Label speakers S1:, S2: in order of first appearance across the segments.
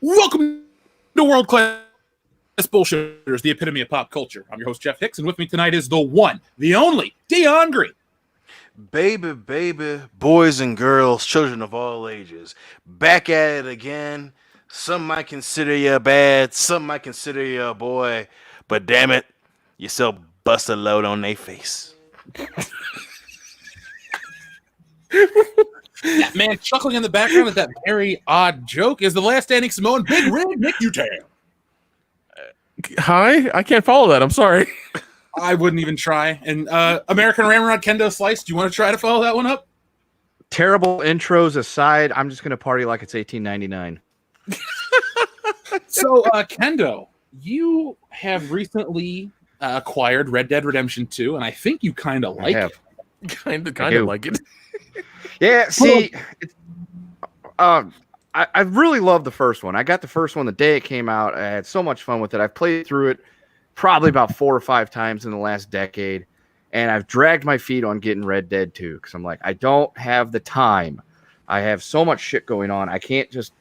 S1: Welcome to World Class Bullshitters, the epitome of pop culture. I'm your host, Jeff Hicks, and with me tonight is the one, the only, Dion Green.
S2: Baby, boys and girls, children of all ages, back at it again. Some might consider you bad, some might consider you a boy, but damn it, you still bust a load on their face.
S1: That man chuckling in the background at that very odd joke is the last standing Samoan Big Red Nick Utam.
S3: Hi, I can't follow that. I'm sorry.
S1: I wouldn't even try. And American Ramrod Kendo Slice, do you want to try to follow that one up?
S4: Terrible intros aside, I'm just going to party like it's 1899.
S1: So, Kendo, you have recently acquired Red Dead Redemption 2, and I think you kind of like it.
S3: Kind of like it.
S4: Yeah, see, I really love the first one. I got the first one the day it came out. I had so much fun with it. I've played through it probably about 4 or 5 times in the last decade, and I've dragged my feet on getting Red Dead 2 because I'm like, I don't have the time. I have so much shit going on. I can't just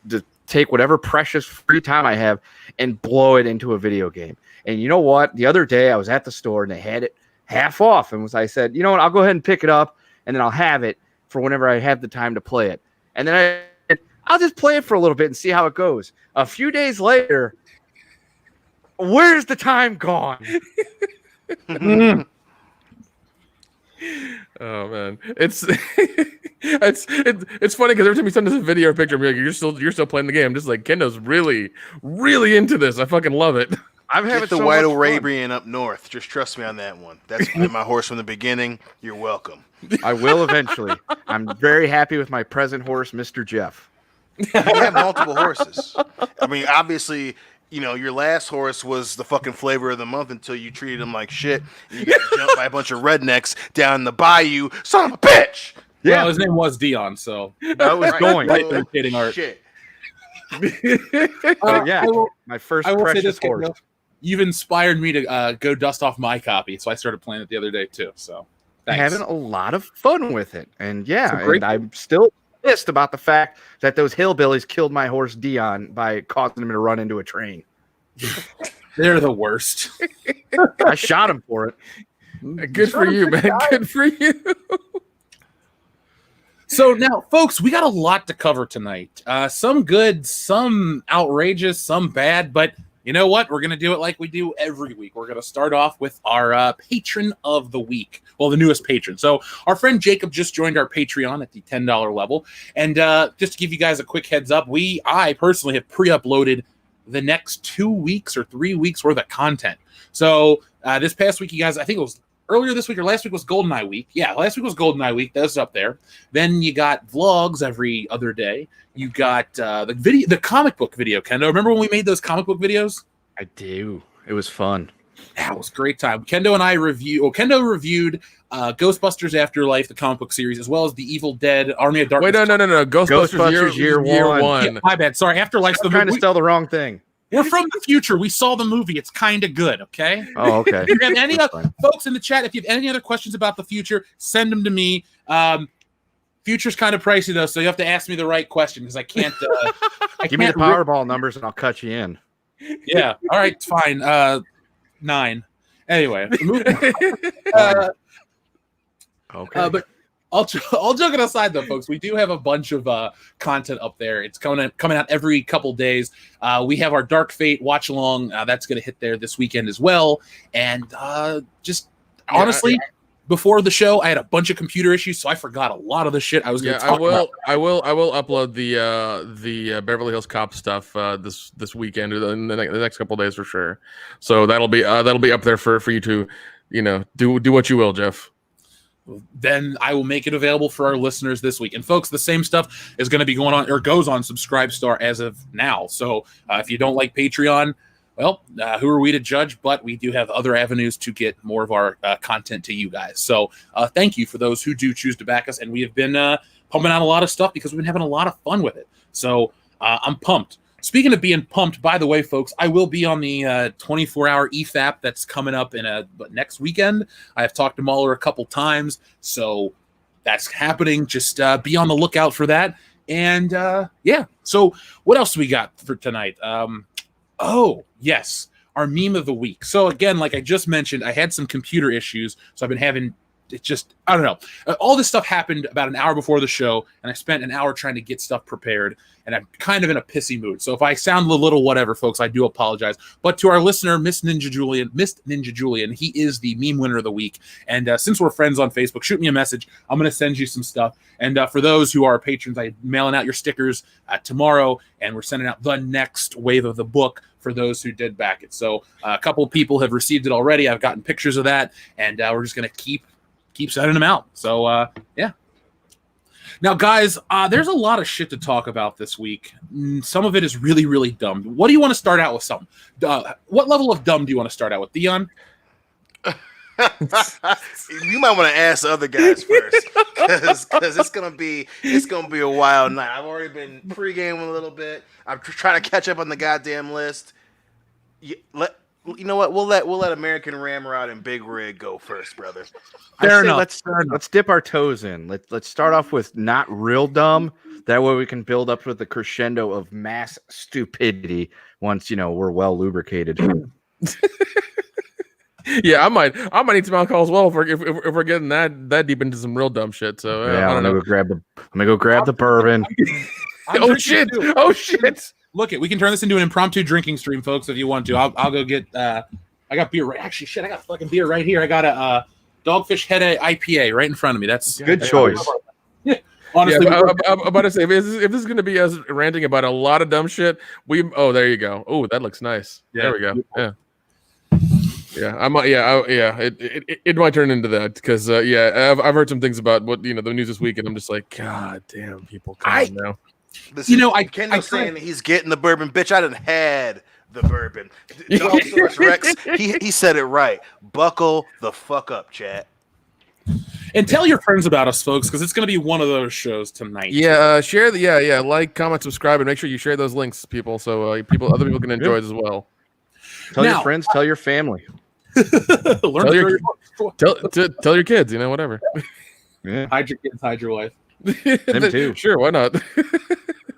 S4: take whatever precious free time I have and blow it into a video game. And you know what? The other day I was at the store and they had it half off, and I said, you know what? I'll go ahead and pick it up, and then I'll have it for whenever I have the time to play it. And then I'll just play it for a little bit and see how it goes. A few days later, where's the time gone?
S3: Oh man, it's funny because every time you send us a video or picture, I'm like, you're still playing the game. I'm just like, Kendo's really into this. I fucking love it.
S2: I'm having the White Arabian up north. Just trust me on that one. That's been my horse from the beginning. You're welcome.
S4: I will eventually. I'm very happy with my present horse, Mr. Jeff.
S2: You have multiple horses. I mean, obviously, you know, your last horse was the fucking flavor of the month until you treated him like shit. And you got jumped by a bunch of rednecks down the bayou. Son of a bitch!
S1: Yeah, well, his name was Dion, so
S4: I was going.
S1: Imitating art.
S2: Shit.
S4: My first precious horse.
S1: You've inspired me to go dust off my copy, so I started playing it the other day too. So, thanks.
S4: Having a lot of fun with it, and I'm still pissed about the fact that those hillbillies killed my horse Dion by causing him to run into a train.
S1: They're the worst.
S4: I shot him for it.
S3: Good for you, man. Good for you.
S1: So now, folks, we got a lot to cover tonight. Some good, some outrageous, some bad, but you know what? We're going to do it like we do every week. We're going to start off with our patron of the week. Well, the newest patron. So our friend Jacob just joined our Patreon at the $10 level. And just to give you guys a quick heads up, I personally have pre-uploaded the next 2 weeks or 3 weeks worth of content. So this past week, you guys, I think it was earlier this week or last week was GoldenEye week. Yeah, last week was GoldenEye week. That's up there. Then you got vlogs every other day. You got the comic book video, Kendo. Remember when we made those comic book videos?
S4: I do. It was fun.
S1: That was a great time. Kendo and I Kendo reviewed Ghostbusters Afterlife, the comic book series, as well as the Evil Dead Army of Darkness.
S3: Wait, no. Ghostbusters year one.
S1: Yeah, my bad. Sorry, Afterlife's the movie.
S4: Trying to spell the wrong thing.
S1: We're from the future. We saw the movie. It's kind of good, okay?
S4: Oh, okay.
S1: If you have any folks in the chat, if you have any other questions about the future, send them to me. Future's kind of pricey, though, so you have to ask me the right question because I can't.
S4: Give me the Powerball numbers and I'll cut you in.
S1: Yeah. All right. Fine. 9. Anyway.
S4: Okay.
S1: But all joking aside, though, folks, we do have a bunch of content up there. It's coming out every couple days. We have our Dark Fate watch along. That's going to hit there this weekend as well. And honestly. Before the show, I had a bunch of computer issues, so I forgot a lot of the shit I was going to talk about.
S3: I will upload the Beverly Hills Cop stuff this weekend or in the next couple of days for sure. So that'll be up there for you to, do what you will, Jeff.
S1: Then I will make it available for our listeners this week. And folks, the same stuff is going to be going on or goes on Subscribestar as of now. So if you don't like Patreon, well, who are we to judge? But we do have other avenues to get more of our content to you guys. So thank you for those who do choose to back us. And we have been pumping out a lot of stuff because we've been having a lot of fun with it. So I'm pumped. Speaking of being pumped, by the way, folks, I will be on the 24-hour EFAP that's coming up in next weekend. I have talked to Mahler a couple times, so that's happening. Just be on the lookout for that. And yeah, so what else we got for tonight? Oh, yes, our meme of the week. So again, like I just mentioned, I had some computer issues, so I've been having I don't know. All this stuff happened about an hour before the show, and I spent an hour trying to get stuff prepared, and I'm kind of in a pissy mood. So if I sound a little whatever, folks, I do apologize. But to our listener, Miss Ninja Julian, he is the meme winner of the week. And since we're friends on Facebook, shoot me a message. I'm going to send you some stuff. And for those who are patrons, I'm mailing out your stickers tomorrow, and we're sending out the next wave of the book for those who did back it. So a couple of people have received it already. I've gotten pictures of that, and we're just going to keep sending them out. So yeah. Now, guys, there's a lot of shit to talk about this week. Some of it is really, really dumb. What do you want to start out with? What level of dumb do you want to start out with, Dion?
S2: You might want to ask the other guys first, because it's gonna be a wild night. I've already been pre-gaming a little bit. I'm trying to catch up on the goddamn list. You know what? We'll let American Ramrod and Big Rig go first, brother.
S4: Fair enough. Let's dip our toes in. Let's start off with not real dumb. That way we can build up with the crescendo of mass stupidity once we're well lubricated.
S3: Yeah, I might need some alcohol as well if we're getting that deep into some real dumb shit. So
S4: yeah, I'm gonna go grab the bourbon.
S3: Oh shit!
S1: Look, we can turn this into an impromptu drinking stream, folks. If you want to, I'll go get. I got beer. Actually, shit, I got fucking beer right here. I got a Dogfish Head IPA right in front of me. That's
S4: good choice.
S1: Yeah, honestly,
S3: yeah, I'm about to say if this is going to be us ranting about a lot of dumb shit, there you go. Oh, that looks nice. Yeah, there we go. Yeah. Yeah, it might turn into that because I've heard some things about what the news this week, and I'm just like, God damn, people, come on now.
S2: Listen, Kendall's saying he's getting the bourbon, bitch. I done had the bourbon. Rex, he said it right. Buckle the fuck up, chat.
S1: And tell your friends about us, folks, because it's going to be one of those shows tonight.
S3: Yeah, share like, comment, subscribe, and make sure you share those links, people, so other people can enjoy it as well.
S4: Tell your friends, tell your family.
S3: Tell your kids, whatever.
S4: Yeah.
S1: Hide your kids, hide your wife.
S4: Them too.
S3: Sure, why not?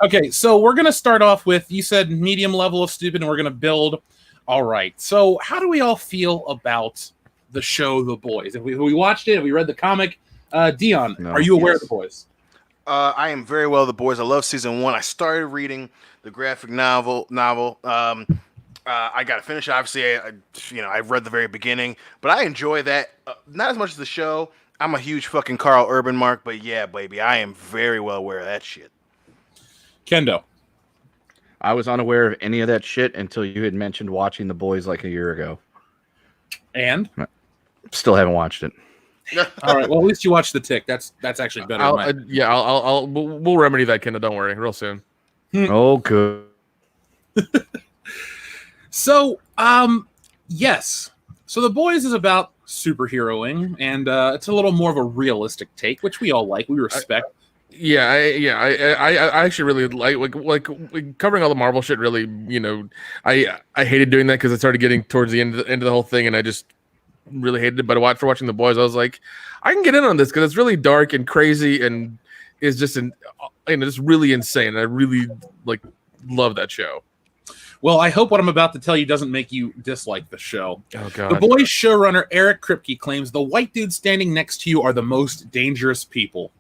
S1: Okay, so we're going to start off with, you said medium level of stupid, and we're going to build. All right. So how do we all feel about the show The Boys? If we watched it, if we read the comic, Dion, are you aware of The Boys?
S2: I am very well The Boys. I love season 1. I started reading the graphic novel. I got to finish. Obviously, I read the very beginning, but I enjoy that. Not as much as the show. I'm a huge fucking Carl Urban mark, but yeah, baby, I am very well aware of that shit.
S1: Kendo.
S4: I was unaware of any of that shit until you had mentioned watching The Boys like a year ago.
S1: And?
S4: Still haven't watched it.
S1: All right. Well, at least you watched The Tick. That's actually better.
S3: We'll remedy that, Kendo. Don't worry, real soon.
S4: Oh, good.
S1: So, yes. So The Boys is about superheroing, and it's a little more of a realistic take, which we all like. We respect.
S3: I actually really like covering all the Marvel shit. Really, I hated doing that because I started getting towards the end of the whole thing, and I just really hated it. But watching The Boys, I was like, I can get in on this because it's really dark and crazy, and is just just really insane. I really love that show.
S1: Well, I hope what I'm about to tell you doesn't make you dislike the show.
S3: Oh, God.
S1: The Boys showrunner Eric Kripke claims the white dudes standing next to you are the most dangerous people.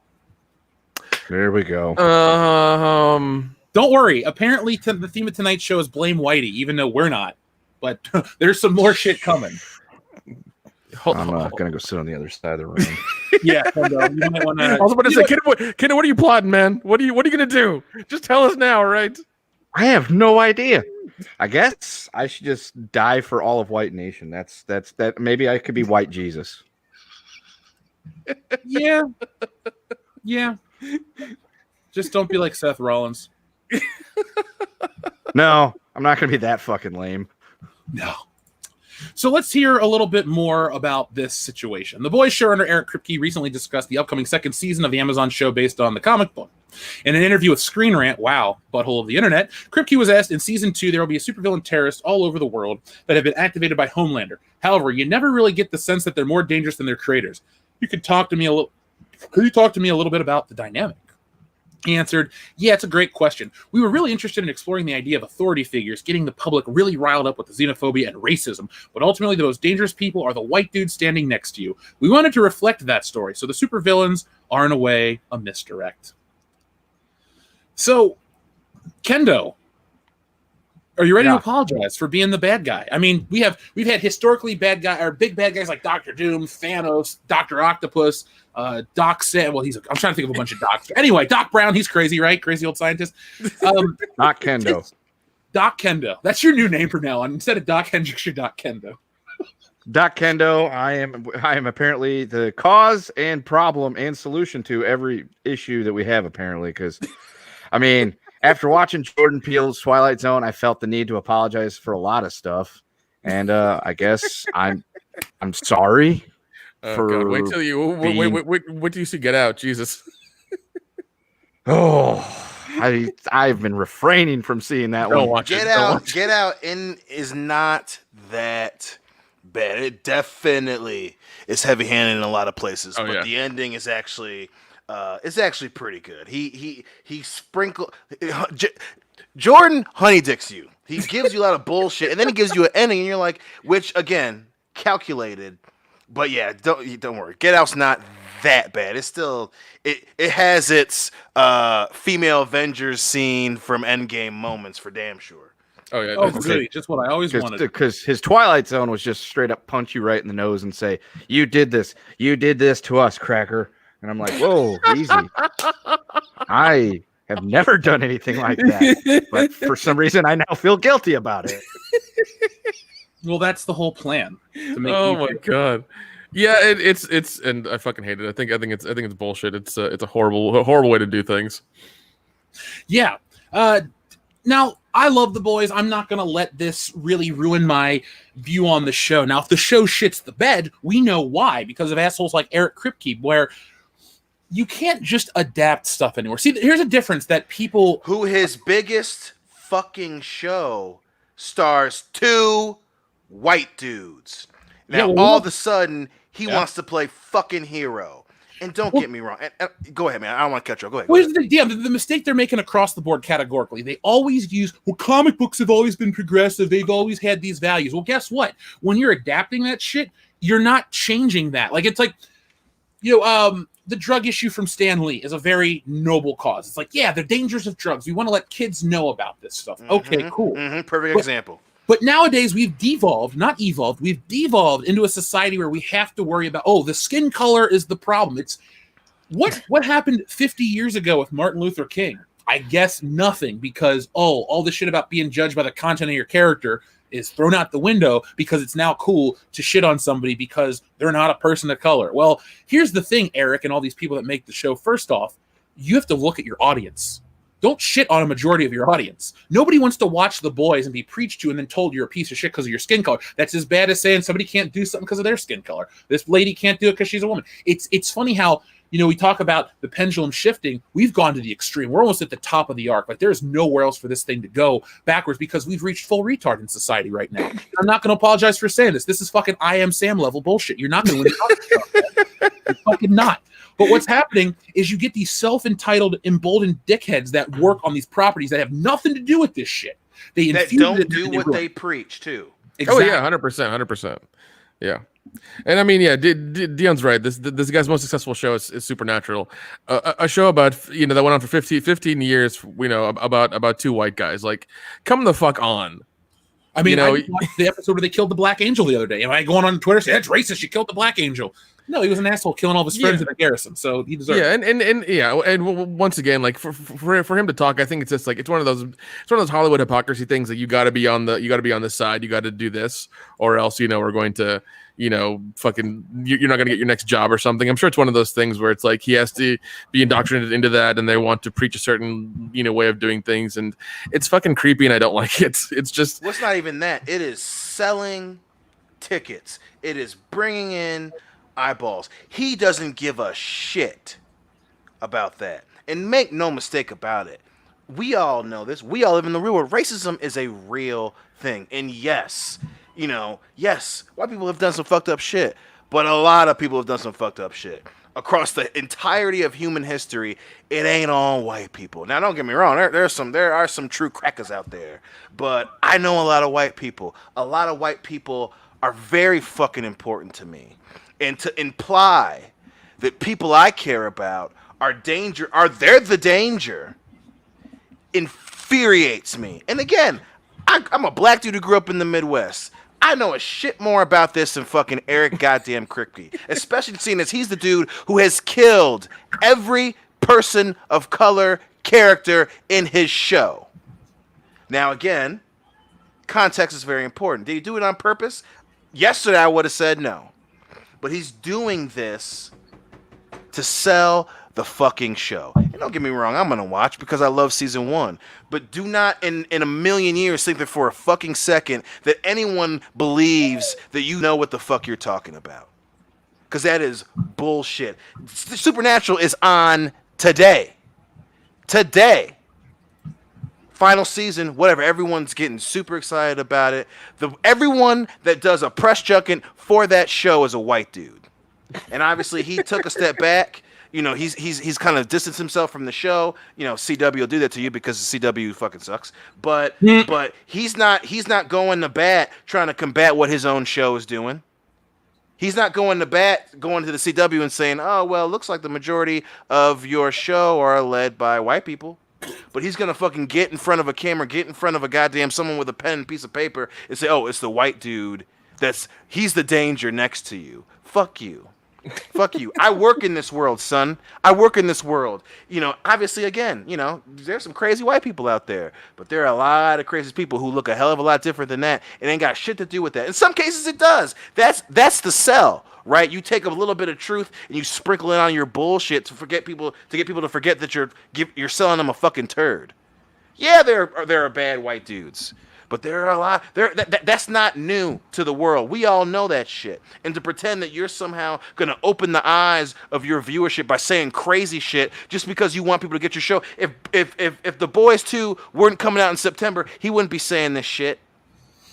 S4: There we go.
S1: Don't worry. Apparently, the theme of tonight's show is blame Whitey, even though we're not. But there's some more shit coming.
S4: I'm gonna go sit on the other side of the room.
S1: Yeah, you might want to.
S3: I was about to say, Kid, what are you plotting, man? What are you gonna do? Just tell us now, right?
S4: I have no idea. I guess I should just die for all of White Nation. That's that. Maybe I could be White Jesus.
S1: Yeah. Just don't be like Seth Rollins.
S4: No, I'm not going to be that fucking lame.
S1: No. So let's hear a little bit more about this situation. The Boys showrunner Eric Kripke recently discussed the upcoming second season of the Amazon show based on the comic book. In an interview with Screen Rant, wow, butthole of the internet, Kripke was asked in season 2 there will be a supervillain terrorist all over the world that have been activated by Homelander. However, you never really get the sense that they're more dangerous than their creators. Could you talk to me a little bit about the dynamic? He answered, yeah, it's a great question. We were really interested in exploring the idea of authority figures, getting the public really riled up with the xenophobia and racism, but ultimately the most dangerous people are the white dudes standing next to you. We wanted to reflect that story, so the supervillains are in a way a misdirect. So, Kendo, are you ready to apologize for being the bad guy? I mean, we've had historically bad guy or big bad guys like Doctor Doom, Thanos, Doctor Octopus, Doc Sam. Well, I'm trying to think of a bunch of docs. Anyway, Doc Brown, he's crazy, right? Crazy old scientist.
S4: Doc Kendo.
S1: Doc Kendo. That's your new name from now on. Instead of Doc Hendricks, you're Doc Kendo.
S4: Doc Kendo. I am apparently the cause and problem and solution to every issue that we have. Apparently, because I mean. After watching Jordan Peele's Twilight Zone, I felt the need to apologize for a lot of stuff, and I guess I'm sorry.
S3: God. Wait till you wait till you see Get Out, Jesus.
S4: I've been refraining from seeing that one.
S3: Watch
S2: Get Out is not that bad. It definitely is heavy-handed in a lot of places, but the ending is actually. It's actually pretty good. He sprinkled Jordan honeydicks you. He gives you a lot of bullshit, and then he gives you an ending, and you're like, which again, calculated. But yeah, don't worry. Get Out's not that bad. It's still it has its female Avengers scene from Endgame moments for damn sure.
S3: Oh yeah,
S1: really? Just what I always wanted.
S4: Because his Twilight Zone was just straight up punch you right in the nose and say, "You did this to us, cracker." And I'm like, whoa, easy. I have never done anything like that. But for some reason, I now feel guilty about it.
S1: Well, that's the whole plan. To make
S3: my God. Yeah, it's and I fucking hate it. I think it's bullshit. It's a horrible way to do things.
S1: Yeah. Now, I love the boys. I'm not going to let this really ruin my view on the show. Now, if the show shits the bed, we know why. Because of assholes like Eric Kripke, where you can't just adapt stuff anymore. See, here's a difference that people...
S2: Who his biggest fucking show stars 2 white dudes. Now, all of a sudden, he wants to play fucking hero. And don't get me wrong. And go ahead, man. I don't want to cut you off. Go ahead.
S1: Well, the mistake they're making across the board categorically. They always use, comic books have always been progressive. They've always had these values. Well, guess what? When you're adapting that shit, you're not changing that. Like, it's like, the drug issue from Stan Lee is a very noble cause. It's like, yeah, the dangers of drugs. We want to let kids know about this stuff. Okay, cool.
S2: Perfect example.
S1: But nowadays we've devolved into a society where we have to worry about, the skin color is the problem. It's what happened 50 years ago with Martin Luther King? I guess nothing, because, all this shit about being judged by the content of your character is thrown out the window because it's now cool to shit on somebody because they're not a person of color. Well, here's the thing, Eric, and all these people that make the show. First off, you have to look at your audience. Don't shit on a majority of your audience. Nobody wants to watch The Boys and be preached to and then told you're a piece of shit because of your skin color. That's as bad as saying somebody can't do something because of their skin color. This lady can't do it because she's a woman. It's funny how, we talk about the pendulum shifting. We've gone to the extreme. We're almost at the top of the arc. Like, there's nowhere else for this thing to go backwards because we've reached full retard in society right now. I'm not going to apologize for saying this. This is fucking I Am Sam level bullshit. You're not going to win. You're fucking not. But what's happening is you get these self-entitled, emboldened dickheads that work on these properties that have nothing to do with this shit. They
S2: don't do what they preach, too.
S3: Exactly. Oh, yeah, 100%. Yeah. And I mean, yeah, Dion's right. This guy's most successful show is Supernatural, a show about that went on for 15 years. About 2 white guys. Like, come the fuck on.
S1: I mean, I watched the episode where they killed the Black Angel the other day. Am I going on Twitter saying that's racist? You killed the Black Angel. No, he was an asshole killing all of his friends in the garrison, so he deserves it. And once again, like for him to talk, I think it's just like it's one of those Hollywood hypocrisy things that you got to be on this side, you got to do this, or else we're going to fucking you're not going to get your next job or something. I'm sure it's one of those things where it's like he has to be indoctrinated into that, and they want to preach a certain way of doing things, and it's fucking creepy, and I don't like it. It's just
S2: what's not even that. It is selling tickets. It is bringing in eyeballs. He doesn't give a shit about that. And make no mistake about it. We all know this. We all live in the real world. Racism is a real thing. And yes, white people have done some fucked up shit. But a lot of people have done some fucked up shit. across the entirety of human history, it ain't all white people. Now, don't get me wrong. There are some true crackers out there, but I know a lot of white people. A lot of white people are very fucking important to me, and to imply that people I care about they're the danger, infuriates me. And again, I'm a black dude who grew up in the Midwest. I know a shit more about this than fucking Eric goddamn Kripke, especially seeing as he's the dude who has killed every person of color character in his show. Now, again, context is very important. Did he do it on purpose? Yesterday, I would have said no. But he's doing this to sell the fucking show. And don't get me wrong, I'm going to watch because I love season 1. But do not in a million years think that for a fucking second that anyone believes that you know what the fuck you're talking about. Because that is bullshit. Supernatural is on today. Today. Final season, whatever. Everyone's getting super excited about it. Everyone that does a press junket for that show is a white dude. And obviously he took a step back. You know, he's kind of distanced himself from the show. You know, CW will do that to you because CW fucking sucks. But he's not going to bat trying to combat what his own show is doing. He's not going to bat going to the CW and saying, "Oh, well, it looks like the majority of your show are led by white people." But he's gonna fucking get in front of a camera, get in front of a goddamn someone with a pen and piece of paper and say, "Oh, it's the white dude. He's the danger next to you." Fuck you. Fuck you. I work in this world, son. I work in this world. You know, obviously, again, you know, there's some crazy white people out there, but there are a lot of crazy people who look a hell of a lot different than that and ain't got shit to do with that. In some cases, it does. That's the sell, right? You take a little bit of truth and you sprinkle it on your bullshit to get people to forget that you're selling them a fucking turd. Yeah, there are bad white dudes. But there are a lot. That's not new to the world. We all know that shit. And to pretend that you're somehow gonna open the eyes of your viewership by saying crazy shit just because you want people to get your show. If The Boys 2 weren't coming out in September, he wouldn't be saying this shit.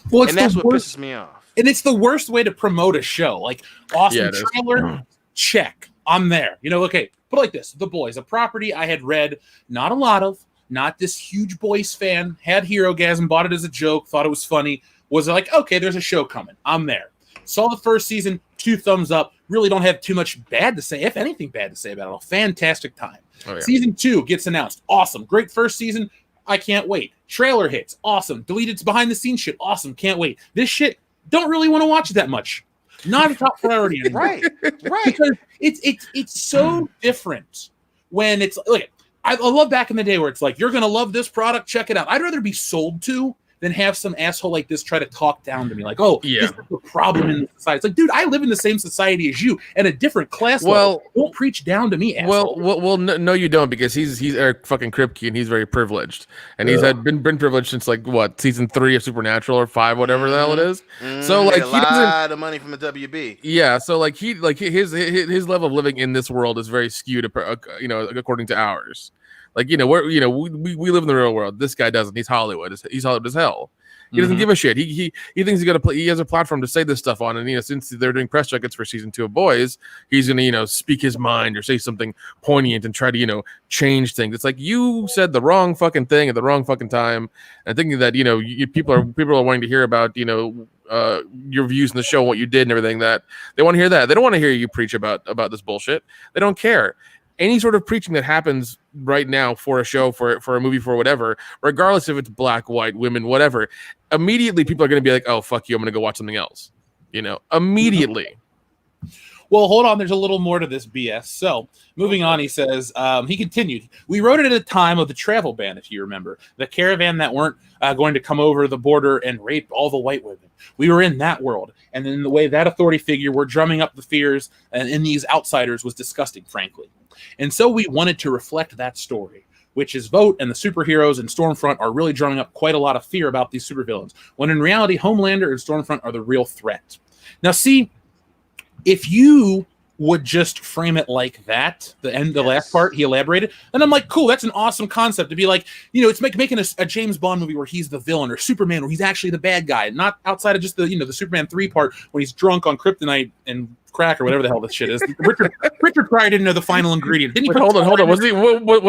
S2: Well, and that's what pisses me off.
S1: And it's the worst way to promote a show. Like, awesome trailer, check. I'm there. You know, okay. But like this, The Boys, a property I had read not a lot of. Not this huge Boys fan, had Herogasm, bought it as a joke, thought it was funny, was like, okay, there's a show coming. I'm there. Saw the first season, 2 thumbs up, really don't have too much bad to say, if anything bad to say about it. A fantastic time. Oh, yeah. Season 2 gets announced. Awesome. Great first season. I can't wait. Trailer hits. Awesome. Deleted behind the scenes shit. Awesome. Can't wait. This shit, don't really want to watch it that much. Not a top priority anymore. Right. Because it's so different when it's, look, I love back in the day where it's like, you're going to love this product, check it out. I'd rather be sold to than have some asshole like this try to talk down to me. Like, oh, yeah, this is the problem in society. It's like, dude, I live in the same society as you and a different class level. Don't preach down to me, asshole.
S3: Well, no, you don't, because he's Eric fucking Kripke and he's very privileged. And he's been privileged since, like, what, season 3 of Supernatural or 5, whatever the hell it is. So, like,
S2: a lot of money from the WB.
S3: Yeah, so, like, his level of living in this world is very skewed, you know, according to ours. Like, you know, we live in the real world. This guy doesn't. He's Hollywood. He's Hollywood as hell. He doesn't give a shit. He thinks he's gonna play. He has a platform to say this stuff on, and you know, since they're doing press junkets for season 2 of Boys, he's gonna, you know, speak his mind or say something poignant and try to, you know, change things. It's like, you said the wrong fucking thing at the wrong fucking time, and thinking that, you know, people are wanting to hear about, you know, your views in the show, what you did, and everything. That they want to hear that. They don't want to hear you preach about this bullshit. They don't care. Any sort of preaching that happens right now for a show, for a movie, for whatever, regardless if it's black, white, women, whatever, immediately people are going to be like, oh, fuck you, I'm going to go watch something else. You know, immediately.
S1: Well, hold on. There's a little more to this BS. So, moving on, he says, he continued, we wrote it at a time of the travel ban, if you remember. The caravan that weren't going to come over the border and rape all the white women. We were in that world. And then the way that authority figure were drumming up the fears and in these outsiders was disgusting, frankly. And so we wanted to reflect that story, which is Vogt and the superheroes and Stormfront are really drumming up quite a lot of fear about these supervillains, when in reality, Homelander and Stormfront are the real threat. Now, see, if you would just frame it like that. The last part, he elaborated. And I'm like, cool, that's an awesome concept to be like, it's making a James Bond movie where he's the villain, or Superman where he's actually the bad guy, not outside of just the Superman 3 part when he's drunk on kryptonite and crack or whatever the hell this shit is. Richard Pryor didn't know the final ingredient. Didn't he?
S3: Hold on. Was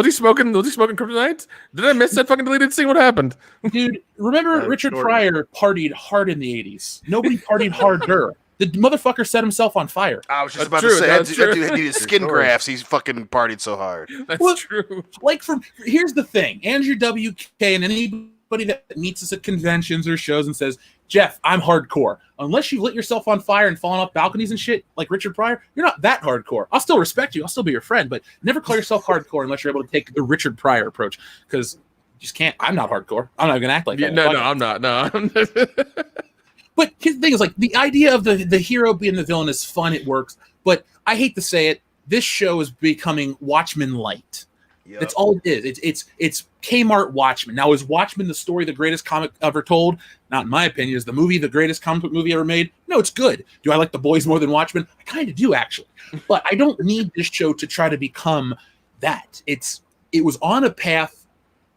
S3: he smoking kryptonite? Did I miss that fucking deleted scene? What happened?
S1: Dude, remember Richard Pryor partied hard in the 80s. Nobody partied harder. The motherfucker set himself on fire.
S2: I was just about to say that dude needed skin grafts. He's fucking partied so hard.
S3: That's true.
S1: Like, here's the thing: Andrew WK and anybody that meets us at conventions or shows and says, "Jeff, I'm hardcore." Unless you've lit yourself on fire and fallen off balconies and shit like Richard Pryor, you're not that hardcore. I'll still respect you. I'll still be your friend, but never call yourself hardcore unless you're able to take the Richard Pryor approach. Because you just can't. I'm not hardcore. I'm not gonna act like that.
S3: No, I'm not. No.
S1: But his thing is, like, the idea of the hero being the villain is fun. It works. But I hate to say it, this show is becoming Watchmen light. Yep. That's all it is. It's Kmart Watchmen. Now, is Watchmen the story, the greatest comic ever told? Not in my opinion. Is the movie the greatest comic book movie ever made? No, it's good. Do I like The Boys more than Watchmen? I kind of do, actually. But I don't need this show to try to become that. It was on a path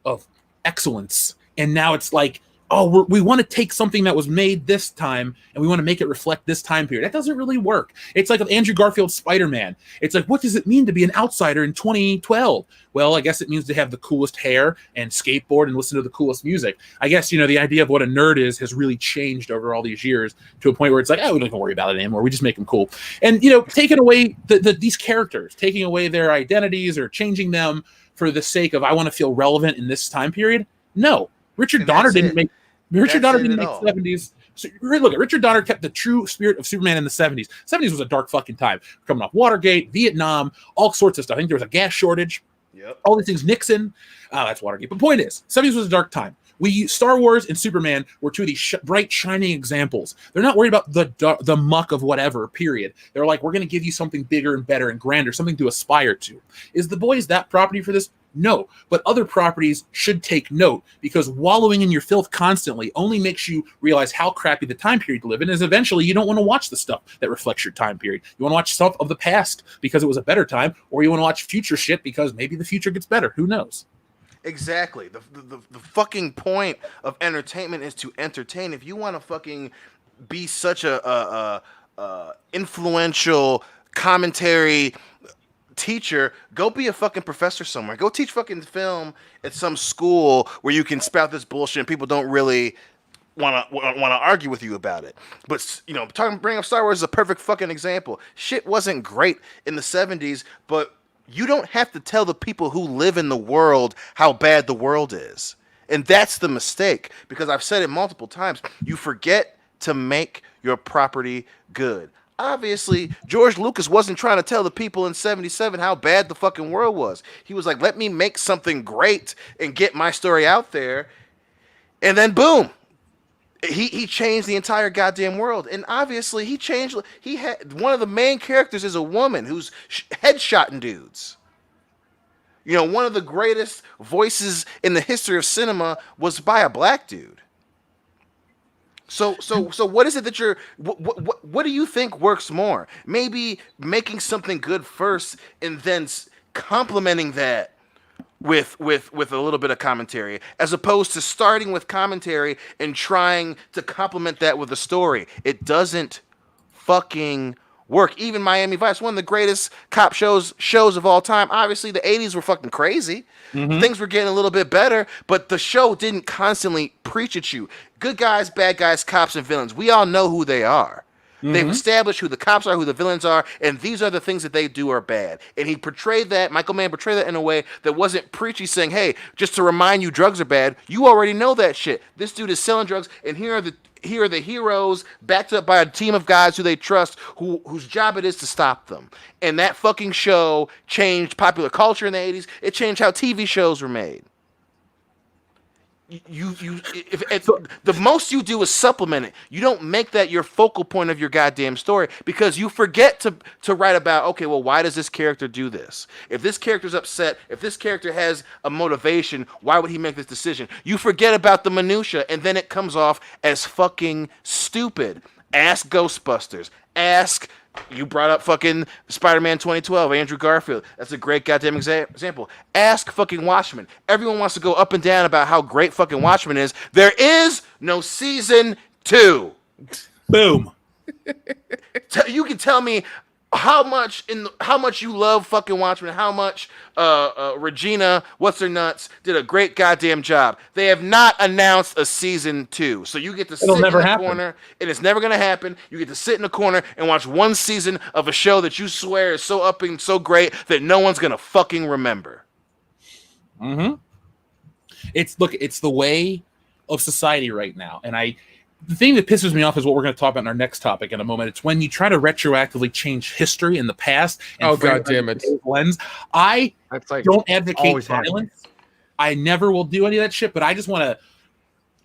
S1: of excellence, and now it's like, oh, we want to take something that was made this time and we want to make it reflect this time period. That doesn't really work. It's like with Andrew Garfield's Spider-Man. It's like, what does it mean to be an outsider in 2012? Well, I guess it means to have the coolest hair and skateboard and listen to the coolest music. I guess, the idea of what a nerd is has really changed over all these years to a point where it's like, oh, we don't even worry about it anymore. We just make them cool. And, taking away these characters, taking away their identities or changing them for the sake of, I want to feel relevant in this time period. No. Richard Donner didn't make 70s. So look, Richard Donner kept the true spirit of Superman in the 70s. 70s was a dark fucking time. Coming off Watergate, Vietnam, all sorts of stuff. I think there was a gas shortage.
S2: Yep.
S1: All these things. Nixon. That's Watergate. But point is, 70s was a dark time. Star Wars and Superman were two of these bright, shining examples. They're not worried about the muck of whatever, period. They're like, we're going to give you something bigger and better and grander, something to aspire to. Is The Boys that property for this? No, but other properties should take note, because wallowing in your filth constantly only makes you realize how crappy the time period you live in is. Eventually, you don't want to watch the stuff that reflects your time period. You want to watch stuff of the past because it was a better time, or you want to watch future shit because maybe the future gets better. Who knows?
S2: Exactly. The fucking point of entertainment is to entertain. If you want to fucking be such a influential commentary teacher, go be a fucking professor somewhere. Go teach fucking film at some school where you can spout this bullshit and people don't really want to argue with you about it. But bring up Star Wars is a perfect fucking example. Shit wasn't great in the 70s, but you don't have to tell the people who live in the world how bad the world is. And that's the mistake, because I've said it multiple times. You forget to make your property good. Obviously, George Lucas wasn't trying to tell the people in 77 how bad the fucking world was. He was like, let me make something great and get my story out there. And then boom, he changed the entire goddamn world. And obviously he had one of the main characters is a woman who's headshotting dudes. One of the greatest voices in the history of cinema was by a black dude. So what is it that what do you think works more? Maybe making something good first and then complementing that with a little bit of commentary, as opposed to starting with commentary and trying to complement that with a story. It doesn't fucking work. Even Miami Vice, one of the greatest cop shows of all time. Obviously, the 80s were fucking crazy. Mm-hmm. Things were getting a little bit better, but the show didn't constantly preach at you. Good guys, bad guys, cops, and villains. We all know who they are. Mm-hmm. They've established who the cops are, who the villains are, and these are the things that they do are bad. And Michael Mann portrayed that in a way that wasn't preachy, saying, hey, just to remind you drugs are bad. You already know that shit. This dude is selling drugs, and here are the heroes backed up by a team of guys who they trust, whose job it is to stop them. And that fucking show changed popular culture in the 80s. It changed how TV shows were made. The most you do is supplement it. You don't make that your focal point of your goddamn story, because you forget to write about, okay, well, why does this character do this? If this character's upset, if this character has a motivation, why would he make this decision? You forget about the minutia, and then it comes off as fucking stupid. Ask Ghostbusters. Ask. You brought up fucking Spider-Man 2012, Andrew Garfield. That's a great goddamn example. Ask fucking Watchmen. Everyone wants to go up and down about how great fucking Watchmen is. There is no season 2.
S1: Boom.
S2: You can tell me how much you love fucking Watchmen, how much Regina, what's her nuts, did a great goddamn job. They have not announced a season 2, so you get to sit in the corner, and it's never gonna happen. You get to sit in the corner and watch one season of a show that you swear is so up and so great that no one's gonna fucking remember.
S1: Mm-hmm. It's the way of society right now, and the thing that pisses me off is what we're going to talk about in our next topic in a moment. It's when you try to retroactively change history in the past. And
S3: oh, God damn it.
S1: Lens. I don't advocate violence. I never will do any of that shit, but I just want to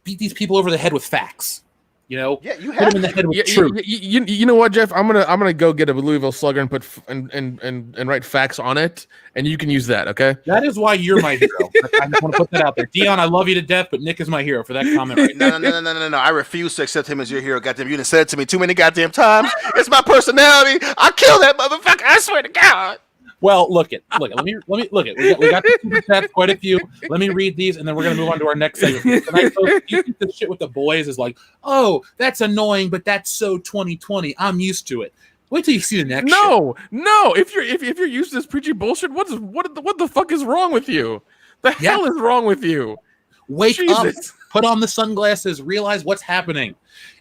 S1: beat these people over the head with facts. You know,
S2: yeah, you have
S1: them in the head with truth.
S3: You know what, Jeff? I'm gonna go get a Louisville Slugger and put and write facts on it, and you can use that. Okay.
S1: That is why you're my hero. I just want to put that out there, Dion. I love you to death, but Nick is my hero for that comment. Right now.
S2: No. I refuse to accept him as your hero. Goddamn, you done said it to me too many goddamn times. It's my personality. I'll kill that motherfucker. I swear to God.
S1: Well, look it. Let me look it. We got the super chats, quite a few. Let me read these, and then we're gonna move on to our next segment. Tonight, folks, you think the shit with the boys is like, oh, that's annoying, but that's so 2020. I'm used to it. Wait till you see the next.
S3: No. If you're used to this preachy bullshit, what the fuck is wrong with you? The hell is wrong with you?
S1: Wake up, put on the sunglasses, realize what's happening.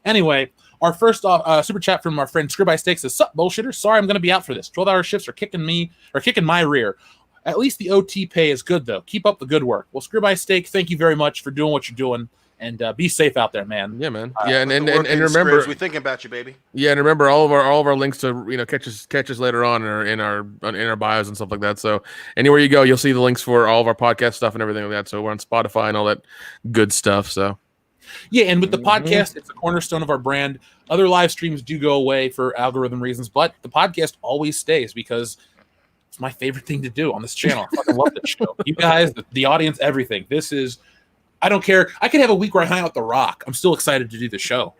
S1: Anyway. Our first off super chat from our friend Scribby Steak says, "Sup, bullshitter? Sorry, I'm going to be out for this. 12-hour shifts are kicking my rear. At least the OT pay is good, though. Keep up the good work." Well, Scribby Steak, thank you very much for doing what you're doing, and be safe out there, man.
S3: Yeah, man. And remember,
S2: we thinking about you, baby.
S3: Yeah, and remember all of our links to catch us later on in our bios and stuff like that. So anywhere you go, you'll see the links for all of our podcast stuff and everything like that. So we're on Spotify and all that good stuff. So.
S1: Yeah, and with the podcast, it's a cornerstone of our brand. Other live streams do go away for algorithm reasons, but the podcast always stays because it's my favorite thing to do on this channel. I fucking love this show. You guys, the audience, everything. This is, I don't care. I could have a week where I hang out with The Rock. I'm still excited to do the show.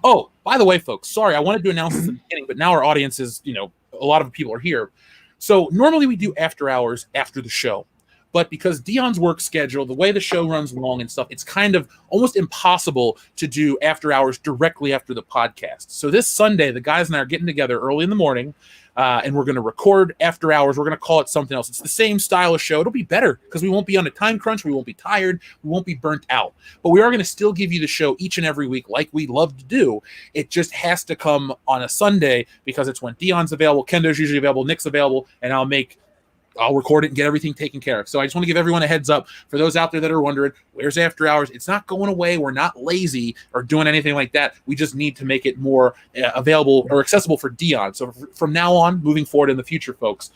S1: Oh, by the way, folks, sorry, I wanted to announce this at the beginning, but now our audience is, a lot of people are here. So normally we do after hours after the show. But because Dion's work schedule, the way the show runs long and stuff, it's kind of almost impossible to do after hours directly after the podcast. So this Sunday, the guys and I are getting together early in the morning, and we're going to record after hours. We're going to call it something else. It's the same style of show. It'll be better because we won't be on a time crunch. We won't be tired. We won't be burnt out. But we are going to still give you the show each and every week like we love to do. It just has to come on a Sunday because it's when Dion's available, Kendo's usually available, Nick's available, and I'll record it and get everything taken care of. So I just want to give everyone a heads up for those out there that are wondering, where's After Hours? It's not going away. We're not lazy or doing anything like that. We just need to make it more available or accessible for Dion. So from now on, moving forward in the future, folks,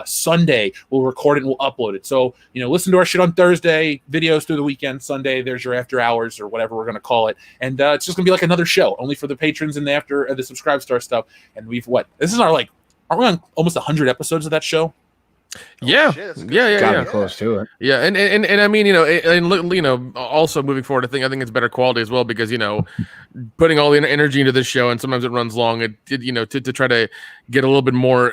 S1: Sunday, we'll record it and we'll upload it. So, listen to our shit on Thursday, videos through the weekend. Sunday, there's your After Hours or whatever we're going to call it. And it's just going to be like another show, only for the patrons and the Subscribe Star stuff. And this is our, are we on almost 100 episodes of that show?
S3: Yeah,
S4: Gotten close to it.
S3: Yeah, and I mean, also moving forward, I think it's better quality as well because putting all the energy into this show and sometimes it runs long. To try to get a little bit more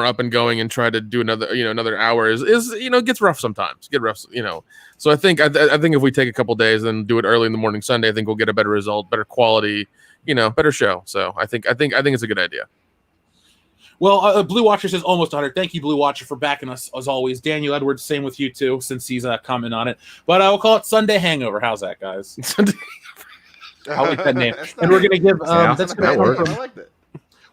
S3: up and going and try to do another hour is gets rough sometimes. So I think if we take a couple days and do it early in the morning Sunday, I think we'll get a better result, better quality, better show. So I think it's a good idea.
S1: Well, Blue Watcher says almost 100. Thank you, Blue Watcher, for backing us as always. Daniel Edwards, same with you too, since he's commenting on it. But I will call it Sunday Hangover. How's that, guys? I like that name. And we're gonna give. That's gonna work. I like that.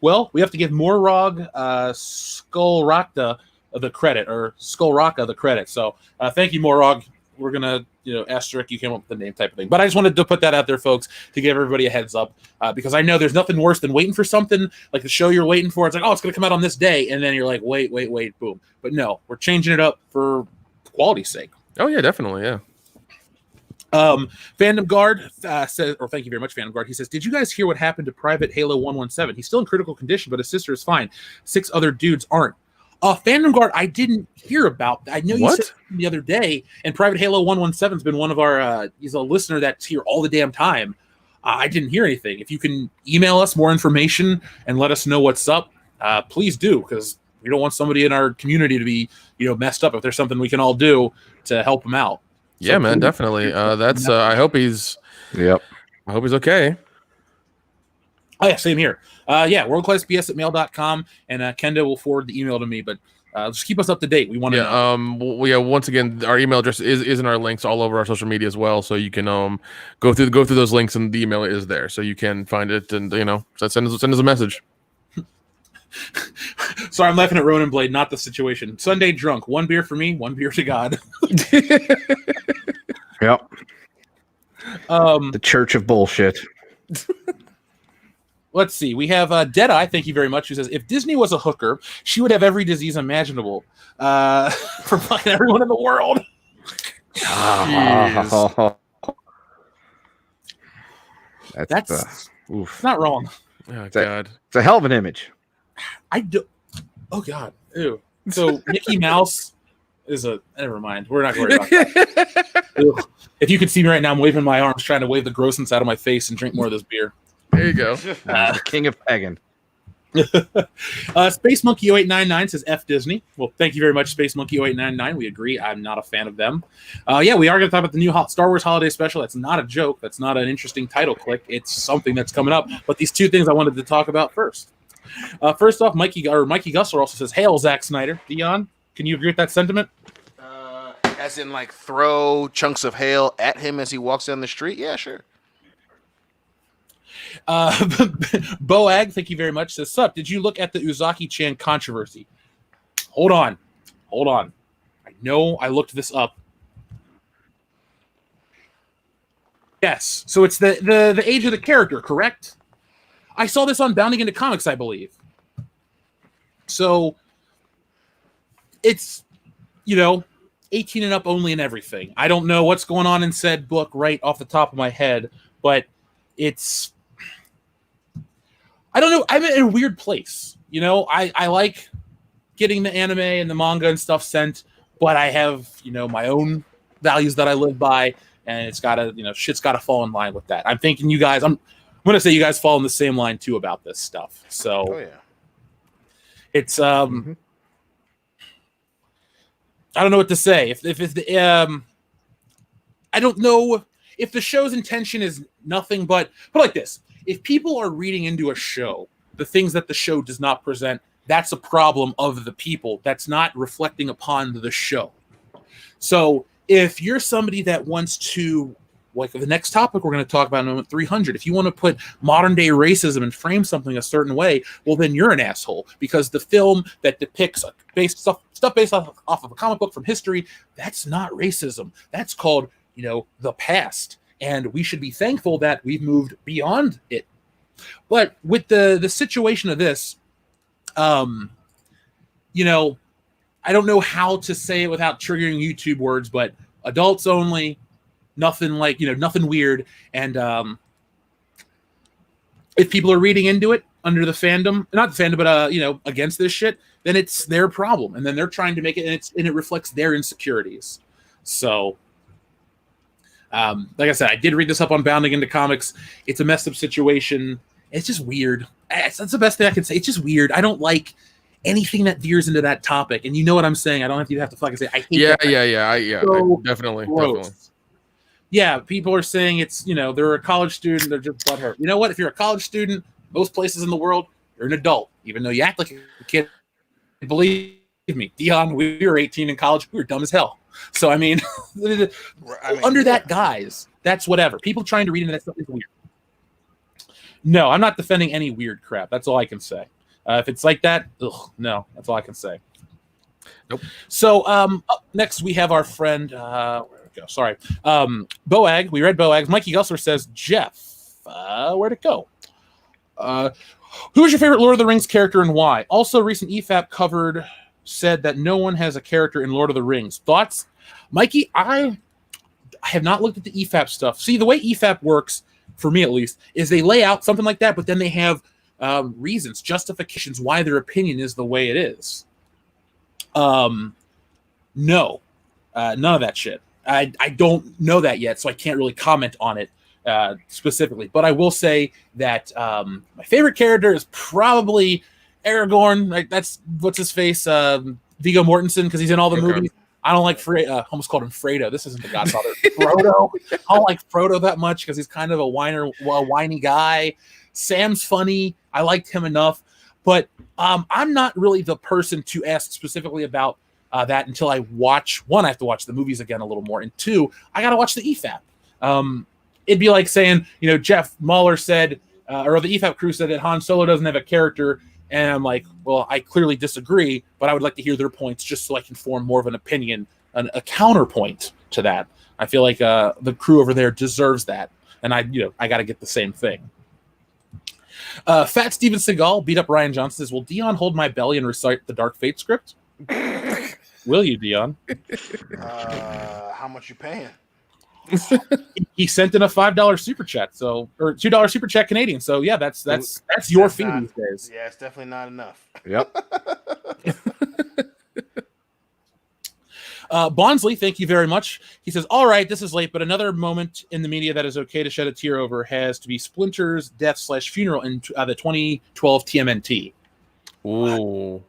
S1: Well, we have to give Morog Skullrocka the credit, or Skullrocka the credit. So thank you, Morog. We're gonna, asterisk, you came up with the name type of thing. But I just wanted to put that out there, folks, to give everybody a heads up, because I know there's nothing worse than waiting for something like the show you're waiting for. It's like, oh, it's gonna come out on this day, and then you're like, wait, boom. But no, we're changing it up for quality's sake.
S3: Oh yeah, definitely, yeah.
S1: Fandom Guard says, or thank you very much, Fandom Guard. He says, did you guys hear what happened to Private Halo 117? He's still in critical condition, but his sister is fine. 6 other dudes aren't. Fandom Guard, I didn't hear about. I know you said the other day, and Private Halo 117's been one of our. He's a listener that's here all the damn time. I didn't hear anything. If you can email us more information and let us know what's up, please do, because we don't want somebody in our community to be, messed up. If there's something we can all do to help them out.
S3: Yeah, man, definitely. That's. I hope he's.
S4: Yep.
S3: I hope he's okay.
S1: Oh yeah, same here. Worldclassbs@mail.com, and Kenda will forward the email to me. But just keep us up to date. We want to know.
S3: Once again, our email address is in our links all over our social media as well, so you can go through those links, and the email is there, so you can find it, and send us a message.
S1: Sorry, I'm laughing at Ronin Blade, not the situation. Sunday drunk, 1 beer for me, 1 beer to God.
S4: Yep. The Church of Bullshit.
S1: Let's see. We have Deadeye, thank you very much, who says, if Disney was a hooker, she would have every disease imaginable for fucking everyone in the world. That's not wrong.
S3: Oh, God.
S4: It's a hell of an image.
S1: Oh, God. Ew. So Mickey Mouse is never mind. We're not worried about that. If you could see me right now, I'm waving my arms, trying to wave the grossness out of my face and drink more of this beer.
S3: There you go.
S4: King of Pagan.
S1: Space Monkey 0899 says F Disney. Well, thank you very much, Space Monkey 0899. We agree. I'm not a fan of them. Yeah, we are going to talk about the new Star Wars Holiday Special. That's not a joke. That's not an interesting title click. It's something that's coming up. But these two things I wanted to talk about first. First off, Mikey Gussler also says, "Hail, Zack Snyder." Dion, can you agree with that sentiment?
S2: As in, like, throw chunks of hail at him as he walks down the street? Yeah, sure.
S1: Boag, thank you very much, says, "Sup, did you look at the Uzaki-chan controversy?" Hold on. I know I looked this up. Yes, so it's the age of the character, correct? I saw this on Bounding into Comics, I believe. So it's, 18 and up only and everything. I don't know what's going on in said book right off the top of my head, but it's, I don't know. I'm in a weird place. I like getting the anime and the manga and stuff sent, but I have, my own values that I live by, and it's got to, shit's got to fall in line with that. I'm thinking I'm going to say you guys fall in the same line too about this stuff. So it's, I don't know what to say. If the, I don't know if the show's intention is nothing but like this. If people are reading into a show, the things that the show does not present, that's a problem of the people. That's not reflecting upon the show. So if you're somebody that wants to, like the next topic we're going to talk about in moment 300, if you want to put modern day racism and frame something a certain way, well, then you're an asshole, because the film that depicts stuff based off of a comic book from history, that's not racism. That's called, the past. And we should be thankful that we've moved beyond it. But with the situation of this, I don't know how to say it without triggering YouTube words, but adults only, nothing like, nothing weird. And if people are reading into it under the fandom, not the fandom, but, against this shit, then it's their problem. And then they're trying to make it, and it reflects their insecurities. So, like I said, I did read this up on Bounding into Comics. It's a messed up situation. It's just weird. That's the best thing I can say. It's just weird. I don't like anything that veers into that topic. And you know what I'm saying? I don't have to fucking say, I hate that.
S3: Yeah. So definitely.
S1: Yeah, people are saying it's, they're a college student, they're just butthurt. You know what? If you're a college student, most places in the world, you're an adult. Even though you act like a kid, believe me, Dion, we were 18 in college, we were dumb as hell. So, under that guise, that's whatever. People trying to read into that stuff is weird. No, I'm not defending any weird crap. That's all I can say. If it's like that, no, that's all I can say.
S3: Nope.
S1: So, up next we have our friend, where did it go? Sorry. Boag, we read Boag. Mikey Gussler says, Jeff, where'd it go? Who's your favorite Lord of the Rings character and why? Also, recent EFAP covered said that no one has a character in Lord of the Rings. Thoughts? Mikey, I have not looked at the EFAP stuff. See, the way EFAP works, for me at least, is they lay out something like that, but then they have reasons, justifications why their opinion is the way it is. No, none of that shit. I don't know that yet, so I can't really comment on it. specifically. But I will say that my favorite character is probably Aragorn. Like, that's what's his face, Viggo Mortensen, because he's in all the movies. I don't like almost called him Fredo. This isn't the Godfather. Frodo. I don't like Frodo that much because he's kind of a whiny guy. Sam's funny. I liked him enough, but I'm not really the person to ask specifically about that until I watch. One, I have to watch the movies again a little more, and two, I got to watch the EFAP. It'd be like saying, Jeff Mahler said, or the EFAP crew said that Han Solo doesn't have a character. And I'm like, well, I clearly disagree, but I would like to hear their points just so I can form more of an opinion, a counterpoint to that. I feel like the crew over there deserves that. And I got to get the same thing. Fat Steven Seagal beat up Ryan Johnson says, will Dion hold my belly and recite the Dark Fate script? Will you, Dion?
S2: How much you paying?
S1: He sent in a $5 super chat, or $2 super chat Canadian. So yeah, that's your fee these days.
S2: Yeah, it's definitely not enough.
S4: Yep.
S1: Bonsley, thank you very much. He says, all right, this is late, but another moment in the media that is okay to shed a tear over has to be Splinter's death/funeral in the 2012 TMNT.
S3: Ooh.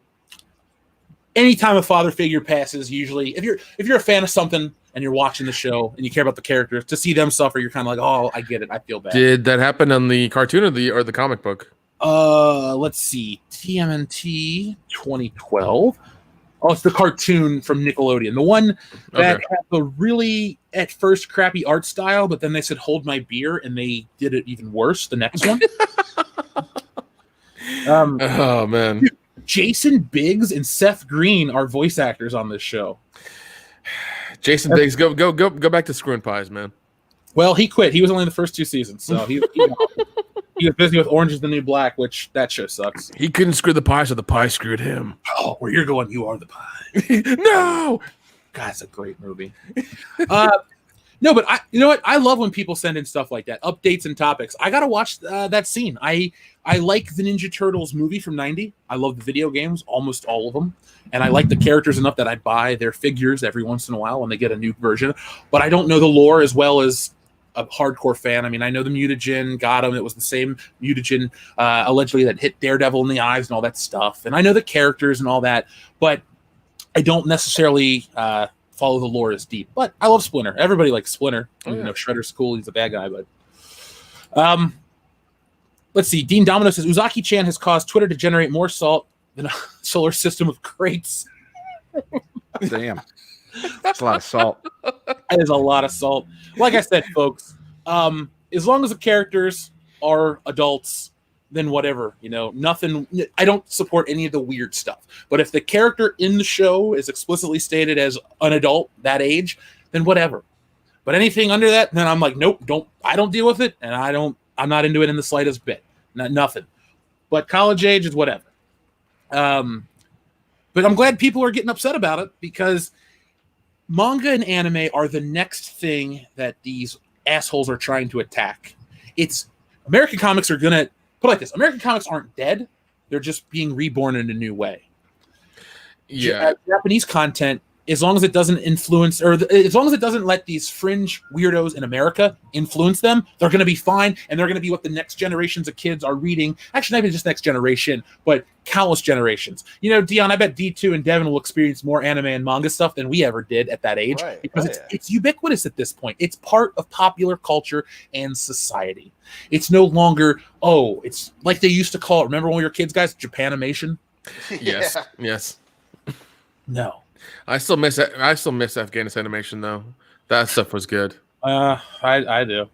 S1: Anytime a father figure passes, usually if you're a fan of something and you're watching the show and you care about the characters, to see them suffer, you're kind of like, oh, I get it. I feel bad.
S3: Did that happen on the cartoon or the comic book?
S1: Let's see. TMNT 2012. Oh, it's the cartoon from Nickelodeon. The one that had the really, at first, crappy art style, but then they said, hold my beer, and they did it even worse, the next one.
S3: Oh, man.
S1: Dude, Jason Biggs and Seth Green are voice actors on this show.
S3: Jason Biggs, go back to screwing pies, man.
S1: Well, he quit. He was only in the first 2 seasons, so he was busy with Orange is the New Black, which that show sucks.
S3: He couldn't screw the pie, so the pie screwed him.
S1: Oh, where you're going, you are the pie.
S3: No!
S1: God, it's a great movie. No, but you know what? I love when people send in stuff like that, updates and topics. I gotta watch that scene. I like the Ninja Turtles movie from '90. I love the video games, almost all of them, and I like the characters enough that I buy their figures every once in a while when they get a new version. But I don't know the lore as well as a hardcore fan. I mean, I know the mutagen got him. It was the same mutagen allegedly that hit Daredevil in the eyes and all that stuff. And I know the characters and all that, but I don't necessarily follow the lore as deep. But I love Splinter. Everybody likes Splinter. Oh, yeah. You know, Shredder's cool. He's a bad guy, but let's see. Dean Domino says Uzaki-chan has caused Twitter to generate more salt than a solar system of crates.
S4: Damn. That's a lot of salt.
S1: That is a lot of salt. Like I said, folks, as long as the characters are adults, then whatever, you know, nothing. I don't support any of the weird stuff. But if the character in the show is explicitly stated as an adult, that age, then whatever. But anything under that, then I'm like, nope, I don't deal with it, and I'm not into it in the slightest bit. Nothing. But college age is whatever. But I'm glad people are getting upset about it, because manga and anime are the next thing that these assholes are trying to attack. It's American comics are gonna put it like this: American comics aren't dead; they're just being reborn in a new way.
S3: Yeah,
S1: Japanese content, as long as it doesn't influence, or as long as it doesn't let these fringe weirdos in America influence them, they're going to be fine, and they're going to be what the next generations of kids are reading. Actually, not even just next generation, but countless generations. You know, Dion, I bet D2 and Devin will experience more anime and manga stuff than we ever did at that age,
S2: right.
S1: because it's ubiquitous at this point. It's part of popular culture and society. It's no longer, it's like they used to call it. Remember when we were kids, guys? Japanimation?
S3: Yes, yes.
S1: No.
S3: I still miss Afghanistan animation though. That stuff was good.
S1: I do.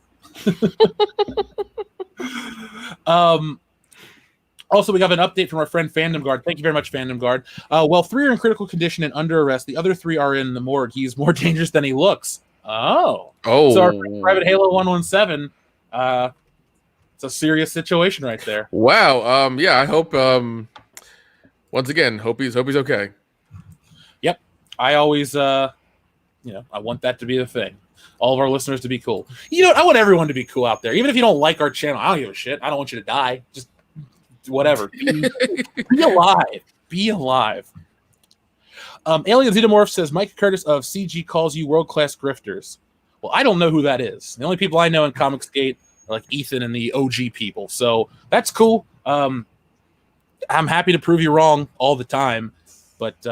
S1: Also, we have an update from our friend Fandom Guard. Thank you very much, Fandom Guard. Well, 3 are in critical condition and under arrest. The other 3 are in the morgue. He's more dangerous than he looks. Oh. So our friend Private Halo 117. It's a serious situation right there.
S3: Wow. Yeah. I hope. Once again, hope he's okay.
S1: Yep. I always, I want that to be the thing. All of our listeners to be cool. You know, I want everyone to be cool out there. Even if you don't like our channel, I don't give a shit. I don't want you to die. Just whatever. Be alive. Be alive. Alien Xenomorph says Mike Curtis of CG calls you world-class grifters. Well, I don't know who that is. The only people I know in Comicsgate are like Ethan and the OG people. So that's cool. I'm happy to prove you wrong all the time. But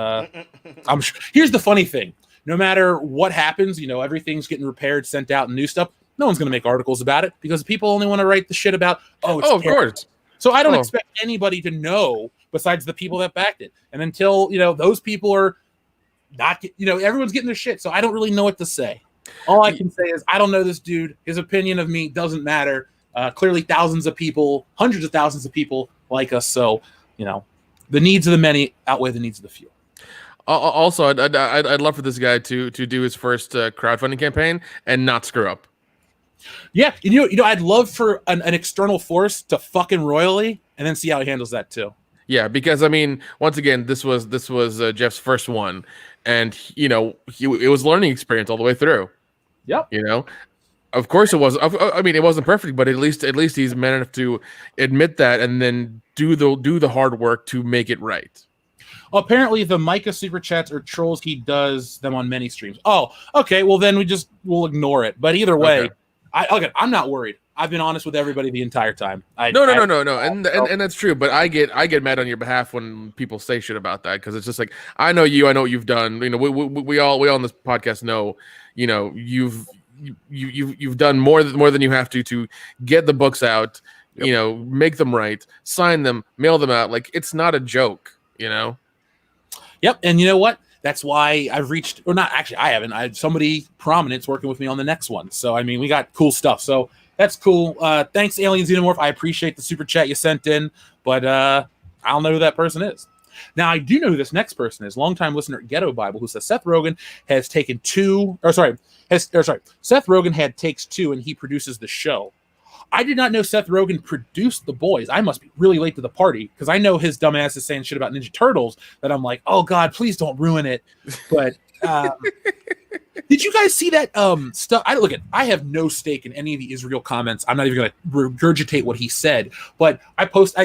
S1: I'm sure. Here's the funny thing. No matter what happens, everything's getting repaired, sent out, and new stuff. No one's going to make articles about it because people only want to write the shit about,
S3: of course.
S1: So I don't expect anybody to know besides the people that backed it. And until, those people are not, everyone's getting their shit. So I don't really know what to say. All I can say is I don't know this dude. His opinion of me doesn't matter. Clearly thousands of people, hundreds of thousands of people like us. So, the needs of the many outweigh the needs of the few.
S3: Also, I'd love for this guy to do his first crowdfunding campaign and not screw up.
S1: Yeah, I'd love for an external force to fucking royally, and then see how he handles that too.
S3: Yeah, because once again, this was Jeff's first one, and it was a learning experience all the way through.
S1: Yep.
S3: Of course it was. It wasn't perfect, but at least he's man enough to admit that and then do the hard work to make it right.
S1: Apparently, the Micah super chats are trolls. He does them on many streams. Oh, okay. Well, then we'll ignore it. But either way, okay. I'm not worried. I've been honest with everybody the entire time. No,
S3: and that's true. But I get mad on your behalf when people say shit about that because it's just like I know you, I know what you've done. We all on this podcast know. You've done more than you have to get the books out. Yep. Make them right, sign them, mail them out. Like it's not a joke.
S1: Yep, and you know what? That's why I've reached, or not actually, I haven't. I had somebody prominent's working with me on the next one. So we got cool stuff. So that's cool. Thanks, Alien Xenomorph. I appreciate the super chat you sent in, but I don't know who that person is. Now I do know who this next person is. Longtime listener Ghetto Bible, who says Seth Rogen has taken Seth Rogen had takes 2, and he produces the show. I did not know Seth Rogen produced The Boys. I must be really late to the party because I know his dumbass is saying shit about Ninja Turtles that I'm like, oh God, please don't ruin it. But did you guys see that stuff? I have no stake in any of the Israel comments. I'm not even going to regurgitate what he said. But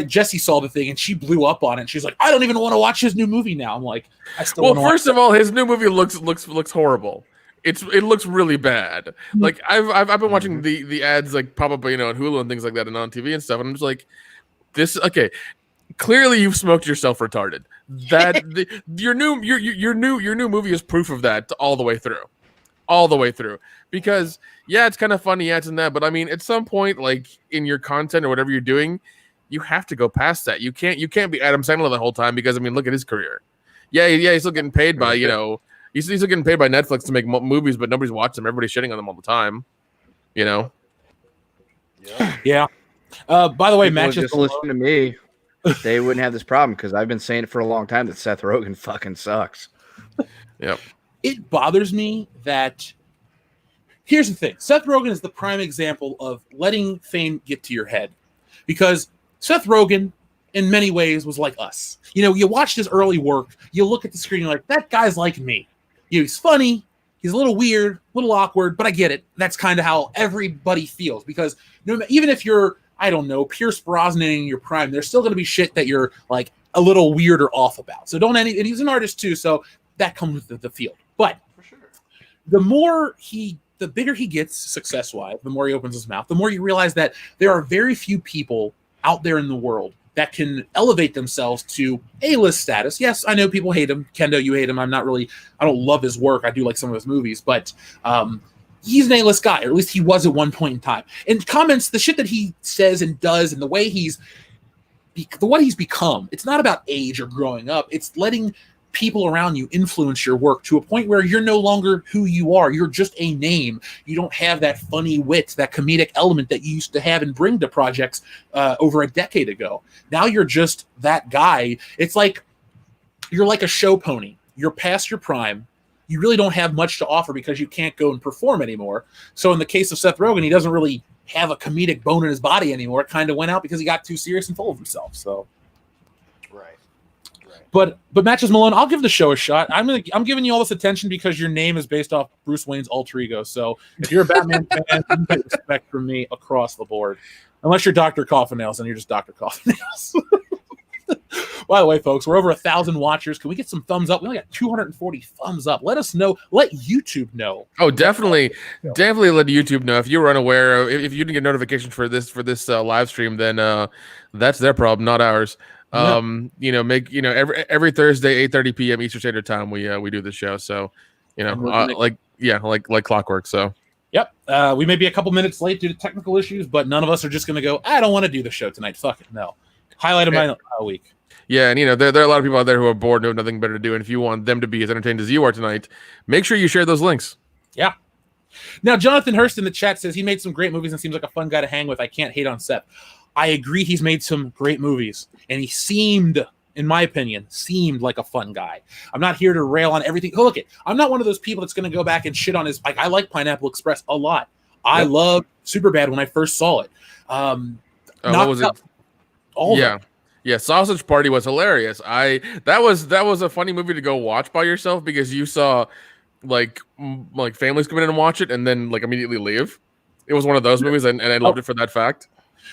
S1: Jessie saw the thing and she blew up on it. And she's like, I don't even want to watch his new movie now. I'm like, I still.
S3: Well, first of all, his new movie looks horrible. It looks really bad. Like I've been watching the ads like pop up, on Hulu and things like that and on TV and stuff. And I'm just like, this okay. Clearly, you've smoked yourself retarded. That your new movie is proof of that all the way through. Because it's kind of funny, it's in that, but at some point, like in your content or whatever you're doing, you have to go past that. You can't be Adam Sandler the whole time because look at his career. Yeah, he's still getting paid by He's still getting paid by Netflix to make movies, but nobody's watching them. Everybody's shitting on them all the time. Yeah.
S1: By the way,
S4: People
S1: matches
S4: just listen to me. They wouldn't have this problem because I've been saying it for a long time that Seth Rogen fucking sucks.
S3: Yep.
S1: It bothers me that. Here's the thing: Seth Rogen is the prime example of letting fame get to your head, because Seth Rogen, in many ways, was like us. You watched his early work, you look at the screen, you're like, that guy's like me. He's funny, he's a little weird, a little awkward, but I get it. That's kind of how everybody feels, because even if you're, I don't know, Pierce Brosnan in your prime, there's still going to be shit that you're like a little weird or off about. So and he's an artist too, so that comes with the field. But for sure, the bigger he gets success-wise, the more he opens his mouth, the more you realize that there are very few people out there in the world that can elevate themselves to A-list status. Yes, I know people hate him. Kendo, you hate him. I don't love his work. I do like some of his movies, but he's an A-list guy, or at least he was at one point in time. And comments, the shit that he says and does, and the way he's become, it's not about age or growing up. It's letting people around you influence your work to a point where you're no longer who you are. You're just a name. You don't have that funny wit, that comedic element that you used to have and bring to projects over a decade ago. Now you're just that guy. It's like you're like a show pony. You're past your prime. You really don't have much to offer because you can't go and perform anymore. So in the case of Seth Rogen, he doesn't really have a comedic bone in his body anymore. It kind of went out because he got too serious and full of himself. So But Matches Malone, I'll give the show a shot. I'm giving you all this attention because your name is based off Bruce Wayne's alter ego. So if you're a Batman fan, you get respect from me across the board. Unless you're Dr. Coffin Nails, and you're just Dr. Coffin Nails. By the way, folks, we're over 1,000 watchers. Can we get some thumbs up? We only got 240 thumbs up. Let us know. Let YouTube know.
S3: Oh, definitely let YouTube know if you were unaware. If you didn't get notifications for this live stream, then that's their problem, not ours. Every Thursday 8:30 p.m. Eastern Standard Time we do the show. So, like clockwork. So.
S1: Yep. We may be a couple minutes late due to technical issues, but none of us are just going to go, I don't want to do the show tonight. Fuck it. No. Highlight of my week.
S3: Yeah, and there are a lot of people out there who are bored and have nothing better to do. And if you want them to be as entertained as you are tonight, make sure you share those links.
S1: Yeah. Now, Jonathan Hurst in the chat says he made some great movies and seems like a fun guy to hang with. I can't hate on Seth. I agree he's made some great movies, and he seemed, in my opinion, like a fun guy. I'm not here to rail on everything. Oh, look, I'm not one of those people that's going to go back and shit on his. Like, I like Pineapple Express a lot. I loved Superbad when I first saw it.
S3: What was it? Yeah, Sausage Party was hilarious. That was a funny movie to go watch by yourself because you saw like families come in and watch it and then like immediately leave. It was one of those movies, and I loved it for that fact.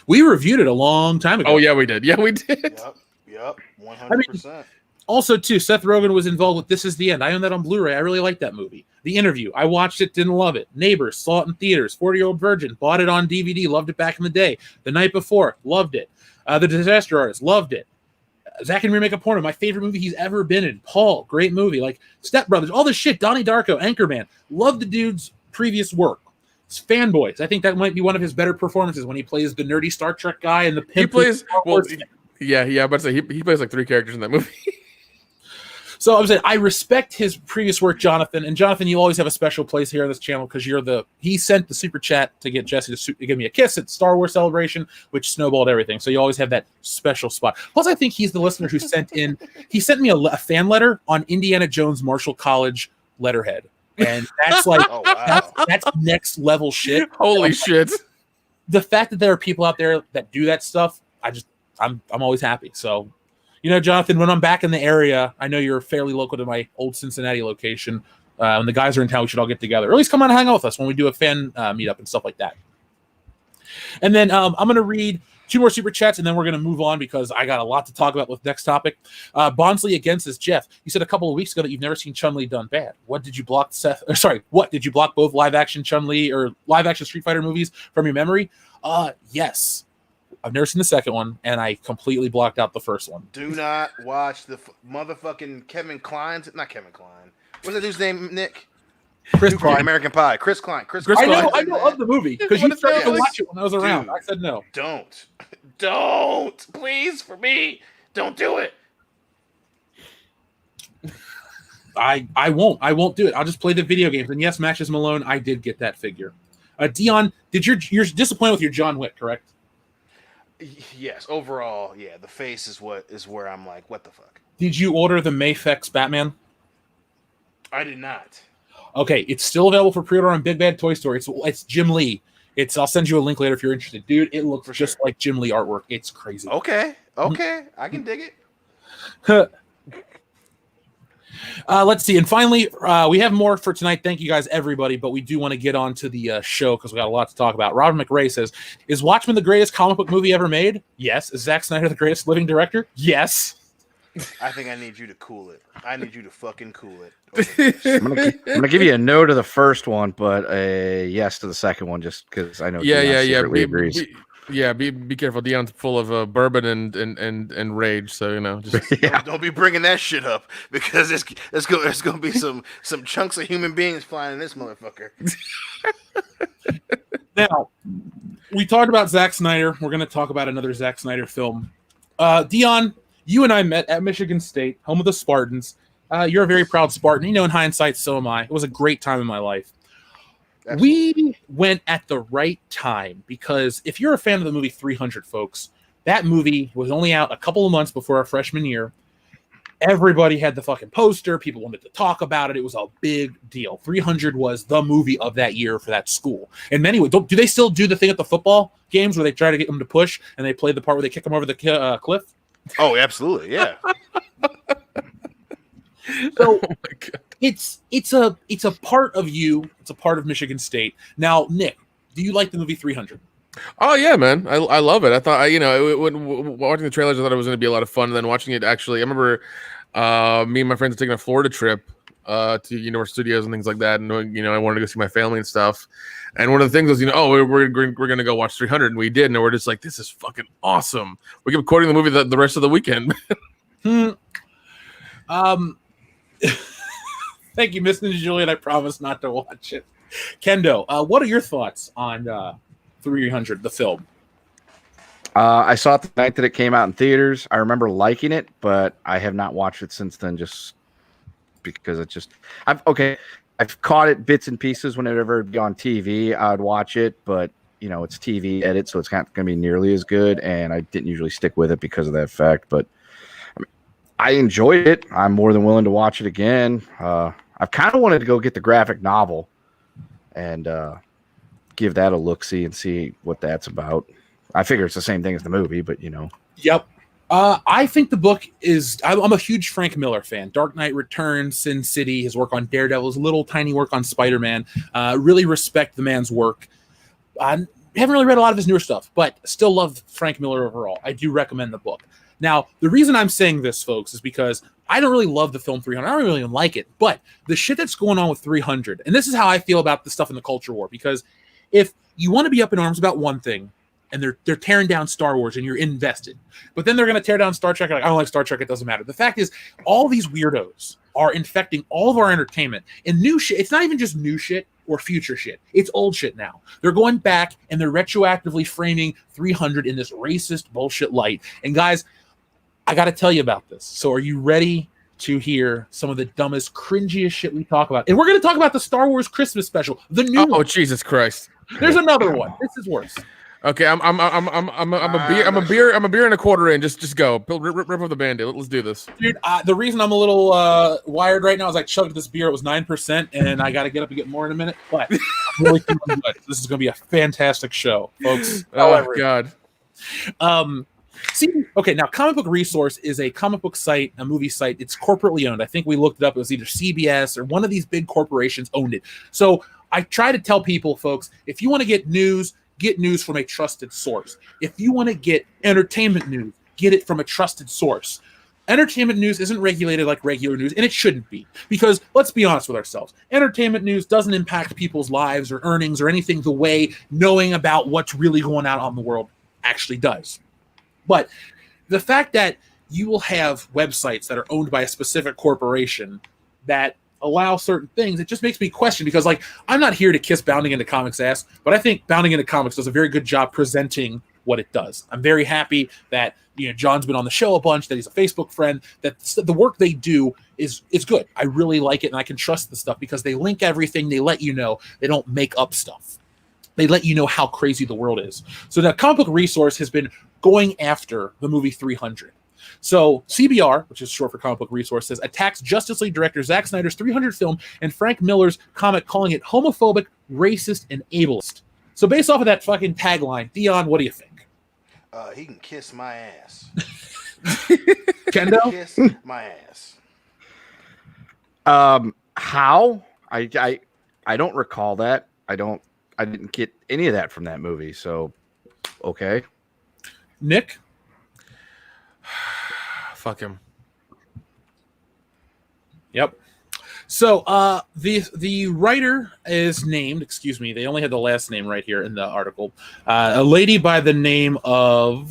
S1: We reviewed it a long time ago.
S3: Oh yeah, we did. Yeah, we did.
S2: Yep, 100%.
S1: Also, too, Seth Rogen was involved with This Is the End. I own that on Blu-ray. I really like that movie. The Interview. I watched it, didn't love it. Neighbors, saw it in theaters. 40-Year-Old Virgin, bought it on DVD, loved it back in the day. The Night Before, loved it. The Disaster Artist, loved it. Zach and Remake a Porno, my favorite movie he's ever been in. Paul, great movie. Like Step Brothers, all this shit. Donnie Darko, Anchorman. Love the dude's previous work. It's Fanboys. I think that might be one of his better performances when he plays the nerdy Star Trek guy and the pimp.
S3: He plays but he plays like 3 characters in that movie.
S1: So I'm saying I respect his previous work, Jonathan. And Jonathan, you always have a special place here on this channel because he sent the super chat to get Jesse to give me a kiss at Star Wars Celebration, which snowballed everything. So you always have that special spot. Plus, I think he's the listener who sent me a fan letter on Indiana Jones Marshall College letterhead. And that's like, that's next level shit.
S3: Holy shit.
S1: The fact that there are people out there that do that stuff, I'm always happy. So, Jonathan, when I'm back in the area, I know you're fairly local to my old Cincinnati location. When the guys are in town, we should all get together. Or at least come on and hang out with us when we do a fan meetup and stuff like that. And then I'm going to read 2 more super chats, and then we're going to move on because I got a lot to talk about with next topic. Bonsley again says, Jeff, you said a couple of weeks ago that you've never seen Chun-Li done bad. What did you block what did you block both live-action Chun-Li or live-action Street Fighter movies from your memory? Yes. I've never seen the second one, and I completely blocked out the first one.
S2: Do not watch the motherfucking Kevin Kline's. Not Kevin Kline. What's that dude's name, Nick?
S1: Chris Klein.
S2: American Pie. Chris Klein.
S1: I know of the movie because you started to watch it when I was around.
S2: Dude,
S1: I said no.
S2: Don't. Please, for me. Don't do it.
S1: I won't do it. I'll just play the video games. And yes, Matches Malone, I did get that figure. Dion, you're disappointed with your John Wick, correct?
S2: Yes, overall, yeah. The face is where I'm like, what the fuck?
S1: Did you order the Mayfex Batman?
S2: I did not.
S1: Okay, it's still available for pre-order on Big Bad Toy Store. It's Jim Lee. I'll send you a link later if you're interested. Dude, it looks just like Jim Lee artwork. It's crazy.
S2: Okay. I can dig
S1: it. Let's see. And finally, we have more for tonight. Thank you guys, everybody. But we do want to get on to the show because we got a lot to talk about. Robert McRae says, is Watchmen the greatest comic book movie ever made? Yes. Is Zack Snyder the greatest living director? Yes.
S2: I think I need you to cool it. I need you to fucking cool it.
S4: I'm gonna give you a no to the first one, but a yes to the second one, just because I know.
S3: Yeah.
S4: Agrees.
S3: Be careful. Dion's full of bourbon and rage, so just
S2: don't be bringing that shit up because there's gonna be some chunks of human beings flying in this motherfucker.
S1: Now, we talked about Zack Snyder. We're gonna talk about another Zack Snyder film. Dion, you and I met at Michigan State, home of the Spartans. You're a very proud Spartan. In hindsight, so am I. It was a great time in my life. Absolutely. We went at the right time because if you're a fan of the movie 300, folks, that movie was only out a couple of months before our freshman year. Everybody had the fucking poster. People wanted to talk about it. It was a big deal. 300 was the movie of that year for that school. In many ways, do they still do the thing at the football games where they try to get them to push and they play the part where they kick them over the cliff?
S2: Oh, absolutely, yeah.
S1: So it's a part of you. It's a part of Michigan State. Now, Nick, do you like the movie 300?
S3: Oh yeah, man, I love it. I thought watching the trailers, I thought it was going to be a lot of fun. And then watching it, actually, I remember me and my friends taking a Florida trip to Universal Studios and things like that, and I wanted to go see my family and stuff. And one of the things was, we're going to go watch 300, and we did, and we're just like, this is fucking awesome. We kept quoting the movie the rest of the weekend.
S1: Thank you, Miss Ninja Juliet. I promise not to watch it. Kendo, what are your thoughts on 300, the film?
S4: I saw it the night that it came out in theaters. I remember liking it, but I have not watched it since then, just because I've caught it bits and pieces whenever it'd be on TV. I'd watch it, but it's TV edit, so it's not going to be nearly as good. And I didn't usually stick with it because of that fact. But I enjoyed it. I'm more than willing to watch it again. I've kind of wanted to go get the graphic novel and give that a look-see and see what that's about. I figure it's the same thing as the movie, but
S1: Yep. I think the book is. I'm a huge Frank Miller fan. Dark Knight Returns, Sin City, his work on Daredevil, his little tiny work on Spider-Man. Really respect the man's work. I haven't really read a lot of his newer stuff, but still love Frank Miller overall. I do recommend the book. Now, the reason I'm saying this, folks, is because I don't really love the film 300. I don't really even like it, but the shit that's going on with 300, and this is how I feel about the stuff in the culture war, because if you want to be up in arms about one thing, and they're tearing down Star Wars and you're invested, but then they're going to tear down Star Trek. Like, I don't like Star Trek. It doesn't matter. The fact is, all these weirdos are infecting all of our entertainment and new shit. It's not even just new shit or future shit. It's old shit now. They're going back and they're retroactively framing 300 in this racist bullshit light. And guys, I got to tell you about this. So are you ready to hear some of the dumbest, cringiest shit we talk about? And we're going to talk about the Star Wars Christmas special, the new one.
S3: Oh, Jesus Christ.
S1: There's another one. This is worse.
S3: Okay, I'm a beer and a quarter in. Just go. Rip off the Band-Aid. Let's do this,
S1: dude. The reason I'm a little wired right now is I chugged this beer. It was 9%, and I got to get up and get more in a minute. But I'm really feeling good. This is going to be a fantastic show, folks.
S3: Oh God.
S1: Okay, now Comic Book Resource is a comic book site, a movie site. It's corporately owned. I think we looked it up. It was either CBS or one of these big corporations owned it. So I try to tell people, folks, if you want to get news from a trusted source. If you want to get entertainment news, get it from a trusted source. Entertainment news isn't regulated like regular news, and it shouldn't be. Because let's be honest with ourselves. Entertainment news doesn't impact people's lives or earnings or anything the way knowing about what's really going on in the world actually does. But the fact that you will have websites that are owned by a specific corporation that allow certain things, it just makes me question, because I'm not here to kiss Bounding Into Comics ass, but I think Bounding Into Comics does a very good job presenting what it does. I'm very happy that John's been on the show a bunch, that he's a Facebook friend, that the work they do is good. I really like it, and I can trust the stuff because they link everything. They let you know. They don't make up stuff. They let you know how crazy the world is. So the Comic Book Resource has been going after the movie 300. So CBR, which is short for Comic Book Resource, says attacks Justice League director Zack Snyder's 300 film and Frank Miller's comic, calling it homophobic, racist, and ableist. So based off of that fucking tagline, Dion, what do you think?
S2: He can kiss my ass.
S1: Kendo?
S2: Kiss my ass.
S4: How? I don't recall that. I didn't get any of that from that movie. So, okay.
S1: Nick?
S3: Fuck him.
S1: Yep. So the writer is named, excuse me, they only had the last name right here in the article. A lady by the name of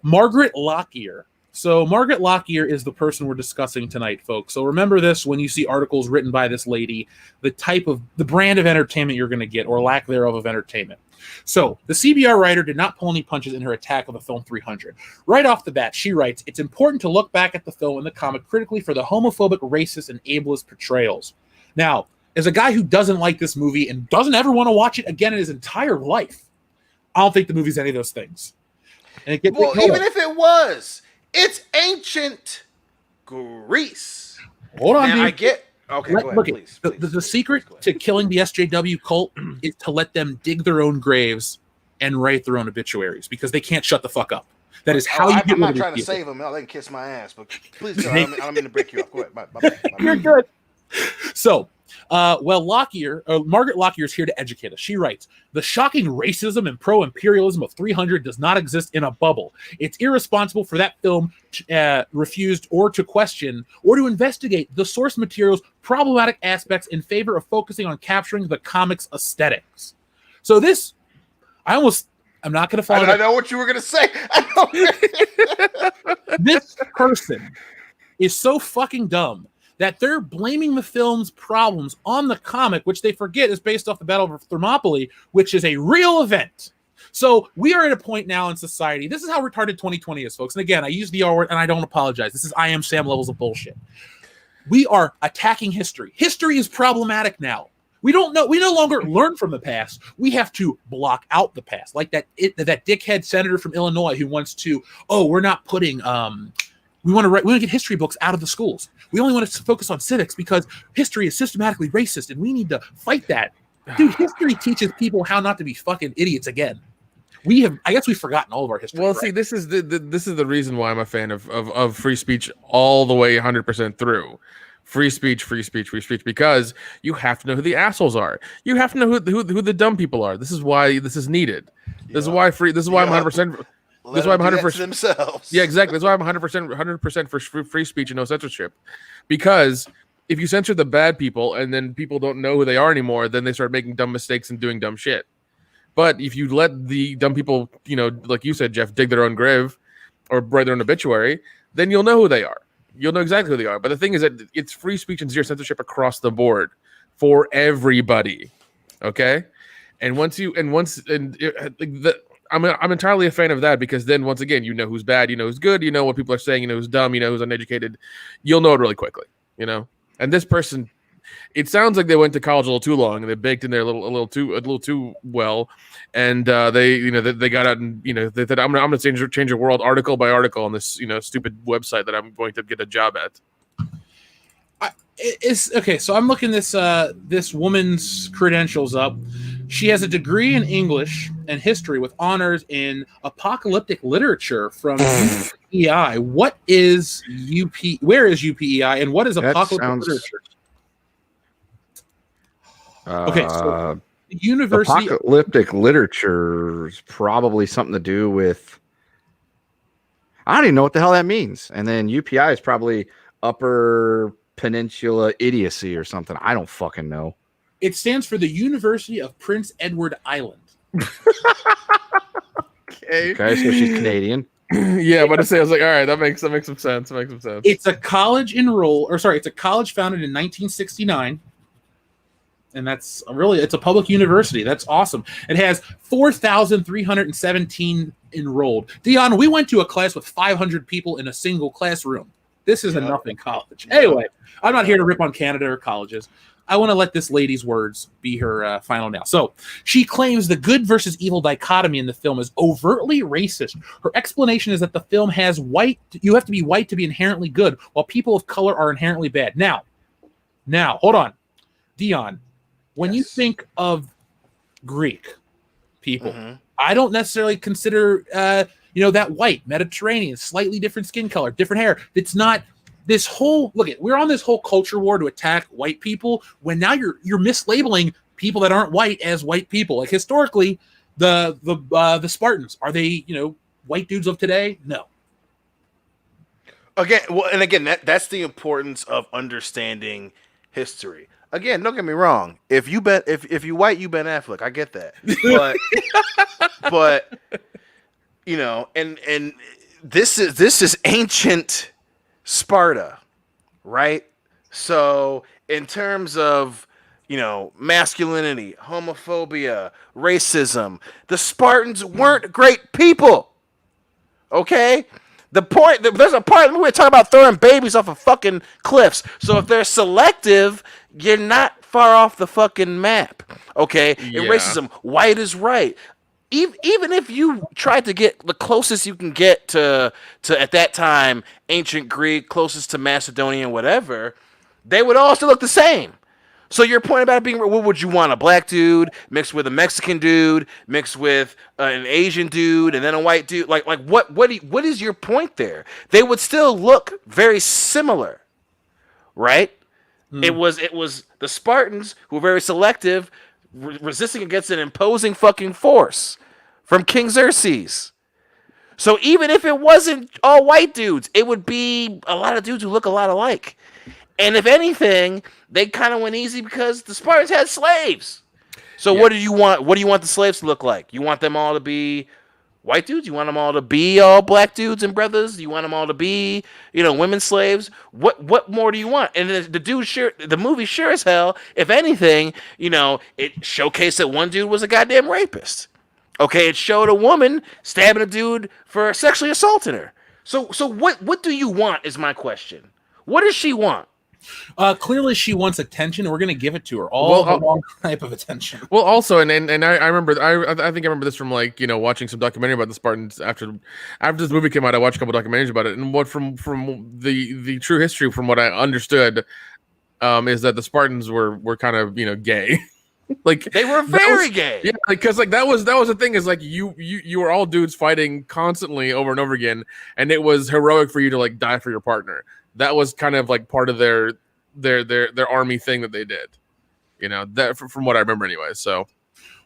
S1: Margaret Lockyer. So Margaret Lockyer is the person we're discussing tonight, folks. So remember this when you see articles written by this lady, the brand of entertainment you're going to get, or lack thereof of entertainment. So the CBR writer did not pull any punches in her attack of the film 300. Right off the bat, she writes, "It's important to look back at the film and the comic critically for the homophobic, racist, and ableist portrayals." Now, as a guy who doesn't like this movie and doesn't ever want to watch it again in his entire life, I don't think the movie's any of those things. And it gets
S2: even if it was, it's ancient Greece.
S1: Hold on,
S2: now,
S1: dude.
S2: I get. Okay, go ahead, please.
S1: The secret to killing the SJW cult is to let them dig their own graves and write their own obituaries, because they can't shut the fuck up. That is how you get
S2: I'm not
S1: rid of
S2: trying to
S1: people.
S2: save them. They can kiss my ass, but please, I don't mean to break you off. Go ahead. My bad.
S1: You're good. So Margaret Lockyer is here to educate us. She writes, the shocking racism and pro-imperialism of 300 does not exist in a bubble. It's irresponsible for that film refused or to question or to investigate the source material's problematic aspects in favor of focusing on capturing the comics aesthetics. So this, I'm not going to follow.
S2: I know what you were going to say.
S1: This person is so fucking dumb that they're blaming the film's problems on the comic, which they forget is based off the Battle of Thermopylae, which is a real event. So we are at a point now in society. This is how retarded 2020 is, folks. And again, I use the R word and I don't apologize. This is I am Sam levels of bullshit. We are attacking history. History is problematic now. We no longer learn from the past. We have to block out the past. Like that dickhead senator from Illinois who wants to, we're not putting we want to get history books out of the schools. We only want to focus on civics because history is systematically racist and we need to fight that. Dude, history teaches people how not to be fucking idiots again. I guess we've forgotten all of our history.
S3: Well,
S1: right?
S3: see, this is the reason why I'm a fan of free speech all the way 100% through. Free speech, because you have to know who the assholes are. You have to know who the dumb people are. This is why this is needed. This is why I'm 100%. That's why I'm 100%
S2: themselves.
S3: Yeah, exactly. That's why I'm 100% for free speech and no censorship. Because if you censor the bad people and then people don't know who they are anymore, then they start making dumb mistakes and doing dumb shit. But if you let the dumb people, like you said, Jeff, dig their own grave or write their own obituary, then you'll know who they are. You'll know exactly who they are. But the thing is that it's free speech and zero censorship across the board for everybody. Okay, I'm entirely a fan of that because then once again, you know who's bad, you know who's good, you know what people are saying, you know who's dumb, you know who's uneducated. You'll know it really quickly, And this person, it sounds like they went to college a little too long and they baked in there a little too well, and they got out and they said I'm gonna change the world article by article on this stupid website that I'm going to get a job at.
S1: It's okay. So I'm looking this woman's credentials up. She has a degree in English and history with honors in apocalyptic literature from UPEI. What is Where is UPEI and what is apocalyptic literature? Okay, so the university.
S4: Apocalyptic literature is probably something to do with. I don't even know what the hell that means. And then UPI is probably Upper Peninsula Idiocy or something. I don't fucking know.
S1: It stands for the University of Prince Edward Island.
S4: Okay, so she's Canadian.
S3: Yeah, but I was like, all right, that makes some sense.
S1: It's a college it's a college founded in 1969. And it's a public university. That's awesome. It has 4,317 enrolled. Dion, we went to a class with 500 people in a single classroom. This is a nothing college. Anyway, I'm not here to rip on Canada or colleges. I want to let this lady's words be her final now. So she claims the good versus evil dichotomy in the film is overtly racist. Her explanation is that the film has you have to be white to be inherently good, while people of color are inherently bad. Now, hold on. Dion, when you think of Greek people, I don't necessarily consider, that white, Mediterranean, slightly different skin color, different hair. It's not this whole, we're on this whole culture war to attack white people when now you're mislabeling people that aren't white as white people. Like historically, the Spartans, are they, white dudes of today? No.
S2: Again, that's the importance of understanding history. Again, don't get me wrong. If you white, you Ben Affleck. I get that, but and this is ancient Sparta, right? So in terms of masculinity, homophobia, racism, the Spartans weren't great people. Okay. There's a part we're talking about throwing babies off of fucking cliffs. So if they're selective, you're not far off the fucking map. Okay?
S3: Yeah.
S2: In racism, white is right. Even if you tried to get the closest you can get to at that time, ancient Greek, closest to Macedonian, whatever, they would all still look the same. So your point about it being, what would you want? A black dude mixed with a Mexican dude, mixed with an Asian dude, and then a white dude? Like what is your point there? They would still look very similar, right? It was the Spartans who were very selective, resisting against an imposing fucking force from King Xerxes. So even if it wasn't all white dudes, it would be a lot of dudes who look a lot alike. And if anything, they kind of went easy because the Spartans had slaves. So what do you want? What do you want the slaves to look like? You want them all to be white dudes? You want them all to be all black dudes and brothers? You want them all to be, women slaves? What more do you want? And the movie sure as hell, if anything, it showcased that one dude was a goddamn rapist. Okay, it showed a woman stabbing a dude for sexually assaulting her. So what do you want is my question. What does she want?
S1: Clearly she wants attention. We're going to give it to her. All the wrong type of attention.
S3: Well, also, and I remember, I think I remember this from watching some documentary about the Spartans after this movie came out. I watched a couple documentaries about it, and what from the true history, from what I understood, is that the Spartans were kind of gay. Like
S2: they were very gay.
S3: Yeah, because that was the thing is you were all dudes fighting constantly over and over again, and it was heroic for you to die for your partner. That was kind of part of their army thing that they did. That from what I remember anyway. So,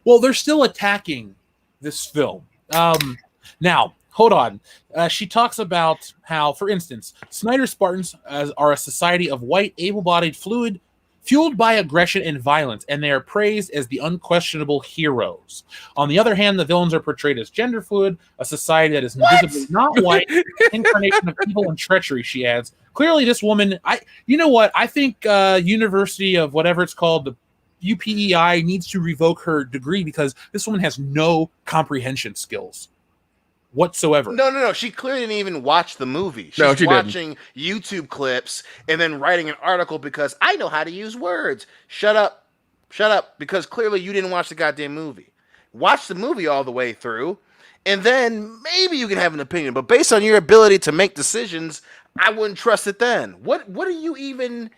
S1: well, they're still attacking this film. Now, hold on. She talks about how, for instance, Snyder Spartans are a society of white, able-bodied, fueled by aggression and violence, and they are praised as the unquestionable heroes. On the other hand, the villains are portrayed as gender fluid, a society that is visibly not white, incarnation of evil and treachery, she adds. Clearly, this woman, you know what? I think University of whatever it's called, the UPEI, needs to revoke her degree because this woman has no comprehension skills whatsoever.
S2: No. She clearly didn't even watch the movie.
S3: She's
S2: watching YouTube clips and then writing an article because I know how to use words. Shut up, because clearly you didn't watch the goddamn movie. Watch the movie all the way through, and then maybe you can have an opinion. But based on your ability to make decisions, I wouldn't trust it then. What are you even...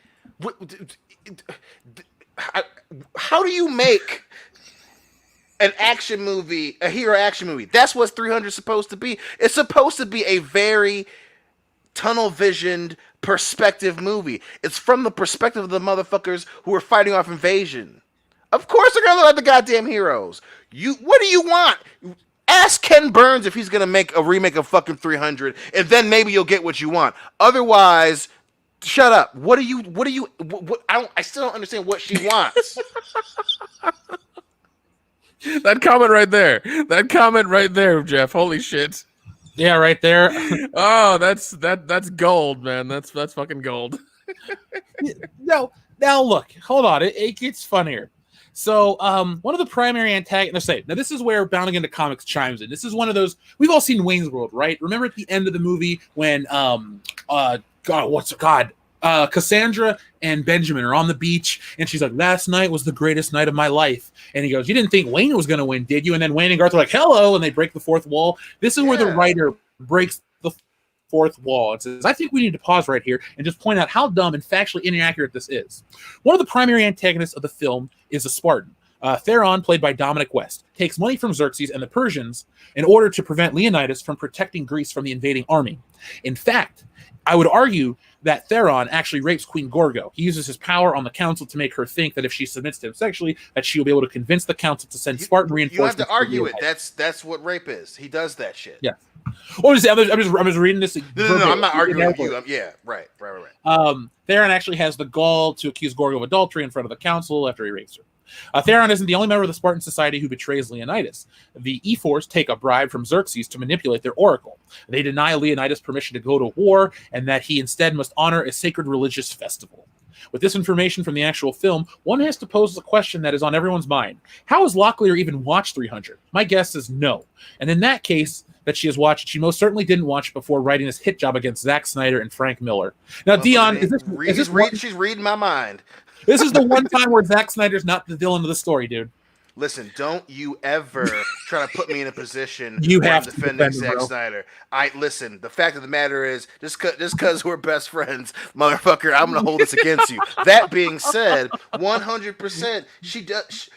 S2: how do you make... an action movie, a hero action movie? That's what 300 is supposed to be. It's supposed to be a very tunnel-visioned perspective movie. It's from the perspective of the motherfuckers who are fighting off invasion. Of course they're gonna look like the goddamn heroes. What do you want? Ask Ken Burns if he's gonna make a remake of fucking 300, and then maybe you'll get what you want. Otherwise, shut up. What I still don't understand what she wants.
S3: That comment right there, Jeff. Holy shit.
S1: Yeah, right there.
S3: Oh, that's gold, man. That's fucking gold.
S1: Now look, hold on. It gets funnier. So, one of the primary antagonists. Now this is where Bounding into Comics chimes in. This is one of those, we've all seen Wayne's World, right? Remember at the end of the movie when Cassandra and Benjamin are on the beach, and she's like, "Last night was the greatest night of my life." And he goes, "You didn't think Wayne was going to win, did you?" And then Wayne and Garth are like, "Hello," and they break the fourth wall. This is where the writer breaks the fourth wall and says, "I think we need to pause right here and just point out how dumb and factually inaccurate this is." One of the primary antagonists of the film is a Spartan. Theron, played by Dominic West, takes money from Xerxes and the Persians in order to prevent Leonidas from protecting Greece from the invading army. In fact, I would argue that Theron actually rapes Queen Gorgo. He uses his power on the council to make her think that if she submits to him sexually, that she will be able to convince the council to send Spartan reinforcements.
S2: You have to argue it. That's what rape is. He does that shit.
S1: Yeah. I'm just reading this.
S2: No, I'm not arguing with you. Yeah, right.
S1: Theron actually has the gall to accuse Gorgo of adultery in front of the council after he rapes her. Theron isn't the only member of the Spartan society who betrays Leonidas. The E-Force take a bribe from Xerxes to manipulate their oracle. They deny Leonidas permission to go to war, and that he instead must honor a sacred religious festival. With this information from the actual film, one has to pose the question that is on everyone's mind. How has Locklear even watched 300? My guess is no. And in that case, that she has watched, she most certainly didn't watch it before writing this hit job against Zack Snyder and Frank Miller. Now, Dion,
S2: she's reading my mind.
S1: This is the one time where Zack Snyder's not the villain of the story, dude.
S2: Listen, don't you ever try to put me in a position
S1: you
S2: where
S1: have
S2: I'm defending Zack Snyder. Listen, the fact of the matter is, just because we're best friends, motherfucker, I'm going to hold this against you. That being said, 100%, she does.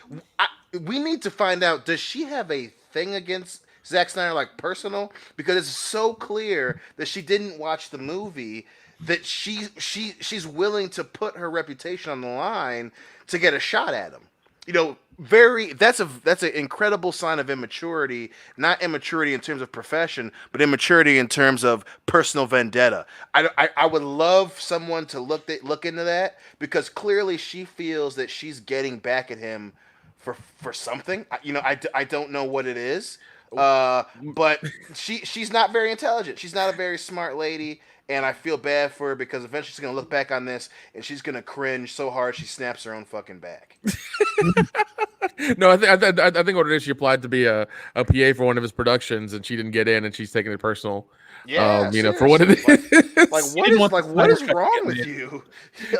S2: We need to find out, does she have a thing against Zack Snyder, like personal? Because it's so clear that she didn't watch the movie that she's willing to put her reputation on the line to get a shot at him. You know, that's an incredible sign of immaturity. Not immaturity in terms of profession, but immaturity in terms of personal vendetta. I would love someone to look into that, because clearly she feels that she's getting back at him for something. I don't know what it is. But she's not very intelligent. She's not a very smart lady, and I feel bad for her, because eventually she's gonna look back on this and she's gonna cringe so hard she snaps her own fucking back.
S3: No, I think what it is, she applied to be a PA for one of his productions, and she didn't get in, and she's taking it personal.
S2: Yeah,
S3: for what it is.
S2: What is wrong with you?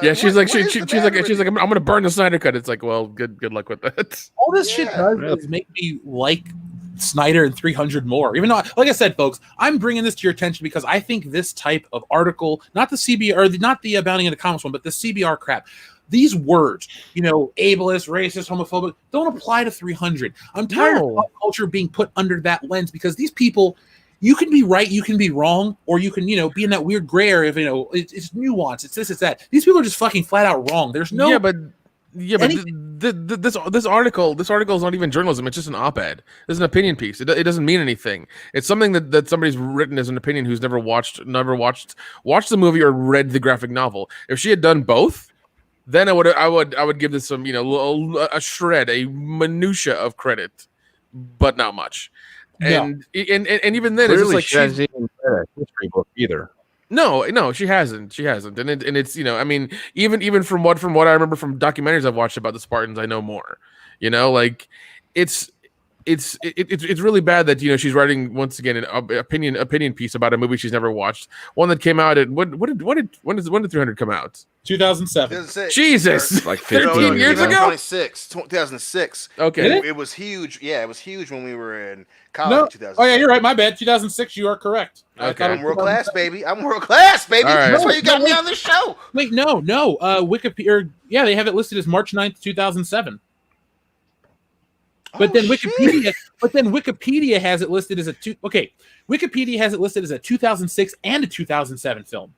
S3: Yeah, she's like, I'm gonna burn the Snyder Cut. It's like, well, good luck with that.
S1: All this shit does is make me like Snyder and 300 more. Even though, like I said, folks, I'm bringing this to your attention because I think this type of article, not the CBR, or not the Bounding into Comics one, but the CBR crap, these words, ableist, racist, homophobic, don't apply to 300. I'm tired of pop culture being put under that lens, because these people, you can be right, you can be wrong, or you can, be in that weird gray area of, it's nuance, it's this, it's that. These people are just fucking flat out wrong. There's no...
S3: This article is not even journalism. It's just an op-ed. It's an opinion piece. It doesn't mean anything. It's something that somebody's written as an opinion who's never watched the movie or read the graphic novel. If she had done both, then I would give this some a shred, a minutia of credit, but not much. And even then,
S4: clearly
S3: it's just like
S4: she hasn't even read a history book either.
S3: No, she hasn't, and it's even from what I remember from documentaries I've watched about the Spartans, I know more. It's really bad that she's writing once again an opinion piece about a movie she's never watched. One that came out at when did 300 come out?
S1: 2007.
S3: Jesus,
S4: like
S3: 13 years ago.
S2: 2006.
S3: Okay,
S2: it was huge. Yeah, it was huge when we were in college. 2006.
S1: Oh yeah, you're right. My bad. 2006. You are correct.
S3: Okay.
S2: I'm world class, baby. I'm world class, baby.
S3: All right.
S2: That's why you got me on this show.
S1: Wait, no. Wikipedia. Yeah, they have it listed as March 9th, 2007. But then Wikipedia has it listed as Wikipedia has it listed as a 2006 and a 2007 film.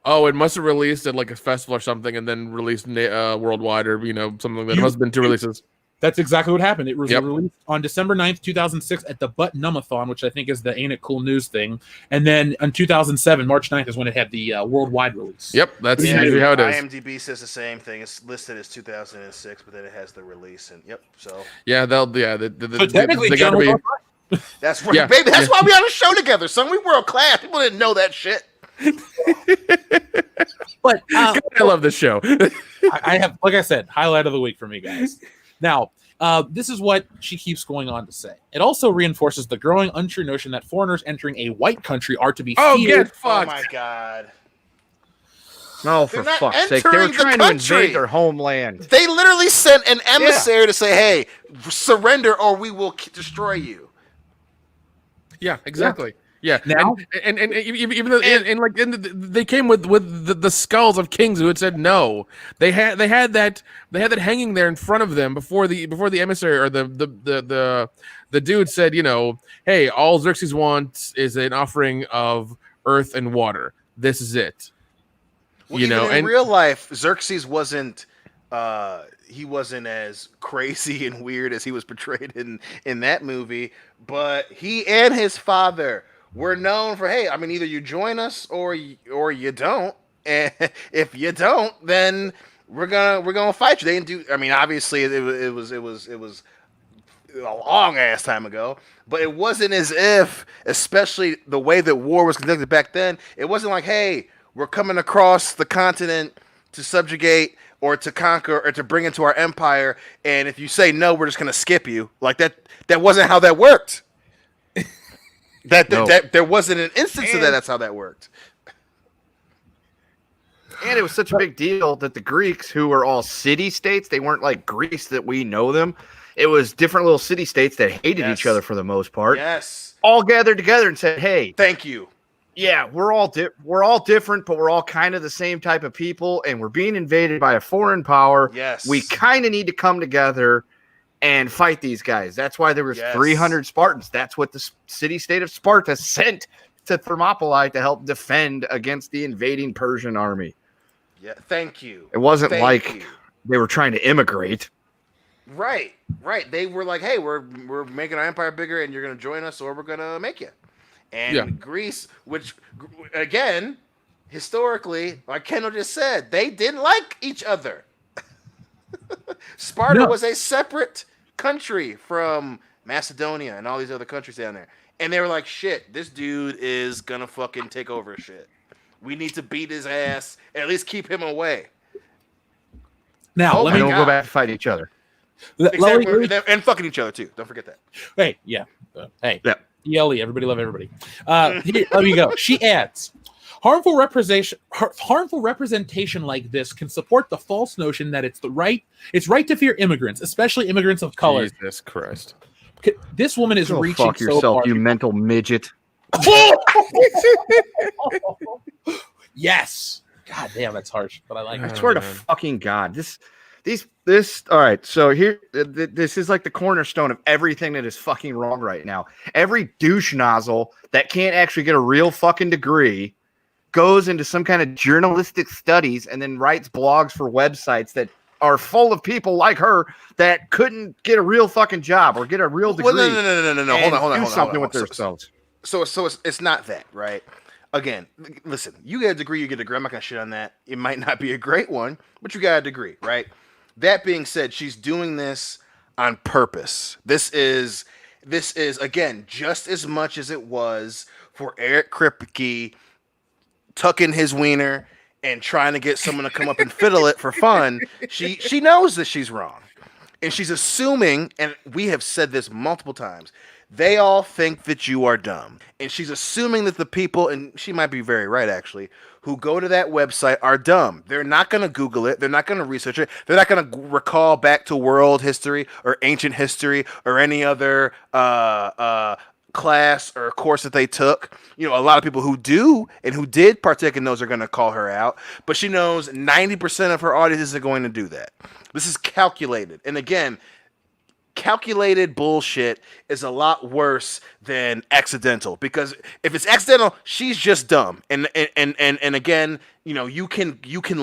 S3: Oh, it must have released at like a festival or something, and then released worldwide, or something like that. It must have been 2 releases.
S1: That's exactly what happened. It was released on December 9th, 2006 at the Butt Numathon, which I think is the Ain't It Cool News thing. And then in 2007, March 9th is when it had the worldwide release.
S3: Yep, that's usually how it is.
S2: IMDb says the same thing. It's listed as 2006, but then it has the release. And so
S3: yeah,
S1: so technically,
S3: they gotta be.
S2: That's right, baby. That's why we on the show together, son. We world class. People didn't know that shit.
S1: But
S3: I love this show.
S1: I have, like I said, highlight of the week for me, guys. Now, this is what she keeps going on to say. It also reinforces the growing untrue notion that foreigners entering a white country are to be feared.
S3: Get fucked.
S2: Oh my god.
S4: No, for fuck's sake. They were trying to invade their homeland.
S2: They literally sent an emissary to say, hey, surrender or we will destroy you.
S3: Yeah, exactly. Yeah,
S1: now
S3: and even though they came with the skulls of kings who had said no. They had that hanging there in front of them before the emissary or the dude said, hey, all Xerxes wants is an offering of earth and water. This is it.
S2: Well, in real life, Xerxes wasn't he wasn't as crazy and weird as he was portrayed in that movie, but he and his father were known for, hey, I mean, either you join us or you don't, and if you don't, then we're gonna fight you. They didn't do. I mean, obviously, it was a long ass time ago, but it wasn't as if, especially the way that war was conducted back then, it wasn't like, hey, we're coming across the continent to subjugate or to conquer or to bring into our empire, and if you say no, we're just gonna skip you. Like that wasn't how that worked. That there wasn't an instance of that. That's how that worked.
S4: And it was such a big deal that the Greeks, who were all city-states, they weren't like Greece that we know them. It was different little city-states that hated each other for the most part.
S2: Yes.
S4: All gathered together and said, hey.
S2: Thank you.
S4: Yeah, we're all different, but we're all kind of the same type of people, and we're being invaded by a foreign power.
S2: Yes.
S4: We kind of need to come together and fight these guys. That's why there was 300 Spartans. That's what the city-state of Sparta sent to Thermopylae to help defend against the invading Persian army.
S2: Yeah, thank you.
S4: It wasn't
S2: Thank
S4: like
S2: you.
S4: they were trying to immigrate.
S2: Right. They were like, hey, we're making our empire bigger, and you're gonna join us, or we're gonna make you. And Greece, which again, historically, like Kendall just said, they didn't like each other. Sparta was a separate country from Macedonia and all these other countries down there. And they were like, shit, this dude is gonna fucking take over shit. We need to beat his ass, and at least keep him away.
S1: Now,
S4: let me go back to fight each other.
S2: And fucking each other, too. Don't forget that.
S1: Hey, yeah. ELE, everybody love everybody. Here, let me go. She adds, harmful representation like this can support the false notion that it's right to fear immigrants, especially immigrants of color.
S3: Jesus Christ.
S1: This woman is reaching
S4: fuck yourself,
S1: so far.
S4: you mental midget.
S1: Yes. God damn, that's harsh, but I like it.
S4: I swear to fucking God. This all right, so here this is like the cornerstone of everything that is fucking wrong right now. Every douche nozzle that can't actually get a real fucking degree goes into some kind of journalistic studies and then writes blogs for websites that are full of people like her that couldn't get a real fucking job or get a real degree.
S2: Well, no. Hold on.
S4: Do something with themselves.
S2: So it's not that, right? Again, listen, you get a degree, you get a degree. I'm not going to shit on that. It might not be a great one, but you got a degree, right? That being said, she's doing this on purpose. This is again, just as much as it was for Eric Kripke tucking his wiener and trying to get someone to come up and fiddle it for fun. She knows that she's wrong. And she's assuming, and we have said this multiple times, they all think that you are dumb. And she's assuming that the people, and she might be very right actually, who go to that website are dumb. They're not going to Google it. They're not going to research it. They're not going to recall back to world history or ancient history or any other class or course that they took. You know, a lot of people who do and who did partake in those are going to call her out. But she knows 90% of her audience isn't going to do that. This is calculated. And again, calculated bullshit is a lot worse than accidental, because if it's accidental, she's just dumb. And again, you know, you can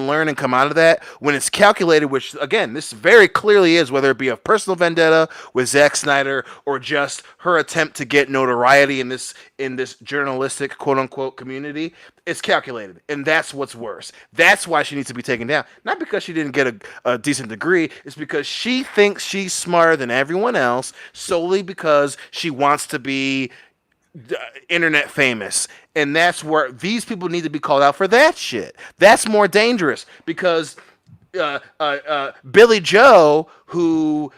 S2: learn and come out of that. When it's calculated, which again, this very clearly is, whether it be a personal vendetta with Zack Snyder or just her attempt to get notoriety in this journalistic quote unquote community, it's calculated, and that's what's worse. That's why she needs to be taken down. Not because she didn't get a decent degree, it's because she thinks she's smarter than everyone else solely because she wants to be internet famous. And that's where these people need to be called out for that shit. That's more dangerous, because Billy Joe, who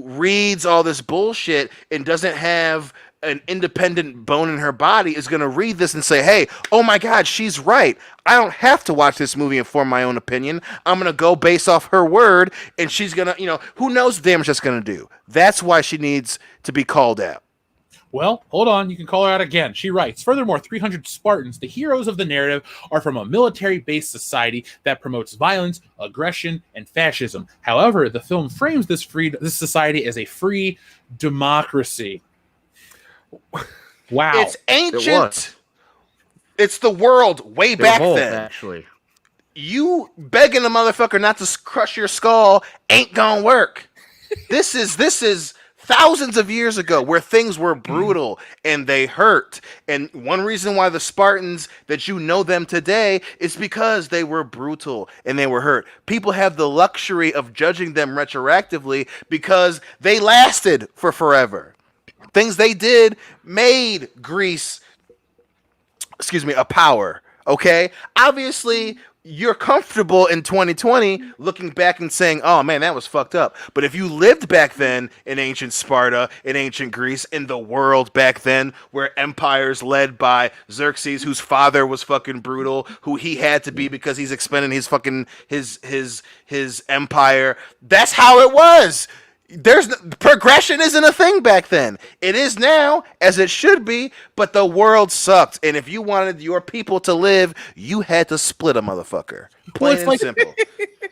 S2: reads all this bullshit and doesn't have an independent bone in her body, is going to read this and say, hey, oh my God, she's right. I don't have to watch this movie and form my own opinion. I'm going to go based off her word, and she's going to, you know, who knows the damage that's going to do. That's why she needs to be called out.
S1: Well, hold on. You can call her out again. She writes, furthermore, 300 Spartans, the heroes of the narrative, are from a military-based society that promotes violence, aggression, and fascism. However, the film frames this society as a free democracy. Wow.
S2: It's ancient. It's the world way back then.
S4: Actually,
S2: you begging a motherfucker not to crush your skull ain't gonna work. This is thousands of years ago, where things were brutal and they hurt. And one reason why the Spartans, that you know them today, is because they were brutal and they were hurt. People have the luxury of judging them retroactively because they lasted for forever. Things they did made Greece, a power. Okay? Obviously, you're comfortable in 2020 looking back and saying, oh man, that was fucked up. But if you lived back then in ancient Sparta, in ancient Greece, in the world back then, where empires led by Xerxes, whose father was fucking brutal, who he had to be because he's expending his fucking his empire, that's how it was. Progression isn't a thing back then. It is now, as it should be, but the world sucked. And if you wanted your people to live, you had to split a motherfucker. Plain and simple.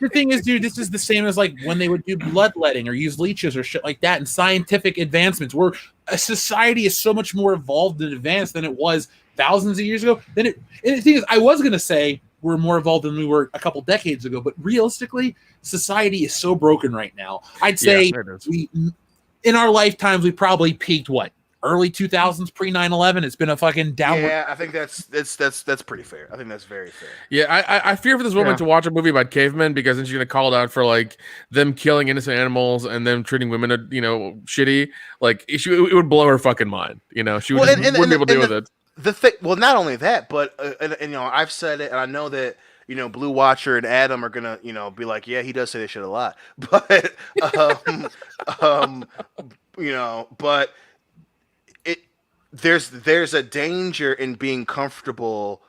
S1: The thing is, dude, this is the same as like when they would do bloodletting or use leeches or shit like that, and scientific advancements, where a society is so much more evolved and advanced than it was thousands of years ago, then and the thing is, I was going to say we're more evolved than we were a couple decades ago, but realistically, society is so broken right now. I'd say we, in our lifetimes, we probably peaked early 2000s, pre 9/11. It's been a fucking downward.
S2: Yeah, I think that's pretty fair. I think that's very fair.
S3: Yeah, I fear for this woman to watch a movie about cavemen because then she's gonna call it out for like them killing innocent animals and them treating women, shitty. Like it would blow her fucking mind. She wouldn't be able to deal with it.
S2: The thing, well, not only that, but I've said it, and I know that Blue Watcher and Adam are gonna be like, yeah, he does say this shit a lot, but but there's a danger in being comfortable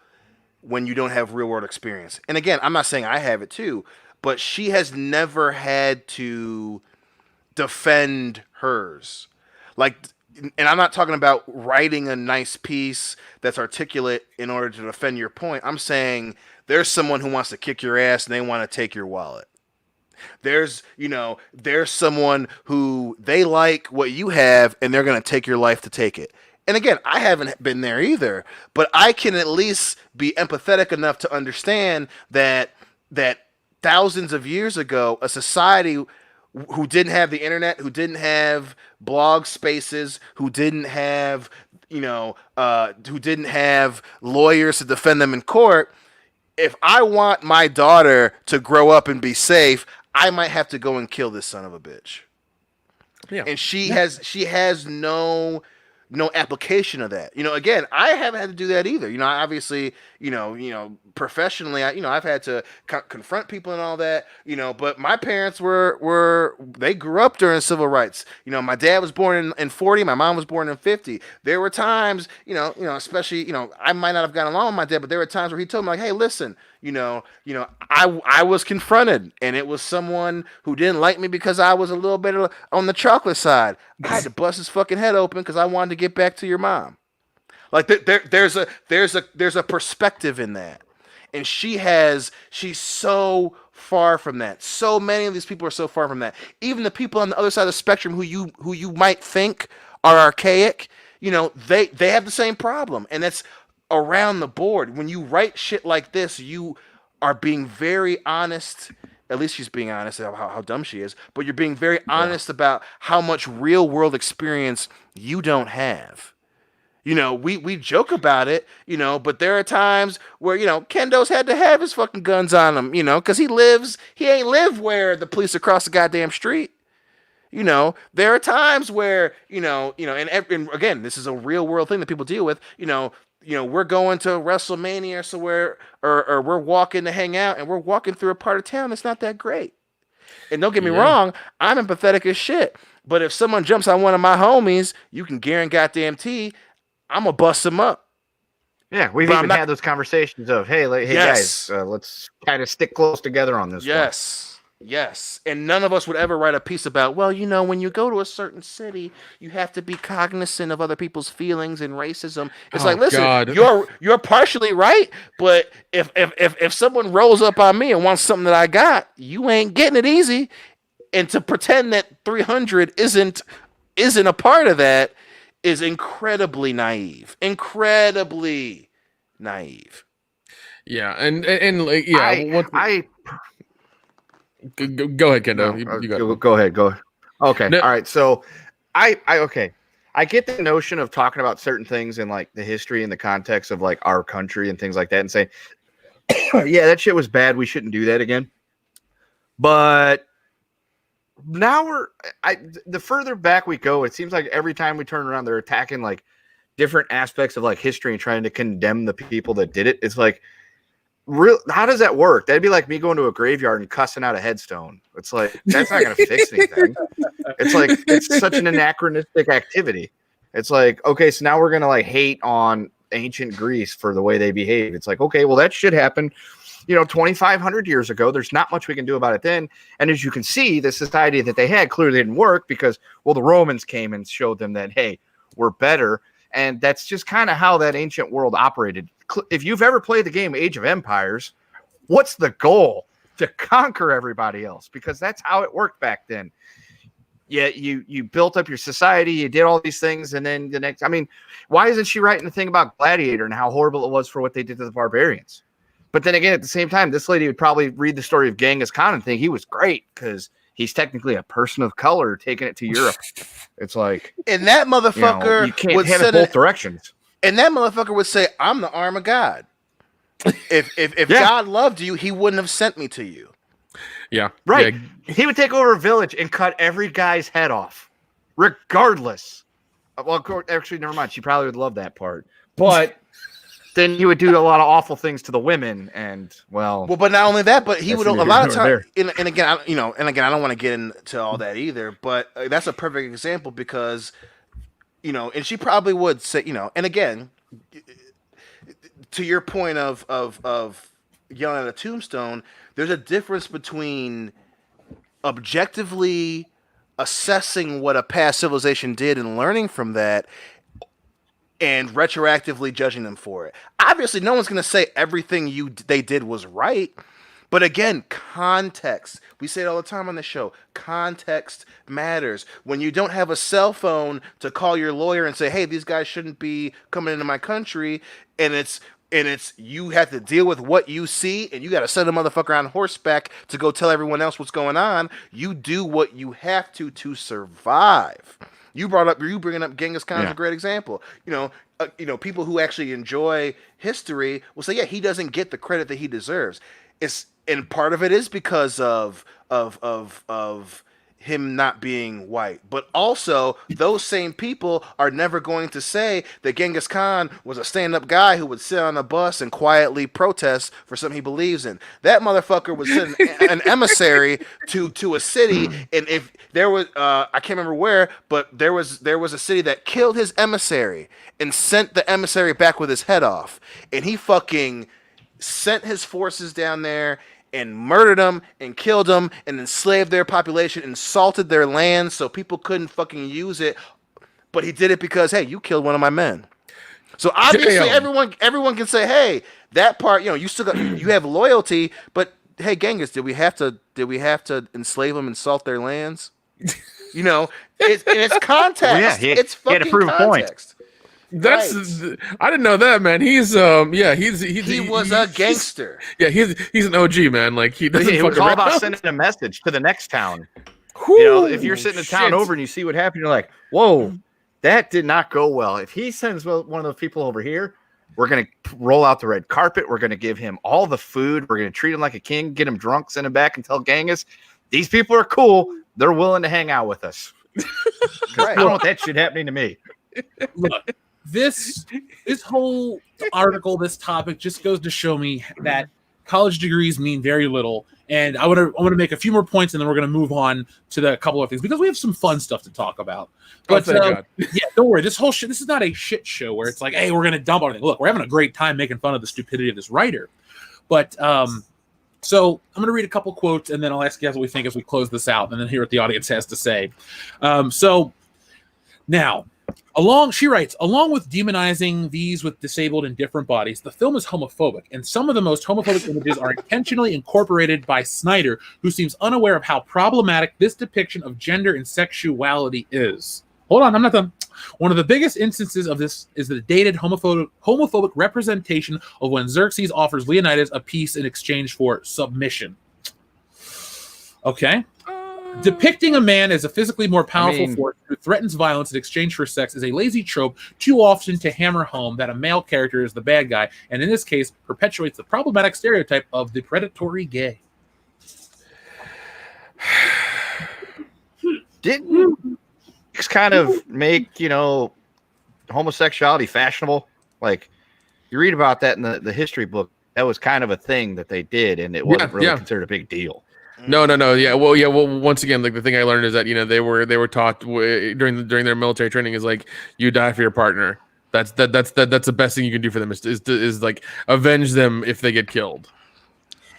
S2: when you don't have real world experience. And again, I'm not saying I have it too, but she has never had to defend hers, like. And I'm not talking about writing a nice piece that's articulate in order to defend your point. I'm saying there's someone who wants to kick your ass and they want to take your wallet. There's someone who they like what you have and they're going to take your life to take it. And again, I haven't been there either, but I can at least be empathetic enough to understand that thousands of years ago, a society who didn't have the internet, who didn't have blog spaces, who didn't have lawyers to defend them in court. If I want my daughter to grow up and be safe, I might have to go and kill this son of a bitch. Yeah. And she has no application of that. Again, I haven't had to do that either. Obviously, professionally, I've had to confront people and all that, but my parents they grew up during civil rights. My dad was born in 1940, my mom was born in 1950. There were times, especially, I might not have gotten along with my dad, but there were times where he told me like, hey, listen, I was confronted and it was someone who didn't like me because I was a little bit on the chocolate side. I had to bust his fucking head open because I wanted to get back to your mom. Like there's a perspective in that. And she's so far from that. So many of these people are so far from that. Even the people on the other side of the spectrum who you might think are archaic, they have the same problem. And that's around the board. When you write shit like this, you are being very honest. At least she's being honest about how dumb she is, but you're being very honest about how much real world experience you don't have. We joke about it, but there are times where, Kendo's had to have his fucking guns on him, because he ain't live where the police across the goddamn street. There are times where, and again, this is a real world thing that people deal with, we're going to WrestleMania somewhere, or we're walking to hang out, and we're walking through a part of town that's not that great. And don't get me wrong, I'm empathetic as shit. But if someone jumps on one of my homies, you can guarantee I'm gonna bust them up.
S4: Yeah, we've even had those conversations of, hey guys, let's kind of stick close together on this.
S2: Yes. And none of us would ever write a piece about, well, when you go to a certain city, you have to be cognizant of other people's feelings and racism. It's like, listen, God. You're partially right, but if someone rolls up on me and wants something that I got, you ain't getting it easy. And to pretend that 300 isn't a part of that is incredibly naive. Incredibly naive.
S3: Yeah, and like, yeah, Go ahead, Kendo.
S4: No, go ahead. Okay. No. All right. So I get the notion of talking about certain things in like the history and the context of like our country and things like that and say, yeah, that shit was bad. We shouldn't do that again. But now the further back we go, it seems like every time we turn around, they're attacking like different aspects of like history and trying to condemn the people that did it. It's like, how does that work? That'd be like me going to a graveyard and cussing out a headstone. It's like, that's not going to fix anything. It's like, it's such an anachronistic activity. It's like, okay, so now we're going to like hate on ancient Greece for the way they behave. It's like, okay, well, that shit happened, 2,500 years ago. There's not much we can do about it then. And as you can see, the society that they had clearly didn't work because, well, the Romans came and showed them that, hey, we're better. And that's just kind of how that ancient world operated. If you've ever played the game Age of Empires, what's the goal? To conquer everybody else, because that's how it worked back then. you built up your society, you did all these things, and then the next, I mean, why isn't she writing the thing about Gladiator and how horrible it was for what they did to the barbarians? But then again, at the same time, this lady would probably read the story of Genghis Khan and think he was great because he's technically a person of color taking it to Europe. It's like,
S2: and that motherfucker
S4: you can't have it both directions.
S2: And that motherfucker would say, "I'm the arm of God. If God loved you, He wouldn't have sent me to you."
S3: Yeah,
S4: right.
S3: Yeah.
S4: He would take over a village and cut every guy's head off, regardless. Well, actually, never mind. She probably would love that part, but then he would do a lot of awful things to the women, and well,
S2: but not only that, but he would a lot of times.
S4: There.
S2: And again, I don't want to get into all that either. But that's a perfect example because, and she probably would say, and again, to your point of yelling at a tombstone, there's a difference between objectively assessing what a past civilization did and learning from that and retroactively judging them for it. Obviously, no one's going to say everything they did was right. But again, context. We say it all the time on the show. Context matters. When you don't have a cell phone to call your lawyer and say, hey, these guys shouldn't be coming into my country, and it's you have to deal with what you see, and you got to send a motherfucker on horseback to go tell everyone else what's going on. You do what you have to survive. You bringing up Genghis Khan is a great example. People who actually enjoy history will say, yeah, he doesn't get the credit that he deserves. And part of it is because of him not being white. But also, those same people are never going to say that Genghis Khan was a stand-up guy who would sit on a bus and quietly protest for something he believes in. That motherfucker was an emissary to a city, and if there was, I can't remember where, but there was a city that killed his emissary and sent the emissary back with his head off, and he fucking sent his forces down there and murdered them and killed them and enslaved their population and salted their land so people couldn't fucking use it. But he did it because, hey, you killed one of my men. So obviously everyone can say, hey, that part, you still got, you have loyalty, but hey, Genghis, did we have to enslave them and salt their lands? It's context. Well, yeah,
S4: it's fucking context.
S3: That's I didn't know that, man. He was
S2: a gangster.
S3: He's an OG, man. Like he doesn't.
S4: It was all about sending a message to the next town. If you're sitting in town over and you see what happened, you're like, whoa, that did not go well. If he sends one of those people over here, we're gonna roll out the red carpet. We're gonna give him all the food. We're gonna treat him like a king. Get him drunk. Send him back and tell Genghis, these people are cool. They're willing to hang out with us. Right. I don't want that shit happening to me.
S1: Look. This whole article, this topic just goes to show me that college degrees mean very little. And I want to make a few more points, and then we're going to move on to the couple of things because we have some fun stuff to talk about. But yeah, don't worry. This is not a shit show where it's like, hey, we're going to dump everything. Look, we're having a great time making fun of the stupidity of this writer. But so I'm going to read a couple quotes, and then I'll ask you guys what we think as we close this out, and then hear what the audience has to say. So now. She writes, along with demonizing these with disabled and different bodies, the film is homophobic, and some of the most homophobic images are intentionally incorporated by Snyder, who seems unaware of how problematic this depiction of gender and sexuality is. Hold on, I'm not done. One of the biggest instances of this is the dated homophobic representation of when Xerxes offers Leonidas a peace in exchange for submission. Okay. Depicting a man as a physically more powerful force who threatens violence in exchange for sex is a lazy trope too often to hammer home that a male character is the bad guy, and in this case, perpetuates the problematic stereotype of the predatory gay.
S4: Didn't this kind of make, homosexuality fashionable? Like, you read about that in the history book. That was kind of a thing that they did, and it wasn't really considered a big deal.
S3: No. Yeah. Well, once again, like the thing I learned is that they were taught during their military training is like you die for your partner. That's the best thing you can do for them is like avenge them if they get killed.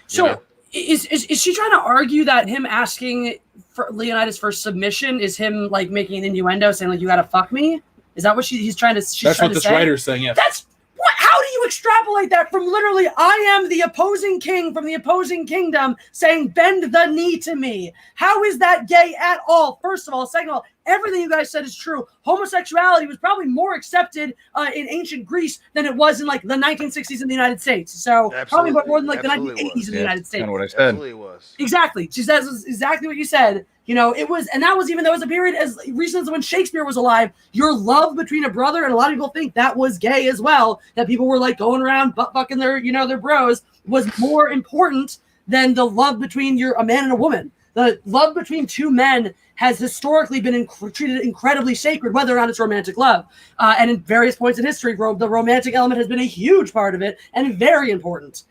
S5: So is she trying to argue that him asking for Leonidas for submission is him like making an innuendo saying like you gotta fuck me? Is that what he's trying to?
S1: That's what this writer's saying. Yes.
S5: That's what. How do you extrapolate that from literally, I am the opposing king from the opposing kingdom saying, bend the knee to me. How is that gay at all? First of all. Second of all, everything you guys said is true. Homosexuality was probably more accepted in ancient Greece than it was in like the 1960s in the United States. So probably more than like the 1980s in the United States.
S4: Kind of what I said.
S2: Absolutely was.
S5: Exactly. She says exactly what you said. You know, it was, and that was even, there was a period as recent as when Shakespeare was alive, your love between a brother, and a lot of people think that was gay as well, that people were like going around butt fucking their, you know, their bros, was more important than the love between a man and a woman. The love between two men has historically been treated incredibly sacred, whether or not it's romantic love. And in various points in history, the romantic element has been a huge part of it and very important.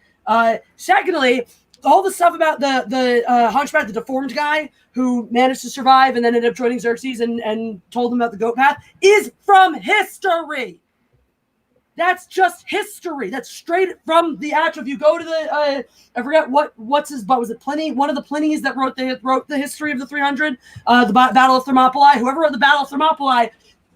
S5: Secondly, all the stuff about the hunchback, the deformed guy who managed to survive and then ended up joining Xerxes and told him about the goat path is from history. That's just history. That's straight from the actual. If you go to the, I forget what's his, but was it Pliny? One of the Plinies that wrote the history of the 300, the Battle of Thermopylae. Whoever wrote the Battle of Thermopylae,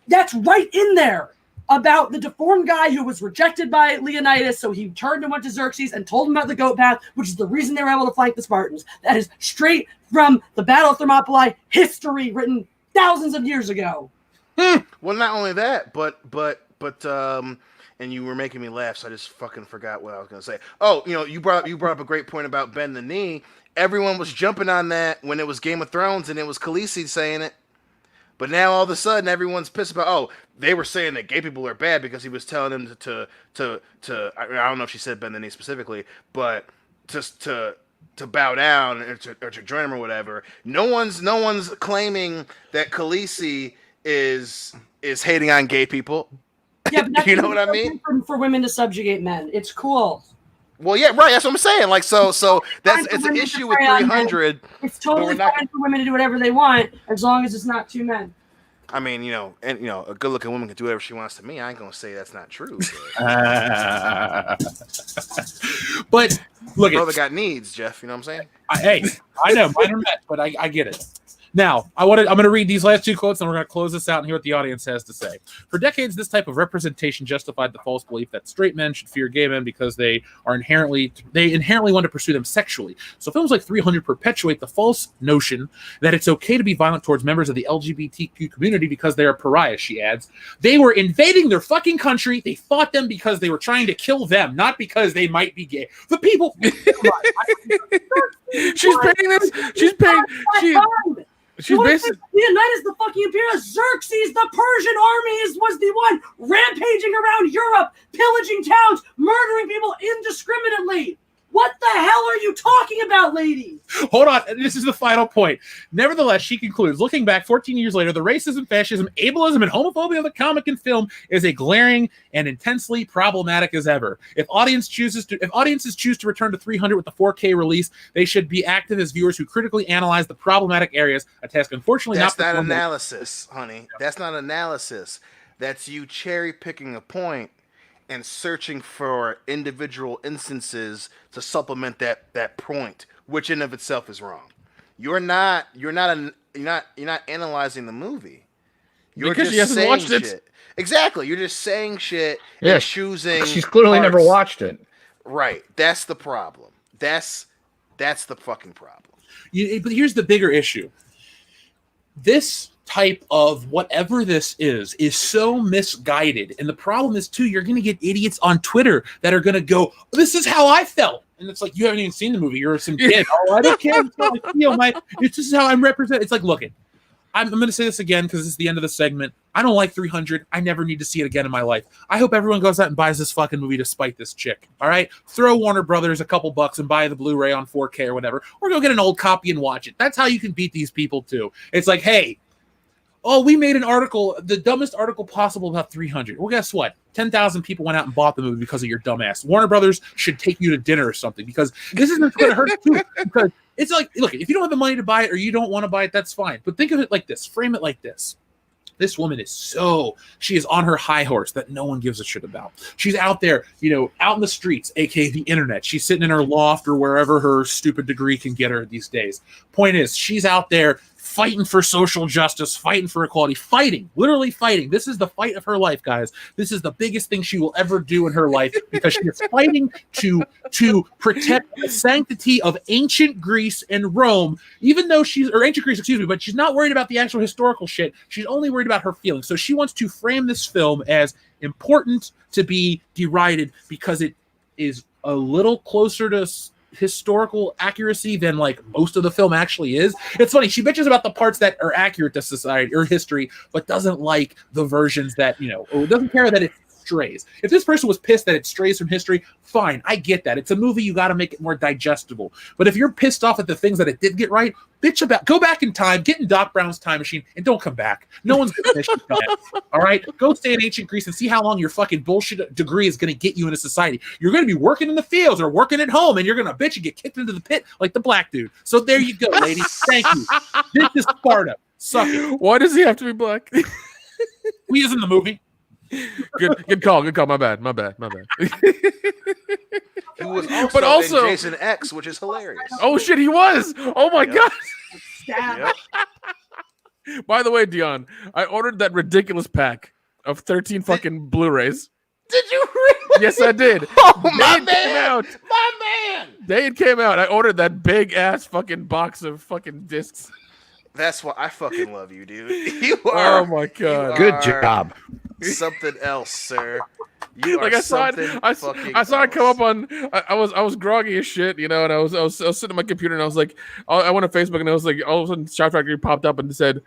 S5: that's right in there about the deformed guy who was rejected by Leonidas, so he turned and went to Xerxes and told him about the goat path, which is the reason they were able to flank the Spartans. That is straight from the Battle of Thermopylae, history written thousands of years ago.
S2: Well, not only that, but and you were making me laugh, so I just fucking forgot what I was gonna say. Oh, you know, you brought up a great point about bend the knee. Everyone was jumping on that when it was Game of Thrones and it was Khaleesi saying it. But now all of a sudden everyone's pissed about, oh, they were saying that gay people are bad because he was telling them to I don't know if she said bend the knee specifically, but just to bow down or to join him or whatever. No one's claiming that Khaleesi is hating on gay people.
S5: Yeah, but that's
S2: you know what I mean?
S5: For women to subjugate men. It's cool.
S2: Well, yeah, right. That's what I'm saying. Like, so that's it's an issue with 300.
S5: It's totally fine for women to do whatever they want as long as it's not two men.
S2: I mean, you know, and you know, a good-looking woman can do whatever she wants to me. I ain't gonna say that's not true.
S1: But look,
S2: brother got needs, Jeff. You know what I'm saying?
S1: Hey, I know mine are met, but I get it. Now, I'm going to read these last two quotes, and we're going to close this out and hear what the audience has to say. For decades, this type of representation justified the false belief that straight men should fear gay men because they inherently want to pursue them sexually. So films like 300 perpetuate the false notion that it's okay to be violent towards members of the LGBTQ community because they are pariahs, she adds. They were invading their fucking country. They fought them because they were trying to kill them, not because they might be gay. The people...
S3: She's paying this. She's basically
S5: Leonidas, the fucking imperial. Xerxes, the Persian army was the one rampaging around Europe, pillaging towns, murdering people indiscriminately. What the hell are you talking about, ladies?
S1: Hold on. This is the final point. Nevertheless, she concludes, looking back 14 years later, the racism, fascism, ableism, and homophobia of the comic and film is as glaring and intensely problematic as ever. If audiences choose to return to 300 with the 4K release, they should be active as viewers who critically analyze the problematic areas, a task unfortunately
S2: that's not analysis, honey. That's not analysis. That's you cherry picking a point and searching for individual instances to supplement that point, which in of itself is wrong. You're not analyzing the movie. You're
S3: because
S2: just
S3: she hasn't
S2: saying
S3: watched
S2: shit.
S3: it.
S2: Exactly. You're just saying shit
S4: Yeah,
S2: and choosing.
S4: She's clearly never
S2: parts.
S4: watched it.
S2: Right. That's the problem. That's the fucking problem.
S1: But here's the bigger issue. This type of whatever this is so misguided. And the problem is, too, you're going to get idiots on Twitter that are going to go, this is how I felt. And it's like, you haven't even seen the movie. You're some kid. Oh, I don't care. This is how I'm represented. It's like, look, I'm going to say this again because it's the end of the segment. I don't like 300. I never need to see it again in my life. I hope everyone goes out and buys this fucking movie to spite this chick. All right? Throw Warner Brothers a couple bucks and buy the Blu-ray on 4K or whatever. Or go get an old copy and watch it. That's how you can beat these people, too. It's like, hey, oh, we made an article, the dumbest article possible about 300. Well, guess what? 10,000 people went out and bought the movie because of your dumb ass. Warner Brothers should take you to dinner or something because this isn't going to hurt too. Because it's like, look, if you don't have the money to buy it or you don't want to buy it, that's fine. But think of it like this. Frame it like this. This woman she is on her high horse that no one gives a shit about. She's out there, out in the streets, aka the internet. She's sitting in her loft or wherever her stupid degree can get her these days. Point is, she's out there fighting for social justice, fighting for equality, literally fighting. This is the fight of her life, guys. This is the biggest thing she will ever do in her life because she is fighting to protect the sanctity of ancient Greece and Rome, even though ancient Greece, excuse me, but she's not worried about the actual historical shit. She's only worried about her feelings. So she wants to frame this film as important to be derided because it is a little closer to historical accuracy than like most of the film actually is. It's funny, she bitches about the parts that are accurate to society or history, but doesn't like the versions that, or doesn't care that it strays. If this person was pissed that it strays from history, fine, I get that. It's a movie, you got to make it more digestible. But if you're pissed off at the things that it did get right, bitch about, go back in time, get in Doc Brown's time machine, and don't come back. No one's gonna miss you. All right, go stay in ancient Greece and see how long your fucking bullshit degree is going to get you into society. You're going to be working in the fields or working at home, and you're going to bitch and get kicked into the pit like the black dude. So there you go, lady. Thank you. This is Sparta. Suck it.
S3: Why does he have to be black?
S1: We is in the movie.
S3: Good call. My bad.
S2: He was also in Jason X, which is hilarious.
S3: Oh shit, he was. Oh my god.
S5: Stab.
S2: Yep.
S3: By the way, Dion, I ordered that ridiculous pack of 13 fucking Blu-rays.
S2: Did you really?
S3: Yes, I did.
S2: Oh, my
S3: Day
S2: man.
S3: Day it came out. I ordered that big ass fucking box of fucking discs.
S2: That's why I fucking love you, dude. You are.
S3: Oh my god.
S4: Good job.
S2: Something else, sir. You
S3: Like
S2: are
S3: I saw it,
S2: something
S3: I
S2: fucking
S3: saw it come
S2: else.
S3: up on. I was groggy as shit, and I was sitting at my computer, and I was like, I went to Facebook, and I was like, all of a sudden, Shout Factory popped up and said,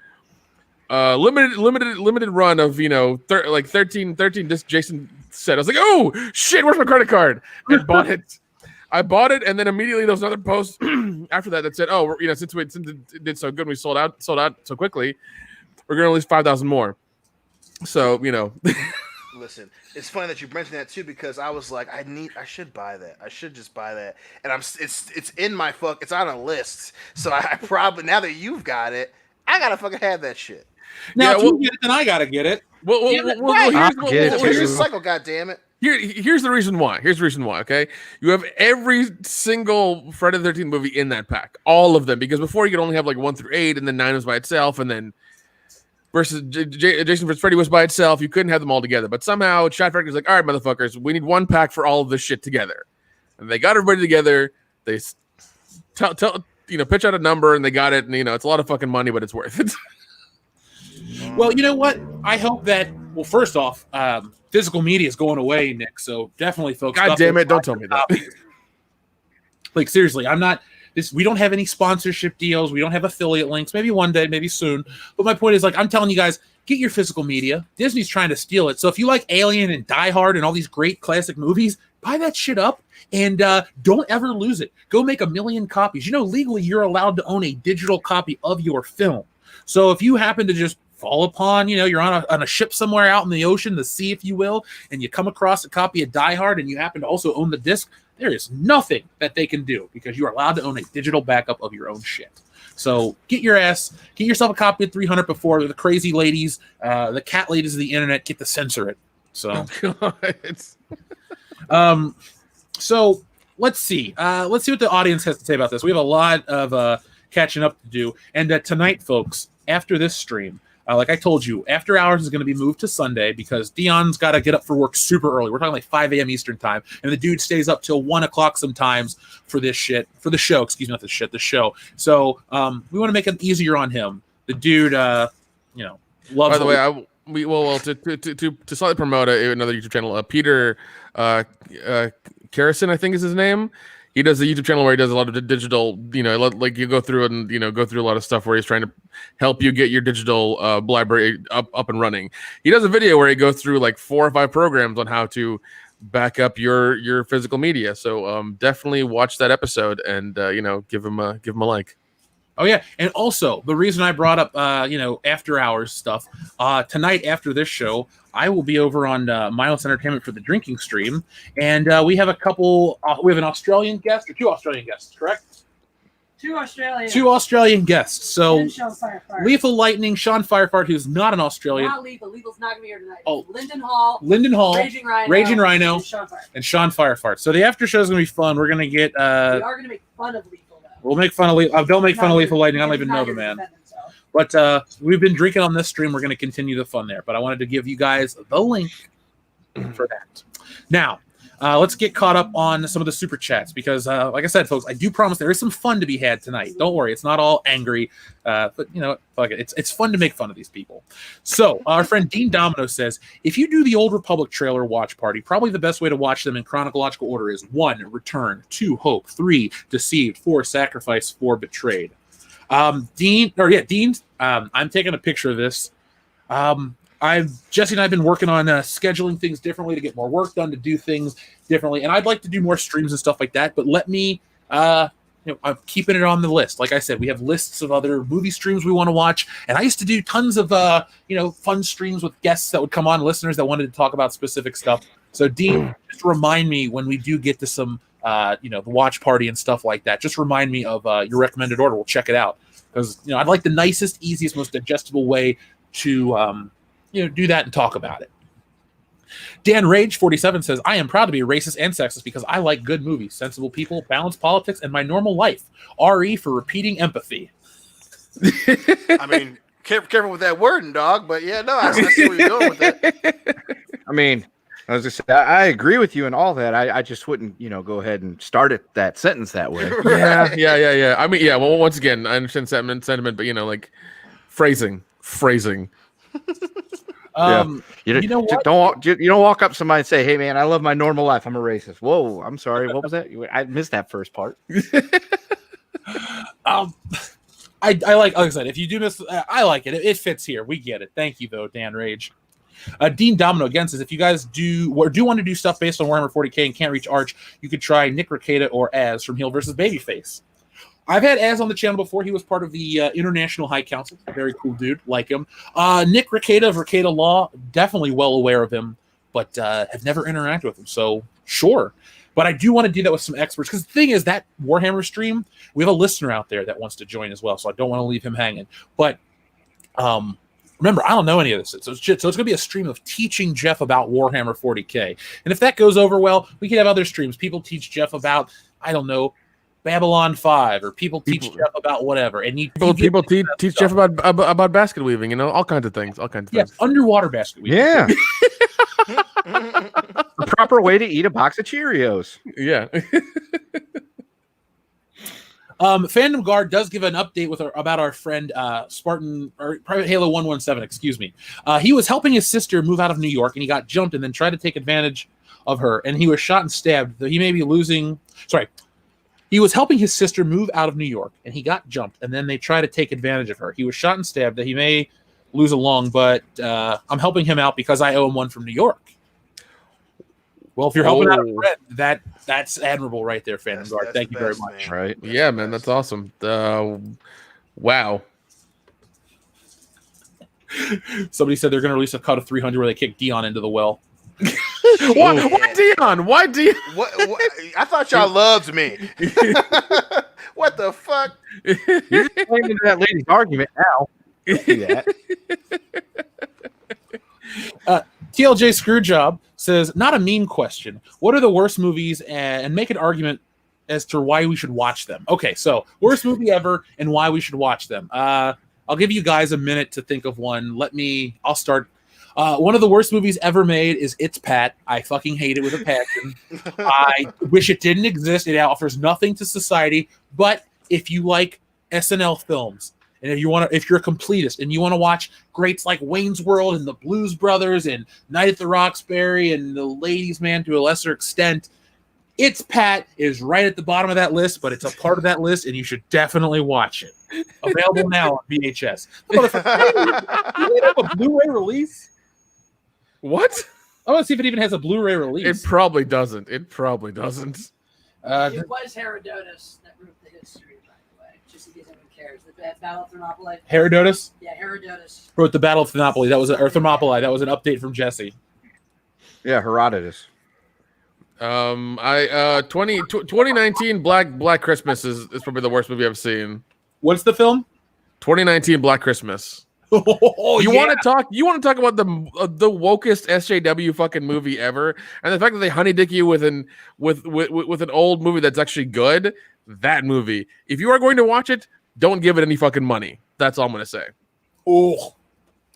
S3: limited run of 13 disc Jason said. I was like, oh shit, where's my credit card? And I bought it, and then immediately there was another post after that said, oh, since it did so good, and we sold out so quickly, we're gonna release 5,000 more. So
S2: Listen, it's funny that you mentioned that too because I was like, I should buy that. I should just buy that, and it's in my it's on a list. So I probably, now that you've got it, I gotta fucking have that shit.
S1: Now, if you get it, then I gotta get it.
S2: Here's your cycle, goddammit.
S3: Here's the reason why. Okay, you have every single Friday the 13th movie in that pack, all of them, because before you could only have like 1 through 8, and then 9 was by itself, and then versus Jason vs. Freddy was by itself. You couldn't have them all together, but somehow Shot Factory's like, all right, motherfuckers, we need one pack for all of this shit together, and they got everybody together. They pitch out a number, and they got it, and it's a lot of fucking money, but it's worth it.
S1: Well, you know what? I hope that. Well, first off, physical media is going away, Nick. So definitely, folks.
S3: God damn it! Don't tell me that.
S1: Like seriously, I'm not. We don't have any sponsorship deals. We don't have affiliate links. Maybe one day, maybe soon. But my point is, like, I'm telling you guys, get your physical media. Disney's trying to steal it. So if you like Alien and Die Hard and all these great classic movies, buy that shit up and don't ever lose it. Go make 1 million copies. Legally, you're allowed to own a digital copy of your film. So if you happen to just fall upon, you're on a ship somewhere out in the ocean, the sea, if you will, and you come across a copy of Die Hard and you happen to also own the disc, there is nothing that they can do because you are allowed to own a digital backup of your own shit. So get yourself a copy of 300 before the crazy ladies, the cat ladies of the internet get to censor it. So, so let's see. Let's see what the audience has to say about this. We have a lot of catching up to do. And tonight, folks, after this stream, like I told you, After Hours is going to be moved to Sunday because Dion's got to get up for work super early. We're talking like 5 a.m. Eastern time. And the dude stays up till 1 o'clock sometimes for the show. Excuse me, not the shit, the show. So we want to make it easier on him. The dude, loves.
S3: By the way, to slightly promote another YouTube channel, Peter Karrison, I think is his name. He does a YouTube channel where he does a lot of digital, like you go through and go through a lot of stuff where he's trying to help you get your digital library up and running. He does a video where he goes through like 4 or 5 programs on how to back up your physical media. So definitely watch that episode and give him a like.
S1: Oh yeah, and also the reason I brought up After Hours stuff tonight after this show, I will be over on Mindless Entertainment for the drinking stream, and we have a couple. We have an Australian guest or 2 Australian guests, correct?
S5: 2 Australian.
S1: 2 Australian guests. So
S5: Sean Firefart.
S1: Lethal Lightning, Sean Firefart, who's not an Australian.
S5: Not Lethal. Lethal's not gonna be here tonight.
S1: Oh,
S5: Lyndon Hall, Raging Rhino,
S1: and Sean Firefart. So the after show is gonna be fun. We're gonna get.
S5: We are gonna make fun of Lethal.
S1: We'll make fun of Lethal. Don't make fun of Lethal Lightning. I don't even know the man. But we've been drinking on this stream. We're going to continue the fun there. But I wanted to give you guys the link for that. Now, let's get caught up on some of the super chats because, like I said, folks, I do promise there is some fun to be had tonight. Don't worry, it's not all angry, but you know, fuck it. It's fun to make fun of these people. So, our friend Dean Domino says, if you do the Old Republic trailer watch party, probably the best way to watch them in chronological order is 1, Return, 2, Hope, 3, Deceived, 4, Sacrifice, 4, Betrayed. Dean, I'm taking a picture of this. Jesse and I have been working on scheduling things differently to get more work done, to do things differently, and I'd like to do more streams and stuff like that. But let me, I'm keeping it on the list. Like I said, we have lists of other movie streams we want to watch, and I used to do tons of fun streams with guests that would come on, listeners that wanted to talk about specific stuff. So Dean, just remind me when we do get to some, the watch party and stuff like that. Just remind me of your recommended order. We'll check it out because I'd like the nicest, easiest, most digestible way to. Do that and talk about it. Dan Rage 47 says, I am proud to be racist and sexist because I like good movies, sensible people, balanced politics, and my normal life. RE for repeating empathy.
S2: I mean, careful with that wording, dog, but yeah, no, I see where you're going with that.
S4: I mean, I was just saying, I agree with you and all that. I just wouldn't, go ahead and start it that sentence that way.
S2: Right.
S3: Yeah. I mean, yeah. Well, once again, I understand sentiment, but like phrasing.
S4: You know what? You don't walk up to somebody and say, "Hey, man, I love my normal life. I'm a racist." Whoa, I'm sorry. What was that? I missed that first part.
S1: I like I said, if you do miss, I like it. It fits here. We get it. Thank you, though, Dan Rage. Dean Domino again says, if you guys do want to do stuff based on Warhammer 40K and can't reach Arch, you could try Nick Rekieta or Az from Heel versus Babyface. I've had Az on the channel before. He was part of the International High Council. Very cool dude. Like him. Nick Rekieta of Rekieta Law, definitely well aware of him, but have never interacted with him. So, sure. But I do want to do that with some experts. Because the thing is, that Warhammer stream, we have a listener out there that wants to join as well. So I don't want to leave him hanging. But remember, I don't know any of this. So it's going to be a stream of teaching Jeff about Warhammer 40K. And if that goes over well, we could have other streams. People teach Jeff about, I don't know, Babylon 5, or people teach Jeff about whatever, and people
S3: teach Jeff about basket weaving, all kinds of things,
S1: Yes, underwater basket weaving.
S4: Yeah, the proper way to eat a box of Cheerios.
S3: Yeah.
S1: Fandom Guard does give an update about our friend Spartan or Private Halo 117. Excuse me. He was helping his sister move out of New York, and he got jumped, and then tried to take advantage of her, and he was shot and stabbed. He may be losing. Sorry. He was helping his sister move out of New York, and he got jumped, and then they try to take advantage of her. He was shot and stabbed. That he may lose a lung, but I'm helping him out because I owe him one from New York. Well, if you're helping out a friend, that's admirable right there, Phantom Guard. Thank you very much.
S2: Man.
S4: Right?
S3: Yeah, man, that's awesome. Wow.
S1: Somebody said they're going to release a cut of 300 where they kick Dion into the well.
S3: Why Dion? Why Dion?
S2: What? I thought y'all loved me. What the fuck?
S4: You're playing into that lady's argument now. Don't do that.
S1: TLJ Screwjob says, not a mean question. What are the worst movies, and make an argument as to why we should watch them. Okay, so worst movie ever and why we should watch them. I'll give you guys a minute to think of one. I'll start. One of the worst movies ever made is It's Pat. I fucking hate it with a passion. I wish it didn't exist. It offers nothing to society. But if you like SNL films, and if you're a completist and you want to watch greats like Wayne's World and the Blues Brothers and Night at the Roxbury and The Ladies' Man to a lesser extent, It's Pat is right at the bottom of that list, but it's a part of that list, and you should definitely watch it. Available now on VHS. Does it have a Blu-ray release?
S3: What?
S1: I want to see if it even has a Blu-ray release.
S3: It probably doesn't.
S6: It was Herodotus that wrote the history, by the way, just in case anyone cares. The Battle of Thermopylae.
S1: Herodotus?
S6: Yeah, Herodotus.
S1: Wrote the Battle of Thermopylae. That was Thermopylae. That was an update from Jesse.
S4: Yeah, Herodotus.
S3: 2019 Black Christmas is probably the worst movie I've seen.
S1: What's the film?
S3: 2019 Black Christmas. You want to talk about the wokest SJW fucking movie ever, and the fact that they honeydick you with an old movie that's actually good. That movie, if you are going to watch it, don't give it any fucking money. That's all I'm gonna say.
S1: Oh,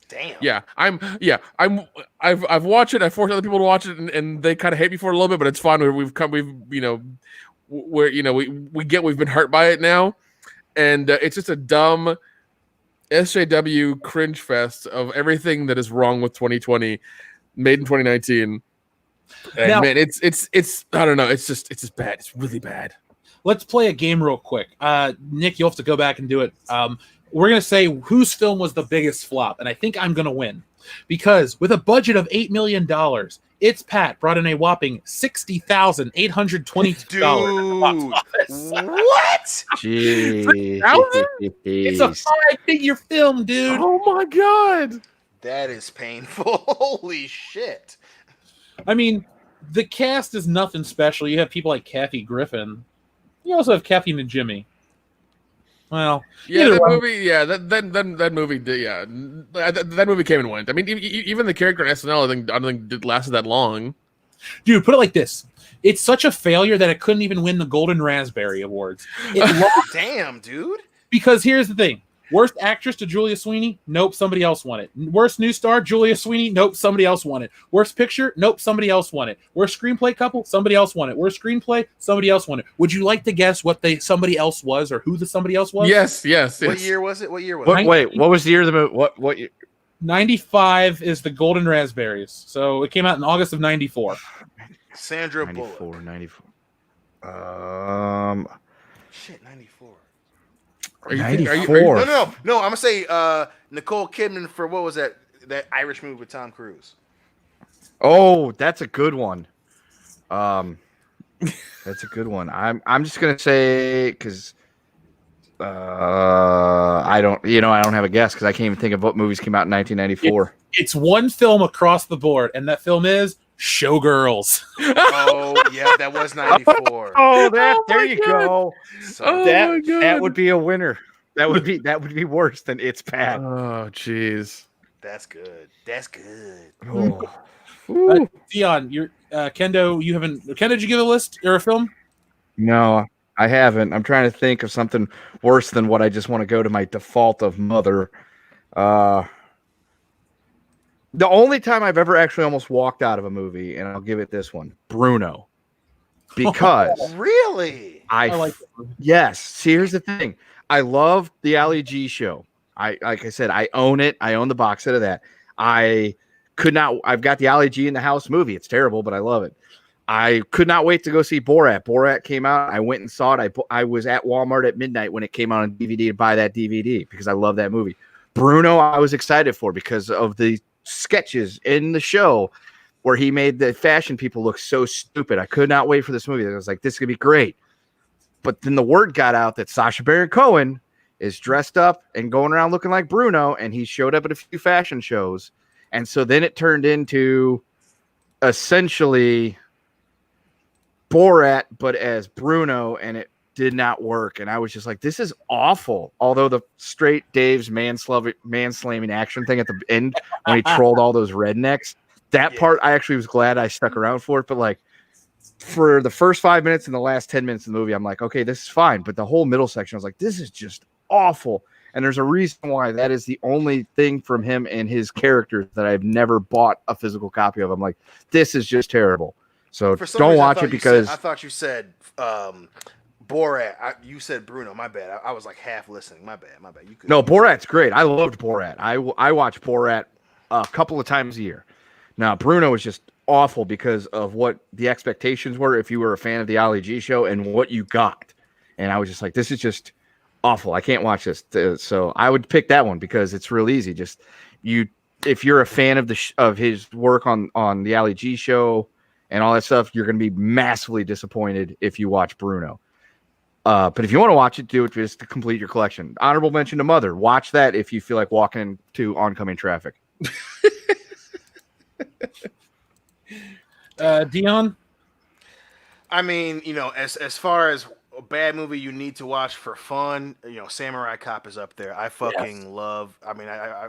S2: Damn.
S3: I've watched it. I forced other people to watch it, and they kind of hate me for it a little bit, but it's fine. We've we've been hurt by it now, and it's just a dumb SJW cringe fest of everything that is wrong with 2020, made in 2019. And
S1: Now-
S3: man, it's I don't know. It's just bad. It's really bad.
S1: let's play a game real quick. Nick, you'll have to go back and do it. We're going to say whose film was the biggest flop, and I think I'm going to win. Because with a budget of $8 million, It's Pat brought in a whopping $60,822.
S2: Dude, what?
S4: Jeez.
S1: It's a five-figure film, dude.
S3: Oh my god!
S2: That is painful. Holy shit.
S1: I mean, the cast is nothing special. You have people like Kathy Griffin. You also have Kathy and Jimmy. Well,
S3: Yeah,
S1: either
S3: that
S1: one.
S3: movie. Yeah, that movie did. Yeah, that movie came and went. I mean, even the character in SNL, I don't think it lasted that long.
S1: Dude, put it like this. It's such a failure that it couldn't even win the Golden Raspberry Awards. It lost
S2: Damn, dude.
S1: because here's the thing. Worst actress to Julia Sweeney? Nope, somebody else won it. Worst new star, Julia Sweeney? Nope, somebody else won it. Worst picture? Nope, somebody else won it. Worst screenplay couple? Somebody else won it. Worst screenplay? Somebody else won it. Would you like to guess what somebody else was or who the somebody else was?
S3: Yes.
S2: What year was it?
S4: Wait, what was the year of the movie? What year?
S1: 95 is the Golden Raspberries. So it came out in August of 94.
S2: Sandra Bullock.
S4: 94.
S2: Shit, 94.
S3: Are you
S4: 94.
S2: No. I'm gonna say Nicole Kidman for what was that Irish movie with Tom Cruise?
S4: Oh, that's a good one. That's a good one. I'm just gonna say because I don't have a guess because I can't even think of what movies came out in 1994.
S1: It's one film across the board, and that film is Showgirls.
S2: Oh yeah, that was 94.
S4: Oh,
S3: Oh
S4: there
S3: my
S4: you
S3: God.
S4: go.
S3: Oh
S4: that
S3: my God.
S4: that would be a winner. That would be worse than It's Pat.
S3: Oh, jeez.
S2: That's good. That's good.
S4: Oh.
S1: Dion, you're Kendo. Kendo, did you give a list or a film?
S4: No, I haven't. I'm trying to think of something worse than what I just want to go to my default of Mother. The only time I've ever actually almost walked out of a movie, and I'll give it this one, Bruno, because
S2: Really?
S1: I like that movie.
S4: yes. See, here's the thing. I love the Ali G show. Like I said, I own it. I own the box set of that. I've got the Ali G in the house movie. It's terrible, but I love it. I could not wait to go see Borat. Borat came out. I went and saw it. I was at Walmart at midnight when it came out on DVD to buy that DVD because I love that movie. Bruno, I was excited for because of the sketches in the show where he made the fashion people look so stupid. I could not wait for this movie. I was like, this is going to be great. But then the word got out that Sacha Baron Cohen is dressed up and going around looking like Bruno, and he showed up at a few fashion shows. And so then it turned into essentially Borat, but as Bruno, and it did not work. And I was just like, this is awful. Although the straight Dave's man-slamming action thing at the end when he trolled all those rednecks, that part I actually was glad I stuck around for it. But like for the first 5 minutes and the last 10 minutes of the movie, I'm like, okay, this is fine. But the whole middle section, I was like, this is just awful. And there's a reason why that is the only thing from him and his characters that I've never bought a physical copy of. I'm like, this is just terrible. So
S2: For some
S4: don't
S2: reason,
S4: watch it because
S2: I thought you said Borat. You said Bruno. My bad. I was like half listening. My bad. You could.
S4: no, Borat's great. I loved Borat. I watch Borat a couple of times a year. Now, Bruno was just awful because of what the expectations were if you were a fan of the Ali G show and what you got. And I was just like, this is just awful. I can't watch this. So I would pick that one because it's real easy. Just if you're a fan of of his work on the Ali G show and all that stuff, you're going to be massively disappointed if you watch Bruno. But if you want to watch it, do it just to complete your collection. Honorable mention to Mother. Watch that if you feel like walking into oncoming traffic.
S1: Dion?
S2: I mean, as far as a bad movie you need to watch for fun, Samurai Cop is up there. I fucking love. I mean, I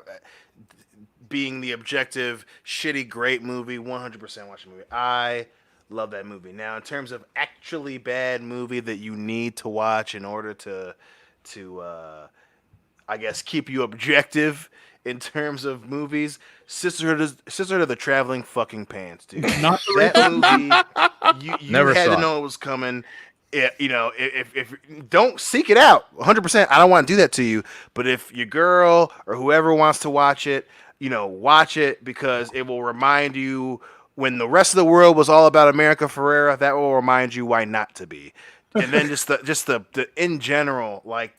S2: being the objective, shitty, great movie, 100% watch the movie. I love that movie. Now, in terms of actually bad movie that you need to watch in order to I guess, keep you objective in terms of movies. Sisterhood of the Traveling Fucking Pants, dude.
S1: Not
S2: That movie, you
S4: Never
S2: had
S4: saw
S2: to
S4: it.
S2: know it was coming. If don't seek it out, 100%. I don't want to do that to you, but if your girl or whoever wants to watch it, watch it because it will remind you when the rest of the world was all about America Ferrera. That will remind you why not to be. And then just the in general, like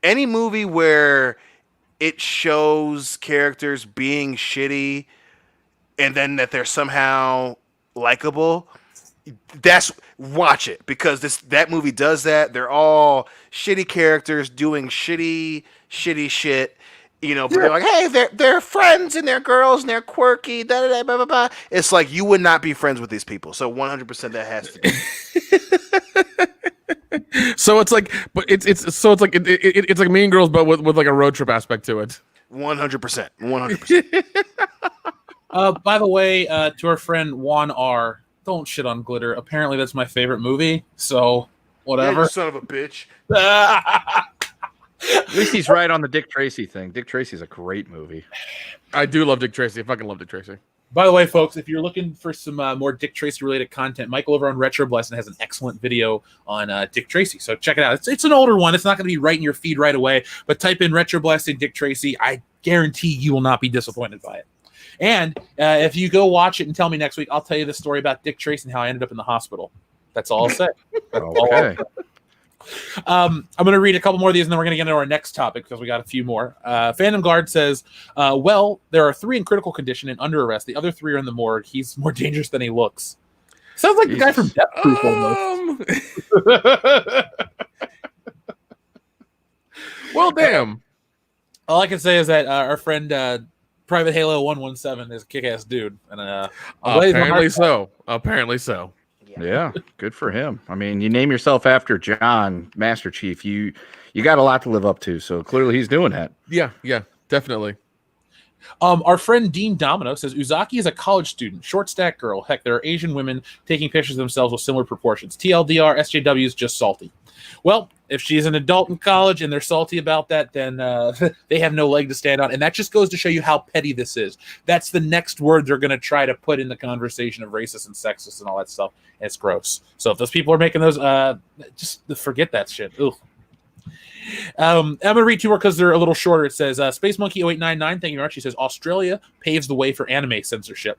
S2: any movie where it shows characters being shitty and then that they're somehow likable, watch it because that movie does that. They're all shitty characters doing shitty shit. But they're like, hey, they're friends and they're girls and they're quirky. Da, da, da, blah, blah, blah. It's like you would not be friends with these people. So 100% that has to be.
S3: So it's like, but it's like Mean Girls, but with like a road trip aspect to it.
S2: 100%. 100%.
S1: By the way, to our friend Juan R, don't shit on Glitter. Apparently, that's my favorite movie. So whatever.
S2: Yeah, you son of a bitch.
S4: At least he's right on the Dick Tracy thing. Dick Tracy's a great movie.
S3: I do love Dick Tracy. I fucking love Dick Tracy.
S1: By the way, folks, if you're looking for some more Dick Tracy related content, Michael over on Retro Blessing has an excellent video on Dick Tracy. So check it out. It's an older one. It's not going to be right in your feed right away, but type in Retro Blessing Dick Tracy. I guarantee you will not be disappointed by it. And if you go watch it and tell me next week, I'll tell you the story about Dick Tracy and how I ended up in the hospital. That's all I'll say. That's all I'll say. I'm going to read a couple more of these, and then we're going to get into our next topic because we got a few more. Phantom Guard says, well, there are 3 in critical condition and under arrest. The other 3 are in the morgue. He's more dangerous than he looks. Sounds like the guy from Death Proof almost.
S3: Well, damn.
S1: All I can say is that our friend Private Halo 117 is a kick-ass dude. And
S3: apparently so. Apparently so.
S4: Yeah, good for him. I mean, you name yourself after John, Master Chief. You got a lot to live up to. So clearly he's doing that.
S3: Yeah, definitely.
S1: Our friend Dean Domino says Uzaki is a college student, short stack girl. Heck, there are Asian women taking pictures of themselves with similar proportions. TLDR, SJW is just salty. Well, if she's an adult in college and they're salty about that, then they have no leg to stand on. And that just goes to show you how petty this is. That's the next word they're going to try to put in the conversation of racist and sexist and all that stuff. And it's gross. So if those people are making those, just forget that shit. Ugh. I'm going to read 2 more because they're a little shorter. It says, Space Monkey 0899, thank you very much. He says, Australia paves the way for anime censorship.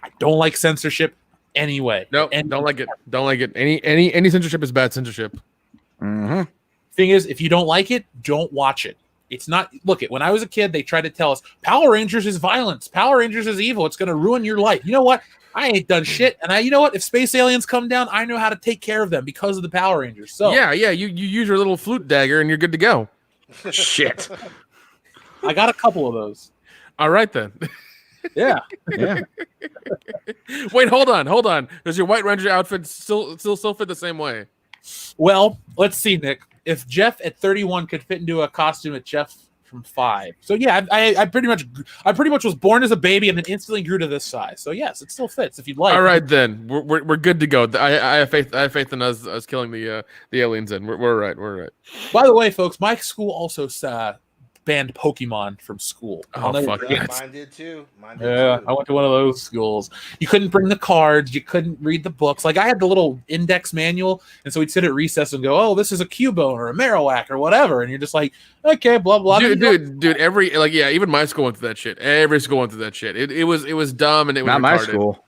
S1: I don't like censorship anyway.
S3: No, don't like it. Don't like it. Any censorship is bad censorship.
S4: Mm-hmm.
S1: Thing is, if you don't like it, don't watch it. It's not. Look, when I was a kid, they tried to tell us Power Rangers is violence. Power Rangers is evil. It's going to ruin your life. You know what? I ain't done shit. And you know what? If space aliens come down, I know how to take care of them because of the Power Rangers. So
S3: yeah. You use your little flute dagger and you're good to go.
S4: Shit.
S1: I got a couple of those.
S3: All right then.
S1: Yeah.
S3: Wait, hold on. Does your White Ranger outfit still fit the same way?
S1: Well, let's see, Nick. If Jeff at 31 could fit into a costume at Jeff from 5, so yeah, I pretty much was born as a baby and then instantly grew to this size. So yes, it still fits if you'd like.
S3: All right, then we're good to go. I have faith in us killing the aliens. In we're right.
S1: By the way, folks, my school also banned Pokemon from school.
S3: Oh, fuck
S2: Yeah, mine did too.
S1: I went to one of those schools. You couldn't bring the cards. You couldn't read the books. Like, I had the little index manual, and so we'd sit at recess and go, "Oh, this is a Cubone or a Marowak or whatever," and you're just like, "Okay, blah blah."
S3: Dude, even my school went through that shit. Every school went through that shit. It was dumb and it was
S4: Not
S3: retarded.
S4: my school.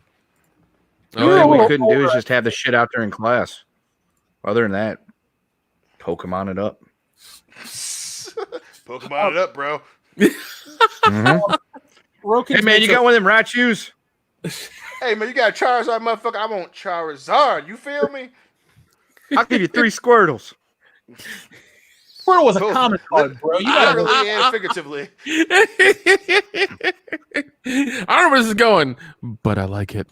S3: Oh,
S4: Only
S3: yeah.
S4: thing we couldn't do is just have the shit out there in class. Other than that, Pokemon it up.
S2: Pokemon it up, bro.
S1: Mm-hmm.
S4: Hey man, you got one of them Raichus?
S2: Hey man, you got Charizard, motherfucker. I want Charizard. You feel me?
S4: I'll give you 3 Squirtles.
S1: Squirtle was a common card, bro. You got
S2: Literally and figuratively.
S3: I don't know where this is going, but I like it.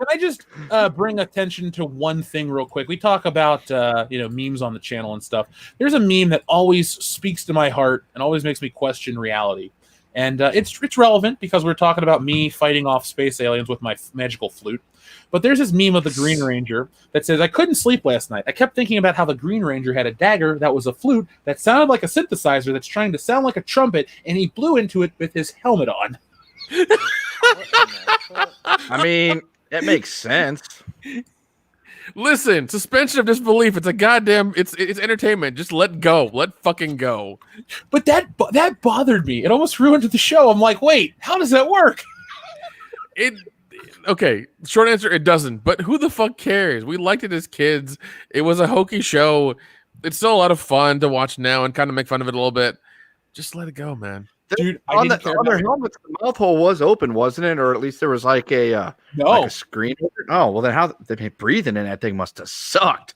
S1: Can I just bring attention to one thing real quick? We talk about memes on the channel and stuff. There's a meme that always speaks to my heart and always makes me question reality. And it's relevant because we're talking about me fighting off space aliens with my magical flute. But there's this meme of the Green Ranger that says, I couldn't sleep last night. I kept thinking about how the Green Ranger had a dagger that was a flute that sounded like a synthesizer that's trying to sound like a trumpet, and he blew into it with his helmet on.
S4: I mean, that makes sense.
S3: Listen, suspension of disbelief. It's a goddamn. It's entertainment. Just let go. Let fucking go.
S1: But that bothered me. It almost ruined the show. I'm like, wait, how does that work?
S3: Okay, short answer, it doesn't. But who the fuck cares? We liked it as kids. It was a hokey show. It's still a lot of fun to watch now and kind of make fun of it a little bit. Just let it go, man.
S1: Dude,
S4: on their helmets, the mouth hole was open, wasn't it? Or at least there was like a screen. Oh, well, then how they breathing in that thing must have sucked.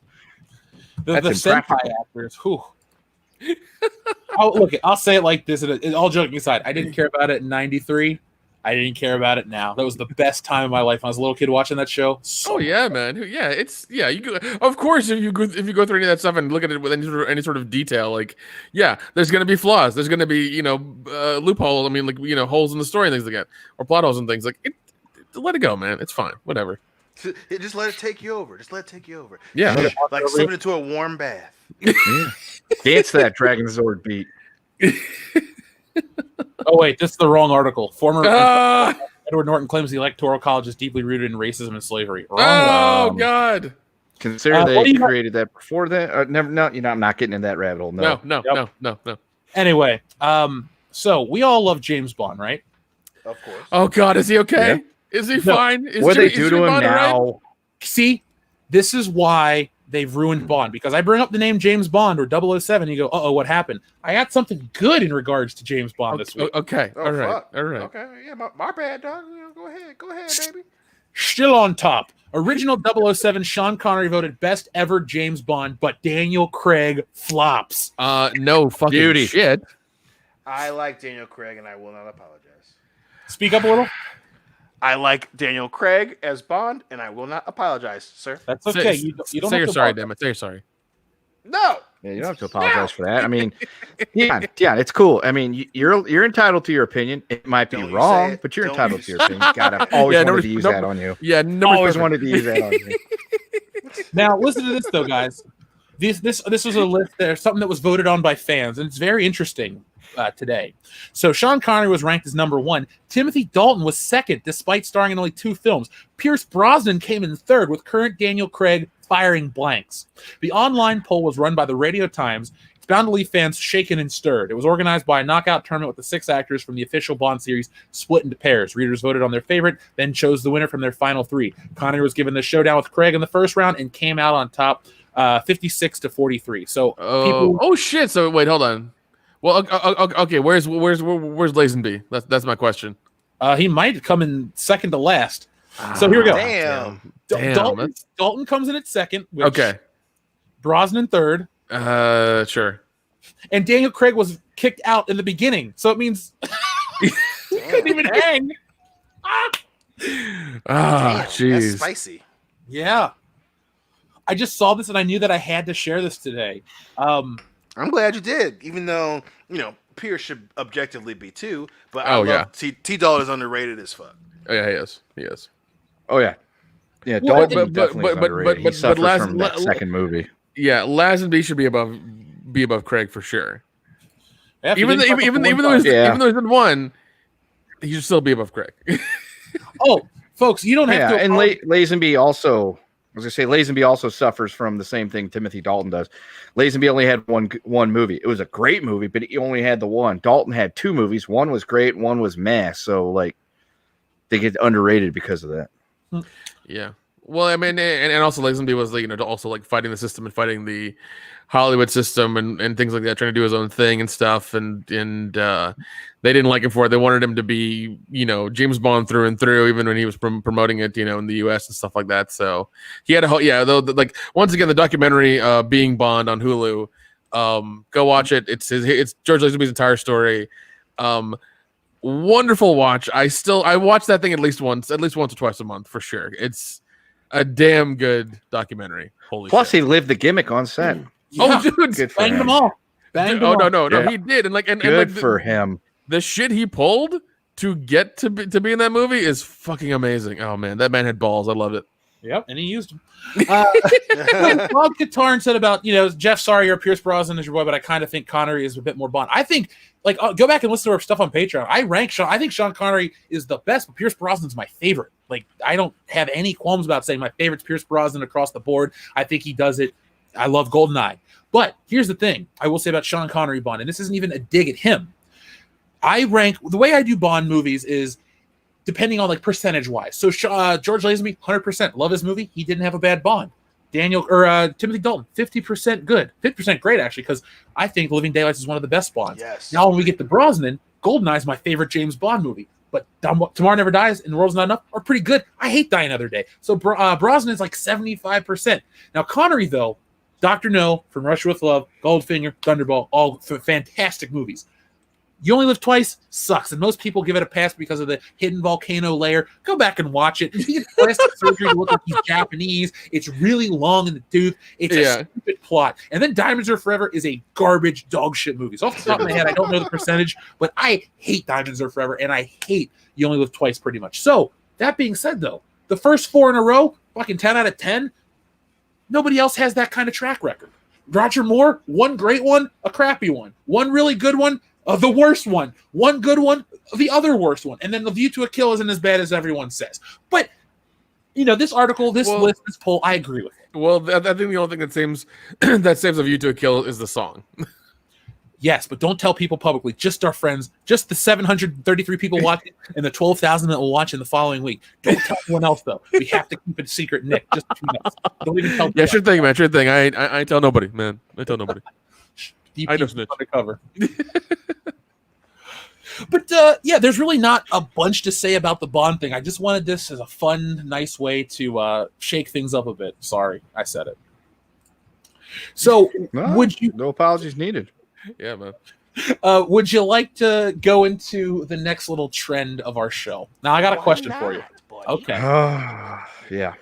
S1: The senpai actors, whew. Look, I'll say it like this, and all joking aside, I didn't care about it in '93. I didn't care about it now. That was the best time of my life when I was a little kid watching that show.
S3: Oh yeah, man. Yeah, you go, of course if you go through any of that stuff and look at it with any sort of detail, like there's gonna be flaws. There's gonna be loophole. I mean, like holes in the story and things like that, or plot holes and things like it. Let it go, man. It's fine. Whatever.
S2: Just let it take you over. Just let it take you over.
S3: Yeah,
S2: like slip into a warm bath.
S4: Yeah. Dance to that Dragon Zord beat.
S1: Oh wait, this is the wrong article. Former Edward Norton claims the Electoral College is deeply rooted in racism and slavery.
S3: Wrong. Oh God!
S4: Consider they created that before that. Never. No, I'm not getting in that rabbit hole. No.
S1: Anyway, so we all love James Bond, right?
S2: Of course.
S3: Oh God, is he okay? Yeah. Is he fine?
S4: What they do to him now?
S1: Right? See, this is why they've ruined Bond, because I bring up the name James Bond or 007, you go, what happened? I got something good in regards to James Bond this week.
S3: Okay, all right.
S2: Okay, yeah, my bad, dog. Go ahead, baby.
S1: Still on top. Original 007, Sean Connery voted best ever James Bond, but Daniel Craig flops.
S3: No fucking shit.
S2: I like Daniel Craig, and I will not apologize.
S1: Speak up a little.
S2: I like Daniel Craig as Bond, and I will not apologize, sir.
S1: That's okay. You don't
S3: say
S1: have
S3: you're
S1: to
S3: sorry, damn it. Say you're sorry.
S2: No.
S4: Yeah, you don't have to apologize for that. I mean, yeah, it's cool. I mean, you're entitled to your opinion. It might be wrong, but you're entitled to your opinion. God, I've always wanted to use that on you.
S3: Yeah,
S4: always wanted to use that on you.
S1: Now, listen to this though, guys. This was a list. There's something that was voted on by fans, and it's very interesting today. So Sean Connery was ranked as number 1. Timothy Dalton was second, despite starring in only 2 films. Pierce Brosnan came in third, with current Daniel Craig firing blanks. The online poll was run by the Radio Times. It's bound to leave fans shaken and stirred. It was organized by a knockout tournament with the 6 actors from the official Bond series split into pairs. Readers voted on their favorite, then chose the winner from their final 3. Connery was given the showdown with Craig in the first round and came out on top, 56-43. So people.
S3: Oh shit! So wait, hold on. Well, okay. Where's Lazenby? That's my question.
S1: He might come in second to last. So here we go.
S2: Damn.
S1: Dalton comes in at second. Which
S3: Okay.
S1: Brosnan third.
S3: Sure.
S1: And Daniel Craig was kicked out in the beginning, so it means he couldn't even hang.
S3: Jeez.
S2: That's spicy.
S1: Yeah. I just saw this and I knew that I had to share this today.
S2: I'm glad you did, even though, Pierce should objectively be 2, but T-Dall is underrated as fuck.
S3: Oh yeah, he is.
S4: Oh yeah. Yeah,
S1: well,
S4: Dalton definitely is underrated. He suffers from that second movie.
S3: Yeah, Lazenby should be above Craig for sure.
S1: Yeah,
S3: even though he's in 1, he should still be above Craig.
S1: Folks, you don't have to.
S4: And Lazenby also. I was gonna say Lazenby also suffers from the same thing Timothy Dalton does. Lazenby only had one movie. It was a great movie, but he only had the one. Dalton had 2 movies. One was great, one was meh. So they get underrated because of that.
S3: Yeah. Well, I mean, and also Lazenby was also fighting the system and fighting the Hollywood system and things like that, trying to do his own thing and stuff. And they didn't like him for it. They wanted him to be, James Bond through and through, even when he was promoting it, in the US and stuff like that. So he had a whole, once again, the documentary, Being Bond on Hulu, go watch it. It's George Lazenby's entire story. Wonderful watch. I watch that thing at least once or twice a month for sure. It's a damn good documentary. Holy
S4: Plus,
S3: shit.
S4: he lived the gimmick on set.
S1: Yeah.
S3: Dude,
S1: Banged them all.
S3: No, he did, and
S4: good for him.
S3: the shit he pulled to get to be in that movie is fucking amazing. Oh man, that man had balls. I loved it.
S1: Yep, and he used them. Bob Katarn said about, Jeff, sorry, you're Pierce Brosnan as your boy, but I kind of think Connery is a bit more Bond. I think, go back and listen to our stuff on Patreon. I think Sean Connery is the best, but Pierce Brosnan's my favorite. Like, I don't have any qualms about saying my favorite's Pierce Brosnan across the board. I think he does it. I love GoldenEye. But here's the thing I will say about Sean Connery Bond, and this isn't even a dig at him. The way I do Bond movies is depending on percentage wise. So George Lazenby, 100%. Love his movie. He didn't have a bad Bond. Timothy Dalton, 50% good. 50% great, actually, because I think Living Daylights is one of the best Bonds.
S2: Yes.
S1: Now, when we get to Brosnan, GoldenEye is my favorite James Bond movie. But Tomorrow Never Dies and The World's Not Enough are pretty good. I hate Die Another Day. So Brosnan is 75%. Now, Connery, though, Dr. No, From Russia with Love, Goldfinger, Thunderball, all fantastic movies. You Only Live Twice sucks, and most people give it a pass because of the hidden volcano layer. Go back and watch it. He gets plastic surgery to look like he's Japanese. It's really long in the tooth. It's a stupid plot. And then Diamonds Are Forever is a garbage dog shit movie. So off the top of my head, I don't know the percentage, but I hate Diamonds Are Forever, and I hate You Only Live Twice pretty much. So that being said, though, the first 4 in a row, fucking 10 out of 10, nobody else has that kind of track record. Roger Moore, one great one, a crappy one. One really good one, the worst one. One good one, the other worst one. And then The View to a Kill isn't as bad as everyone says. But, this article, this list, this poll, I agree with it.
S3: Well, I think the only thing that saves A View to a Kill is the song.
S1: Yes, but don't tell people publicly. Just our friends, just the 733 people watching and the 12,000 that will watch in the following week. Don't tell anyone else, though. We have to keep it a secret, Nick. Just between us. Don't even tell.
S3: Yeah, sure thing, man. Sure thing. I tell nobody, man. I tell nobody. I know snitch.
S1: Undercover. But there's really not a bunch to say about the Bond thing. I just wanted this as a fun, nice way to shake things up a bit. Sorry, I said it. So, would you?
S4: No apologies needed.
S3: Yeah, man.
S1: Would you like to go into the next little trend of our show? Now, I got a question for you. Okay.
S4: Yeah.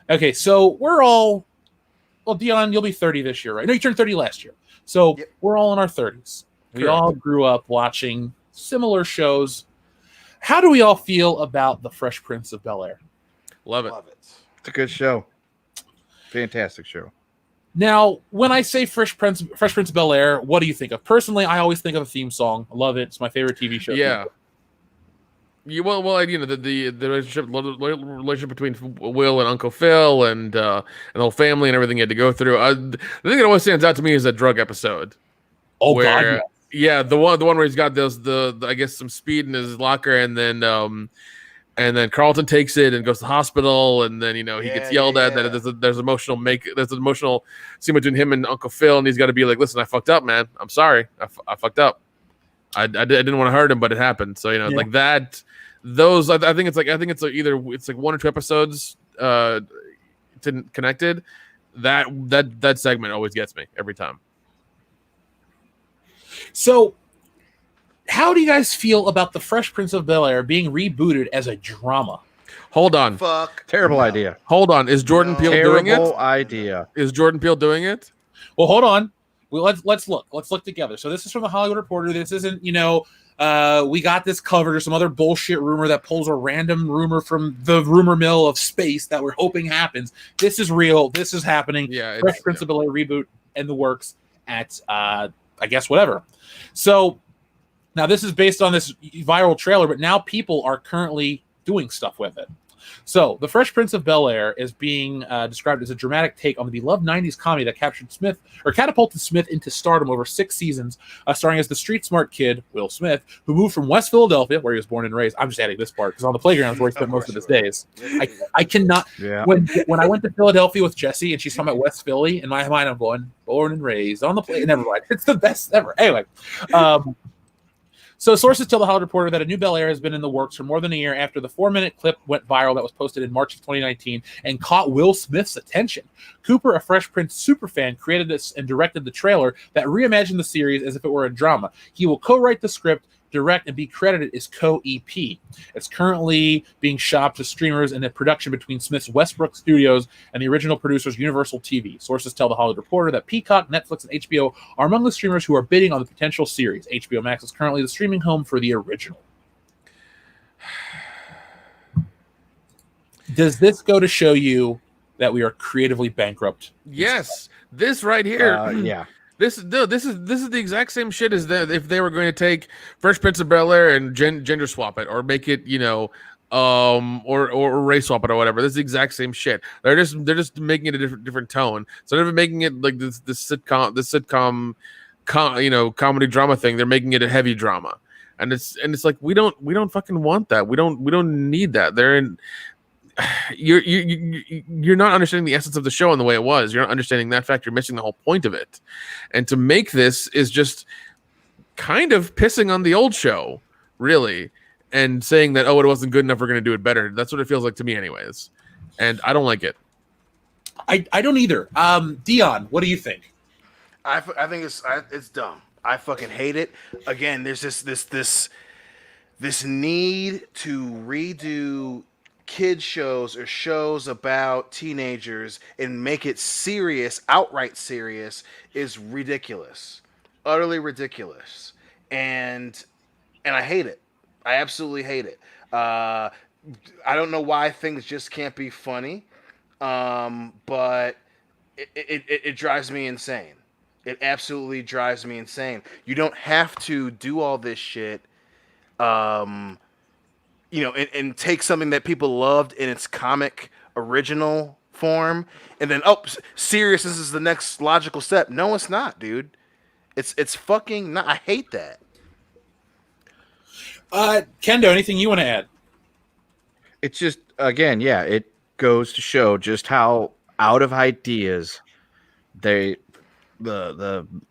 S1: Okay, so we're all. Well, Dion, you'll be 30 this year, right? No, you turned 30 last year. So we're all in our 30s. We all grew up watching similar shows. How do we all feel about The Fresh Prince of Bel-Air?
S3: Love it.
S4: It's a good show. Fantastic show.
S1: Now, when I say Fresh Prince of Bel-Air, what do you think of? Personally, I always think of the theme song. I love it. It's my favorite TV show.
S3: Yeah. The relationship between Will and Uncle Phil and the whole family and everything he had to go through. The thing that always stands out to me is that drug episode.
S1: Oh, where, God.
S3: Yeah, the one where he's got I guess some speed in his locker, and then Carlton takes it and goes to the hospital, and then he gets yelled at. That there's an emotional scene between him and Uncle Phil, and he's got to be like, "Listen, I fucked up, man. I'm sorry. I fucked up. I didn't want to hurt him, but it happened." So like that. Those I think it's either 1 or 2 episodes connected. That segment always gets me every time.
S1: So, how do you guys feel about The Fresh Prince of Bel-Air being rebooted as a drama?
S3: Hold on.
S4: Terrible idea.
S3: Hold on. Is Jordan Peele doing it?
S4: Terrible idea.
S3: Is Jordan Peele doing it?
S1: Well, hold on. Let's look. Let's look together. So this is from the Hollywood Reporter. This isn't, we got this covered or some other bullshit rumor that pulls a random rumor from the rumor mill of space that we're hoping happens. This is real. This is happening.
S3: Yeah.
S1: Fresh Prince of Bel-Air reboot in the works at, I guess, whatever. So now this is based on this viral trailer, but now people are currently doing stuff with it. So The Fresh Prince of Bel-Air is being described as a dramatic take on the beloved 90s comedy that catapulted Smith into stardom over 6 seasons, starring as the street-smart kid, Will Smith, who moved from West Philadelphia, where he was born and raised. I'm just adding this part, because on the playground is where he spent most of his days. I cannot... Yeah. When I went to Philadelphia with Jessie, and she's talking about West Philly, in my mind I'm going, born and raised, on the play... Never mind. It's the best ever. Anyway, so sources tell the Hollywood Reporter that a new Bel-Air has been in the works for more than a year after the 4-minute clip went viral that was posted in March of 2019 and caught Will Smith's attention. Cooper, a Fresh Prince superfan, created this and directed the trailer that reimagined the series as if it were a drama. He will co-write the script direct, and be credited as co-EP. It's currently being shopped to streamers in a production between Smith's Westbrook Studios and the original producers Universal TV. Sources tell The Hollywood Reporter that Peacock, Netflix, and HBO are among the streamers who are bidding on the potential series. HBO Max is currently the streaming home for the original. Does this go to show you that we are creatively bankrupt?
S3: Yes, this right here.
S4: Yeah.
S3: This is the exact same shit as if they were going to take Fresh Prince of Bel-Air and gender swap it, or make it, or race swap it or whatever. This is the exact same shit. They're just making it a different tone. So instead of making it like this sitcom comedy drama thing, they're making it a heavy drama. And it's like we don't fucking want that. We don't need that. You're not understanding the essence of the show and the way it was. You're not understanding that fact. You're missing the whole point of it. And to make this is just kind of pissing on the old show, really, and saying that, oh, it wasn't good enough, we're going to do it better. That's what it feels like to me anyways. And I don't like it.
S1: I don't either. Dion, what do you think?
S2: I think it's dumb. I fucking hate it. Again, there's this need to redo kid shows or shows about teenagers and make it serious, outright serious, is ridiculous, utterly ridiculous, and I hate it. I absolutely hate it. I don't know why things just can't be funny, but it drives me insane. It absolutely drives me insane. You don't have to do all this shit. And take something that people loved in its comic original form, and then serious. This is the next logical step. No, it's not, dude. It's fucking not. I hate that.
S1: Kendo, anything you want to add?
S4: It's just, again, yeah, it goes to show just how out of ideas the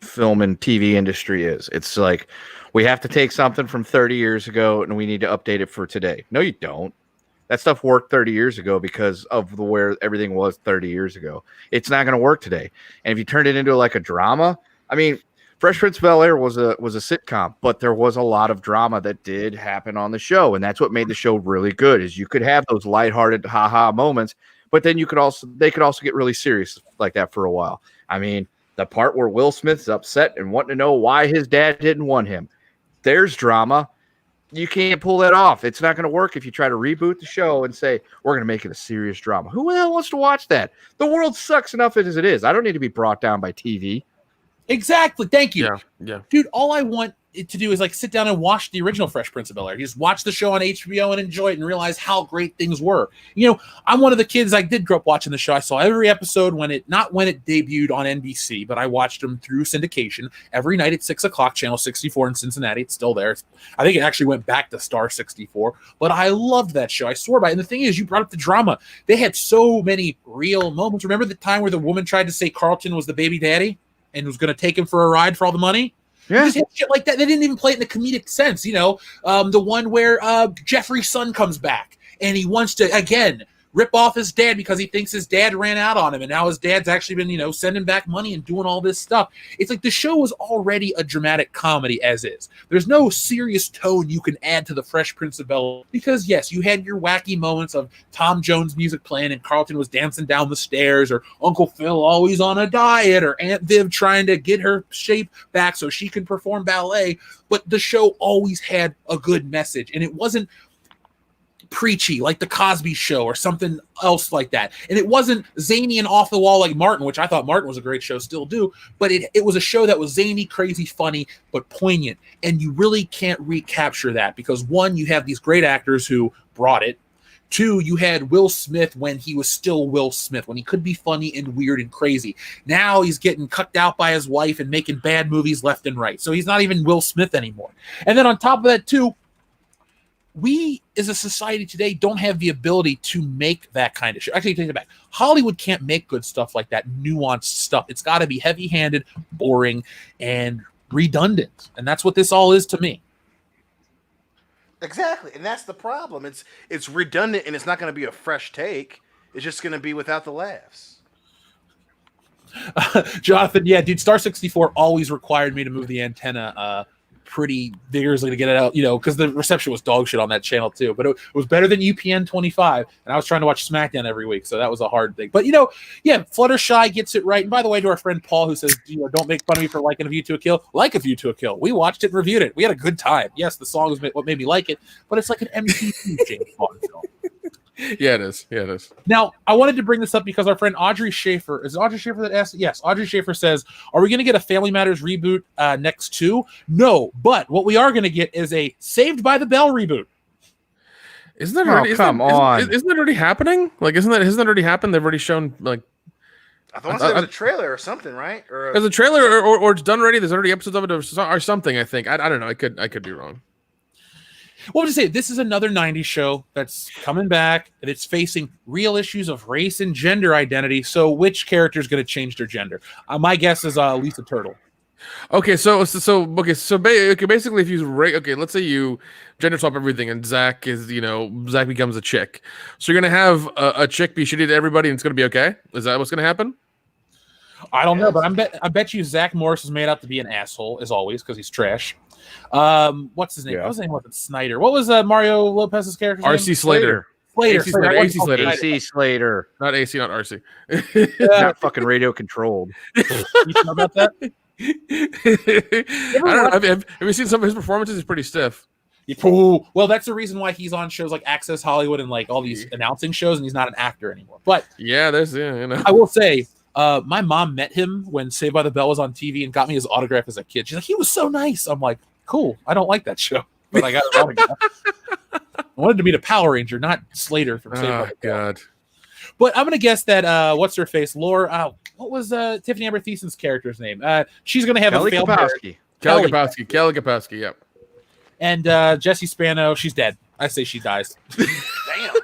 S4: film and TV industry is. It's like, we have to take something from 30 years ago and we need to update it for today. No, you don't. That stuff worked 30 years ago because of where everything was 30 years ago. It's not going to work today. And if you turned it into like a drama, I mean, Fresh Prince of Bel-Air was a sitcom, but there was a lot of drama that did happen on the show, and that's what made the show really good. Is you could have those lighthearted ha-ha moments, but then they could also get really serious like that for a while. I mean, the part where Will Smith's upset and wanting to know why his dad didn't want him. There's drama. You can't pull that off. It's not going to work if you try to reboot the show and say, we're going to make it a serious drama. Who the hell wants to watch that? The world sucks enough as it is. I don't need to be brought down by TV.
S1: Exactly. Thank you.
S3: Yeah.
S1: Dude, all I want it to do is like sit down and watch the original Fresh Prince of Bel-Air. You just watch the show on HBO and enjoy it and realize how great things were. I'm one of the kids, I did grow up watching the show. I saw every episode not when it debuted on NBC, but I watched them through syndication every night at 6 o'clock, channel 64 in Cincinnati. It's still there. I think it actually went back to Star 64, but I loved that show. I swore by it. And the thing is, you brought up the drama. They had so many real moments. Remember the time where the woman tried to say Carlton was the baby daddy and was going to take him for a ride for all the money? Yeah. Just hit shit like that. They didn't even play it in the comedic sense, the one where Jeffrey's son comes back and he wants to, again, rip off his dad because he thinks his dad ran out on him, and now his dad's actually been, sending back money and doing all this stuff. It's like the show was already a dramatic comedy as is. There's no serious tone you can add to the Fresh Prince of Bel-Air because, yes, you had your wacky moments of Tom Jones music playing and Carlton was dancing down the stairs, or Uncle Phil always on a diet, or Aunt Viv trying to get her shape back so she can perform ballet. But the show always had a good message, and it wasn't preachy like the Cosby Show or something else like that, and it wasn't zany and off the wall like Martin, which I thought Martin was a great show, still do, but it was a show that was zany, crazy, funny, but poignant, and you really can't recapture that because, one, you have these great actors who brought it. Two, you had Will Smith when he was still Will Smith, when he could be funny and weird and crazy. Now he's getting cucked out by his wife and making bad movies left and right, so he's not even Will Smith anymore. And then on top of that, too, we as a society today don't have the ability to make that kind of shit. Actually, take it back. Hollywood can't make good stuff like that, nuanced stuff. It's got to be heavy-handed, boring, and redundant. And that's what this all is to me.
S2: Exactly. And that's the problem. It's redundant, and it's not going to be a fresh take. It's just going to be without the laughs.
S1: Jonathan, yeah, dude, Star 64 always required me to move the antenna pretty vigorously to get it out, because the reception was dog shit on that channel too. But it was better than UPN 25, and I was trying to watch SmackDown every week, so that was a hard thing. But yeah, Fluttershy gets it right. And by the way, to our friend Paul, who says, don't make fun of me for liking A View to a Kill. Like A View to a Kill. We watched it and reviewed it. We had a good time. Yes, the song was what made me like it, but it's like an MTV James Bond film.
S3: Yeah, it is. Yeah, it is.
S1: Now, I wanted to bring this up because our friend Audrey Schaefer, is it Audrey Schaefer that asked? Yes, Audrey Schaefer says, are we going to get a Family Matters reboot next too? No, but what we are going to get is a Saved by the Bell reboot.
S3: Isn't that already? Isn't that already happening? Like, hasn't that already happened? They've already shown like.
S2: I thought there was a trailer or something, right? Or
S3: there's a trailer, or it's done already. There's already episodes of it or something. I think. I don't know. I could be wrong.
S1: Well, to say this is another 90s show that's coming back and it's facing real issues of race and gender identity. So, which character is going to change their gender? My guess is Lisa Turtle.
S3: Okay, so basically, if you let's say you gender swap everything, and Zach becomes a chick. So you're gonna have a chick be shitty to everybody, and it's gonna be okay. Is that what's gonna happen?
S1: I don't know, but I bet you Zach Morris is made out to be an asshole as always because he's trash. What's his name?
S4: Yeah.
S1: What was his name? Wasn't Snyder? What was Mario Lopez's character's name?
S3: RC Slater.
S1: AC Slater.
S4: AC Slater.
S3: Not AC, not RC.
S4: Not fucking radio controlled.
S1: You know about that?
S3: I don't know. Have you seen some of his performances? He's pretty stiff.
S1: Well, that's the reason why he's on shows like Access Hollywood and like all these announcing shows, and he's not an actor anymore. But
S3: yeah,
S1: I will say, my mom met him when Saved by the Bell was on TV and got me his autograph as a kid. She's like, he was so nice. I'm like, cool. I don't like that show, but I got his autograph. I wanted to meet a Power Ranger, not Slater from Saved by the Bell.
S3: God.
S1: But I'm gonna guess that what's her face, Laura. What was Tiffany Amber Thiessen's character's name? She's gonna have
S4: Kelly
S1: a failed
S4: Kapowski.
S3: Kelly Kapowski. Yep.
S1: And Jessie Spano, she's dead. I say she dies.
S2: damn.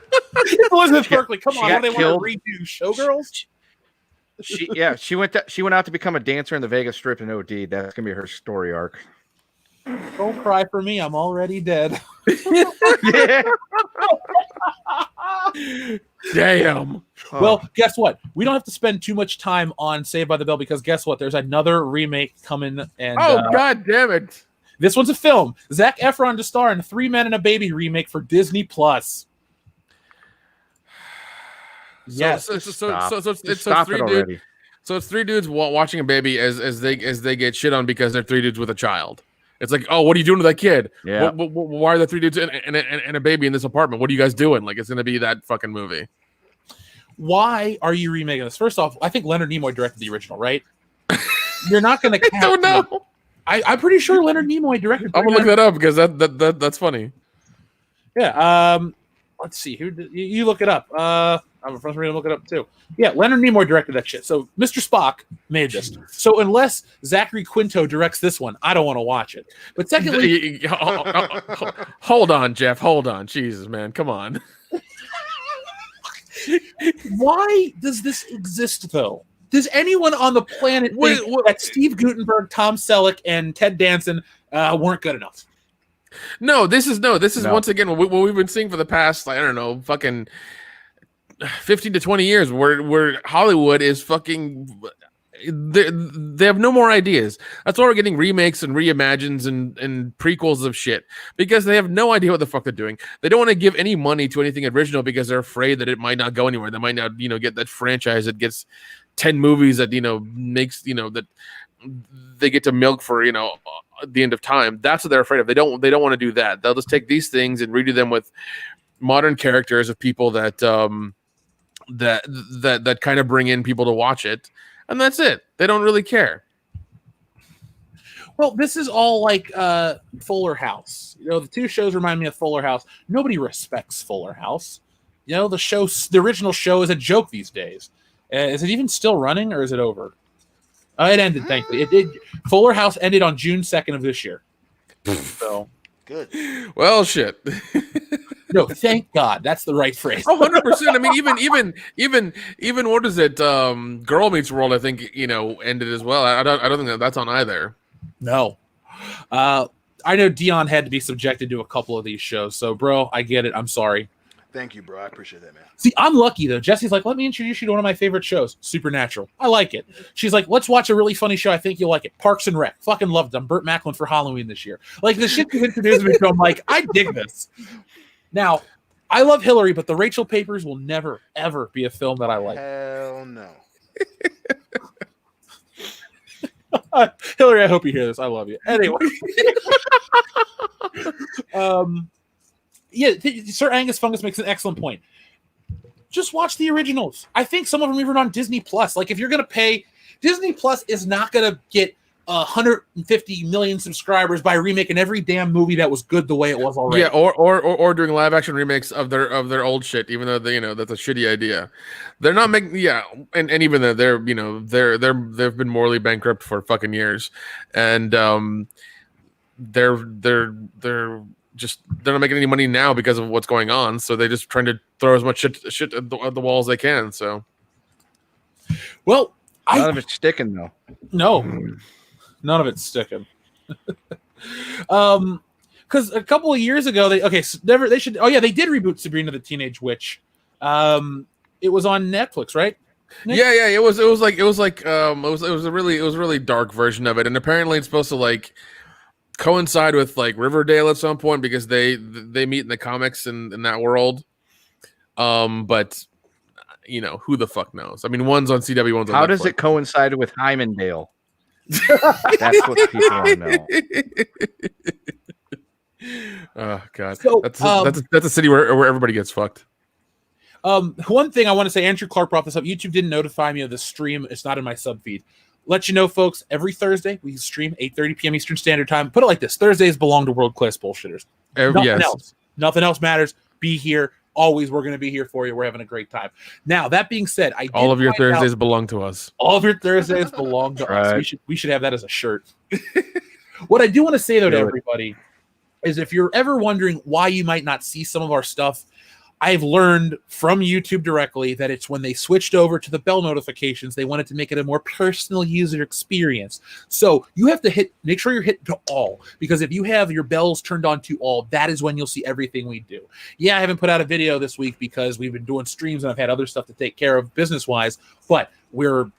S1: Elizabeth Berkley, come on!
S4: got
S1: What do they
S4: killed.
S1: want to redo Showgirls?
S4: She went out to become a dancer in the Vegas Strip and OD. That's gonna be her story arc.
S1: Don't cry for me. I'm already dead.
S4: Yeah.
S3: Damn.
S1: Well, guess what? We don't have to spend too much time on Saved by the Bell because guess what? There's another remake coming. And
S3: God damn it!
S1: this one's a film. Zac Efron to star in a 3 Men and a Baby remake for Disney Plus. Yes.
S3: So it's
S4: Stop
S3: three
S4: it
S3: dudes.
S4: already.
S3: So it's three dudes watching a baby as they get shit on because they're three dudes with a child. It's like, oh, what are you doing to that kid?
S4: Yeah.
S3: Why are there three dudes and a baby in this apartment? What are you guys doing? Like, it's gonna be that fucking movie.
S1: Why are you remaking this? First off, I think Leonard Nimoy directed the original, right? You're not going to.
S3: I don't know.
S1: I'm pretty sure Leonard Nimoy directed.
S3: I'm gonna look that up because that's funny.
S1: Yeah. Let's see. Who did, you look it up? I'm afraid to look it up too. Yeah, Leonard Nimoy directed that shit. So Mr. Spock made this. So unless Zachary Quinto directs this one, I don't want to watch it. But secondly,
S3: hold on, Jeff. Hold on. Jesus, man. Come on.
S1: why does this exist though? Does anyone on the planet think that Steve Guttenberg, Tom Selleck, and Ted Danson weren't good enough?
S3: No, this is once again what we've been seeing for the past, I don't know, fucking 15 to 20 years where Hollywood is fucking they have no more ideas. That's why we're getting remakes and reimagines and prequels of shit because they have no idea what the fuck they're doing. They don't want to give any money to anything original because they're afraid that it might not go anywhere. They might not, get that franchise that gets 10 movies that, makes, that they get to milk for, the end of time. That's what they're afraid of. They don't want to do that. They'll just take these things and redo them with modern characters of people that that kind of bring in people to watch it, and that's it. They don't really care.
S1: Well, this is all like Fuller House. The two shows remind me of Fuller House. Nobody respects Fuller House. The original show is a joke these days. Is it even still running or is it over? It ended, thankfully. Fuller House ended on June 2nd of this year. So
S2: good.
S3: Well, shit.
S1: No, thank God. That's the right phrase.
S3: Oh, 100%. I mean, even what is it? Girl Meets World, I think, ended as well. I don't think that's on either.
S1: No. I know Dion had to be subjected to a couple of these shows. So, bro, I get it. I'm sorry.
S2: Thank you, bro. I appreciate that, man.
S1: See, I'm lucky though. Jesse's like, let me introduce you to one of my favorite shows, Supernatural. I like it. She's like, let's watch a really funny show. I think you'll like it. Parks and Rec. Fucking loved them. Burt Macklin for Halloween this year. Like the shit you introduced me to, I'm like, I dig this. Now, I love Hillary, but the Rachel Papers will never, ever be a film that I like.
S2: Hell no.
S1: Hillary, I hope you hear this. I love you. Anyway. Yeah, Sir Angus Fungus makes an excellent point. Just watch the originals. I think some of them even on Disney Plus. Like, if you're going to pay, Disney Plus is not going to get 150 million subscribers by remaking every damn movie that was good the way it was already.
S3: Yeah, or doing live action remakes of their old shit, even though they, that's a shitty idea. They're not making and even though they've been morally bankrupt for fucking years, and they're not making any money now because of what's going on. So they're just trying to throw as much shit at the wall as they can. So,
S1: well,
S4: none of it's sticking though.
S1: No, none of it's sticking. Because a couple of years ago, they did reboot Sabrina the Teenage Witch. It was on Netflix, right? Nick?
S3: Yeah. It was a really dark version of it, and apparently it's supposed to like coincide with like Riverdale at some point because they meet in the comics in that world. But who the fuck knows? I mean, one's on CW, one's on
S4: How
S3: Netflix.
S4: does it coincide with Hymendale? That's what people want to know.
S3: Oh god,
S1: So,
S3: that's a city where everybody gets fucked.
S1: One thing I want to say, Andrew Clark brought this up. YouTube didn't notify me of the stream. It's not in my sub feed. Let you know, folks, every Thursday we stream 8:30 p.m. Eastern Standard Time. Put it like this: Thursdays belong to world class bullshitters. Nothing else matters. Be here. Always, we're going to be here for you. We're having a great time. Now, that being said,
S3: all of your Thursdays belong to us.
S1: All of your Thursdays belong to us. We should have that as a shirt. What I do want to say, though, to everybody is if you're ever wondering why you might not see some of our stuff, I've learned from YouTube directly that it's when they switched over to the bell notifications, they wanted to make it a more personal user experience. So you have to make sure you're hit to all, because if you have your bells turned on to all, that is when you'll see everything we do. Yeah, I haven't put out a video this week because we've been doing streams and I've had other stuff to take care of business-wise, but we're,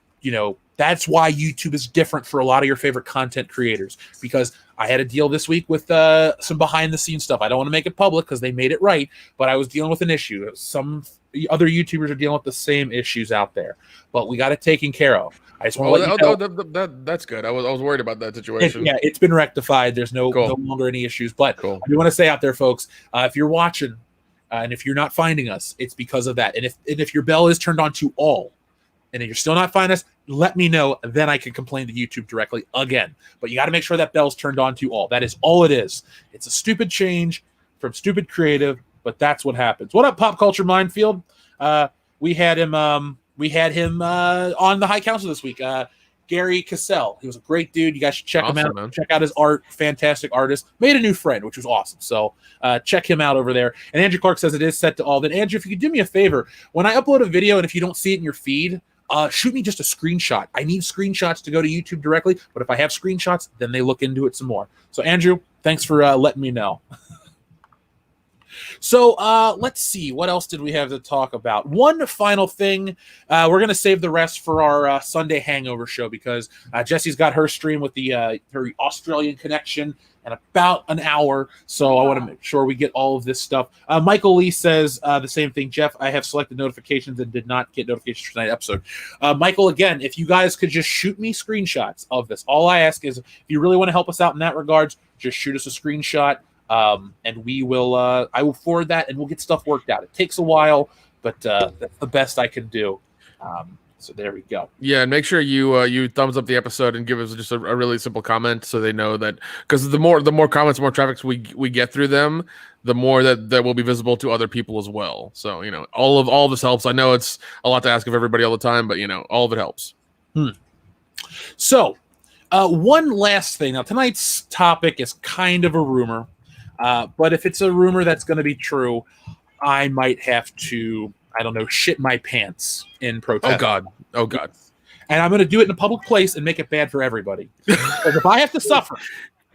S1: that's why YouTube is different for a lot of your favorite content creators, because I had a deal this week with some behind-the-scenes stuff. I don't want to make it public because they made it right, but I was dealing with an issue. Some other YouTubers are dealing with the same issues out there, but we got it taken care of. I just want to let you know.
S3: That's good. I was worried about that situation.
S1: It's been rectified. There's no longer any issues, but I do want to say out there, folks, if you're watching and if you're not finding us, it's because of that. And if your bell is turned on to all, and if you're still not finding us, let me know. Then I can complain to YouTube directly again. But you got to make sure that bell's turned on to all. That is all it is. It's a stupid change from stupid creative, but that's what happens. What up, Pop Culture Minefield? We had him on the High Council this week. Gary Cassell. He was a great dude. You guys should check him out. Man. Check out his art. Fantastic artist. Made a new friend, which was awesome. So check him out over there. And Andrew Clark says it is set to all. Then Andrew, if you could do me a favor, when I upload a video and if you don't see it in your feed, shoot me just a screenshot. I need screenshots to go to YouTube directly, but if I have screenshots, then they look into it some more. So Andrew, thanks for letting me know. So let's see. What else did we have to talk about? One final thing. We're going to save the rest for our Sunday hangover show because Jesse's got her stream with her Australian connection in about an hour. So I want to make sure we get all of this stuff. Michael Lee says the same thing. Jeff, I have selected notifications and did not get notifications for tonight's episode. Michael, again, if you guys could just shoot me screenshots of this. All I ask is if you really want to help us out in that regards, just shoot us a screenshot. And we will, I will forward that and we'll get stuff worked out. It takes a while, but that's the best I can do. So there we go.
S3: Yeah, and make sure you thumbs up the episode and give us just a really simple comment so they know that, because the more comments, more traffic we get through them, the more that will be visible to other people as well. So all of this helps. I know it's a lot to ask of everybody all the time, but all of it helps.
S1: So one last thing. Now tonight's topic is kind of a rumor, but if it's a rumor that's going to be true, I might have to, I don't know, shit my pants in protest.
S3: Oh God.
S1: And I'm going to do it in a public place and make it bad for everybody. Because if I have to suffer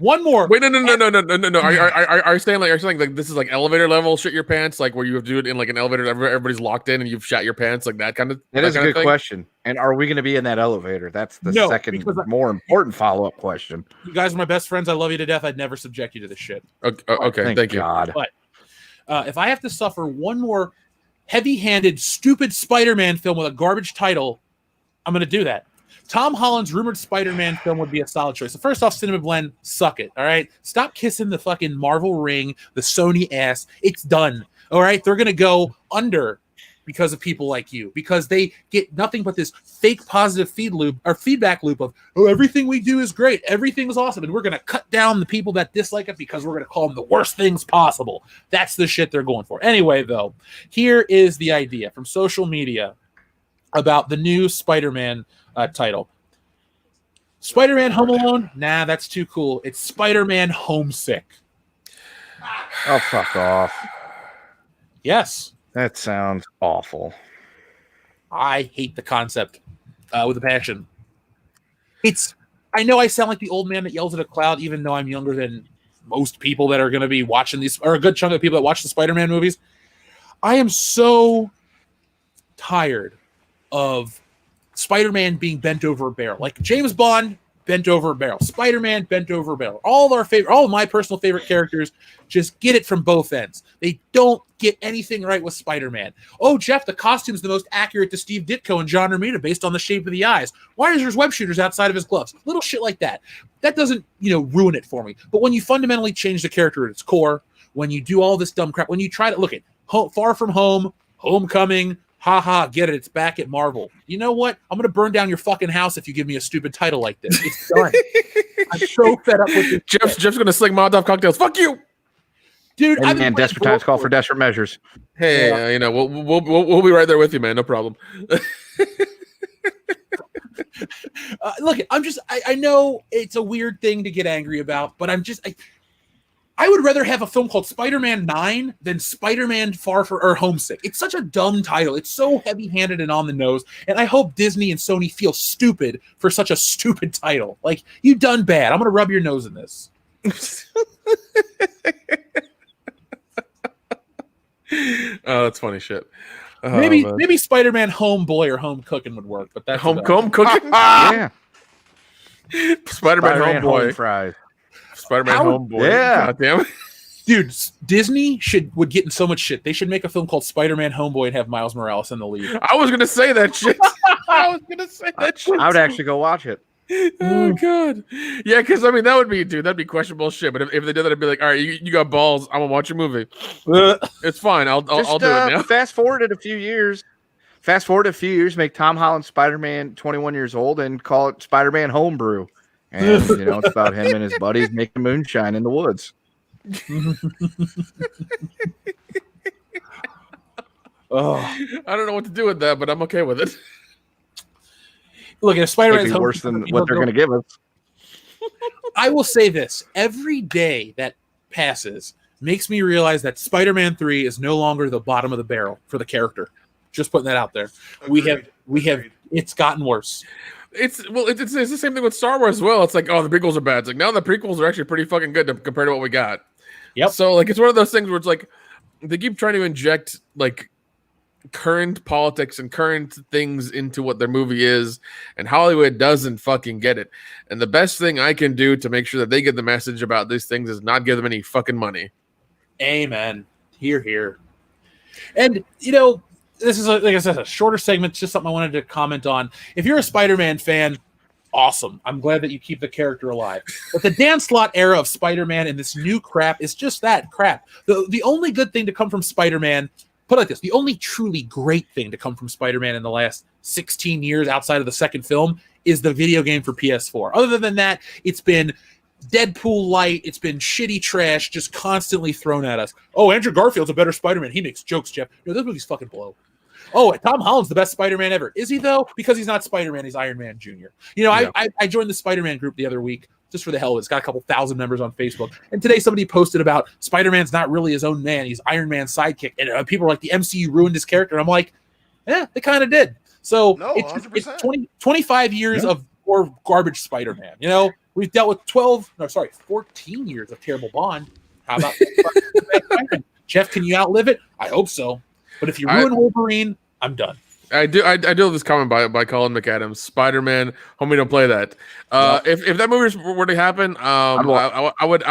S1: One more.
S3: Wait, no. Are you saying like this is like elevator level shit your pants, like where you have to do it in like an elevator, everybody's locked in and you've shat your pants, like that kind of?
S4: That is a good question. And are we going to be in that elevator? That's the
S1: No,
S4: second
S1: because
S4: more important follow-up question.
S1: You guys are my best friends. I love you to death. I'd never subject you to this shit.
S3: Okay, thank you.
S4: God.
S1: But if I have to suffer one more heavy-handed, stupid Spider-Man film with a garbage title, I'm going to do that. Tom Holland's rumored Spider-Man film would be a solid choice. So first off, Cinema Blend, suck it, all right? Stop kissing the fucking Marvel ring, the Sony ass. It's done, all right? They're going to go under because of people like you, because they get nothing but this fake positive feedback loop of, oh, everything we do is great. Everything is awesome. And we're going to cut down the people that dislike it because we're going to call them the worst things possible. That's the shit they're going for. Anyway, though, here is the idea from social media about the new Spider-Man title. Spider-Man Home Alone? Nah, that's too cool. It's Spider-Man Homesick.
S4: Oh, fuck off.
S1: Yes.
S4: That sounds awful.
S1: I hate the concept with a passion. I know I sound like the old man that yells at a cloud, even though I'm younger than most people that are going to be watching these, or a good chunk of people that watch the Spider-Man movies. I am so tired of Spider-Man being bent over a barrel. Like James Bond, bent over a barrel. Spider-Man, bent over a barrel. All of my personal favorite characters just get it from both ends. They don't get anything right with Spider-Man. Oh, Jeff, the costume's the most accurate to Steve Ditko and John Romita based on the shape of the eyes. Why is there web shooters outside of his gloves? Little shit like that. That doesn't, ruin it for me. But when you fundamentally change the character at its core, when you do all this dumb crap, when you try to look at Far From Home, Homecoming, haha, get it, it's back at Marvel. You know what? I'm going to burn down your fucking house if you give me a stupid title like this. It's done. I'm so fed up with this.
S3: Jeff's going to sling Molotov cocktails. Fuck you!
S1: Dude,
S4: and desperate times call for desperate measures.
S3: Hey, we'll be right there with you, man. No problem.
S1: Look, I know it's a weird thing to get angry about, but I would rather have a film called Spider-Man 9 than Spider-Man or Homesick. It's such a dumb title. It's so heavy-handed and on the nose, and I hope Disney and Sony feel stupid for such a stupid title. Like, you done bad. I'm going to rub your nose in this.
S3: Oh, that's funny shit.
S1: Maybe Spider-Man Homeboy or Home Cooking would work, but that's
S3: home cooking.
S4: Yeah.
S3: Spider-Man Homeboy.
S4: Home fries.
S3: Spider-Man Homeboy.
S4: Yeah.
S3: God damn it.
S1: Dude, Disney would get in so much shit. They should make a film called Spider-Man Homeboy and have Miles Morales in the lead.
S3: I was gonna say that shit. I
S4: would actually go watch it.
S3: Oh god, yeah, because that'd be questionable shit. But if they did that, I'd be like, all right, you got balls. I'm gonna watch your movie. It's fine. I'll do it now.
S4: Fast forward a few years. Make Tom Holland Spider-Man 21 years old and call it Spider-Man Homebrew. And it's about him and his buddies making moonshine in the woods.
S1: Oh,
S3: I don't know what to do with that, but I'm okay with it.
S1: Look, if Spider-Man's
S4: worse than what they're going to give us.
S1: I will say this: every day that passes makes me realize that Spider-Man 3 is no longer the bottom of the barrel for the character. Just putting that out there.
S2: Agreed.
S1: We have. It's gotten worse.
S3: It's the same thing with Star Wars as well. It's like, oh, the prequels are bad. It's like, now the prequels are actually pretty fucking good compared to what we got.
S1: Yep.
S3: So like, it's one of those things where it's like they keep trying to inject like current politics and current things into what their movie is, and Hollywood doesn't fucking get it. And the best thing I can do to make sure that they get the message about these things is not give them any fucking money.
S1: Amen. Here. And this is like I said, a shorter segment, just something I wanted to comment on. If you're a Spider-Man fan, awesome. I'm glad that you keep the character alive. But the Dan Slott era of Spider-Man and this new crap is just that crap. The only good thing to come from Spider-Man, put it like this, the only truly great thing to come from Spider-Man in the last 16 years outside of the second film is the video game for PS4. Other than that, it's been Deadpool light, it's been shitty trash just constantly thrown at us. Oh, Andrew Garfield's a better Spider-Man. He makes jokes, Jeff. This movie's fucking blow. Oh, Tom Holland's the best Spider-Man ever. Is he, though? Because he's not Spider-Man, he's Iron Man Jr. I joined the Spider-Man group the other week just for the hell of it. It's got a couple thousand members on Facebook. And today somebody posted about Spider-Man's not really his own man. He's Iron Man's sidekick. And people were like, the MCU ruined his character. And I'm like, they kind of did. So it's 25 years of or garbage Spider-Man. We've dealt with 14 years of terrible Bond. How about Spider-Man? Jeff, can you outlive it? I hope so. But if you ruin Wolverine, I'm done.
S3: I do have this comment by Colin McAdams. Spider-Man, homie, don't play that. If that movie were to happen, I would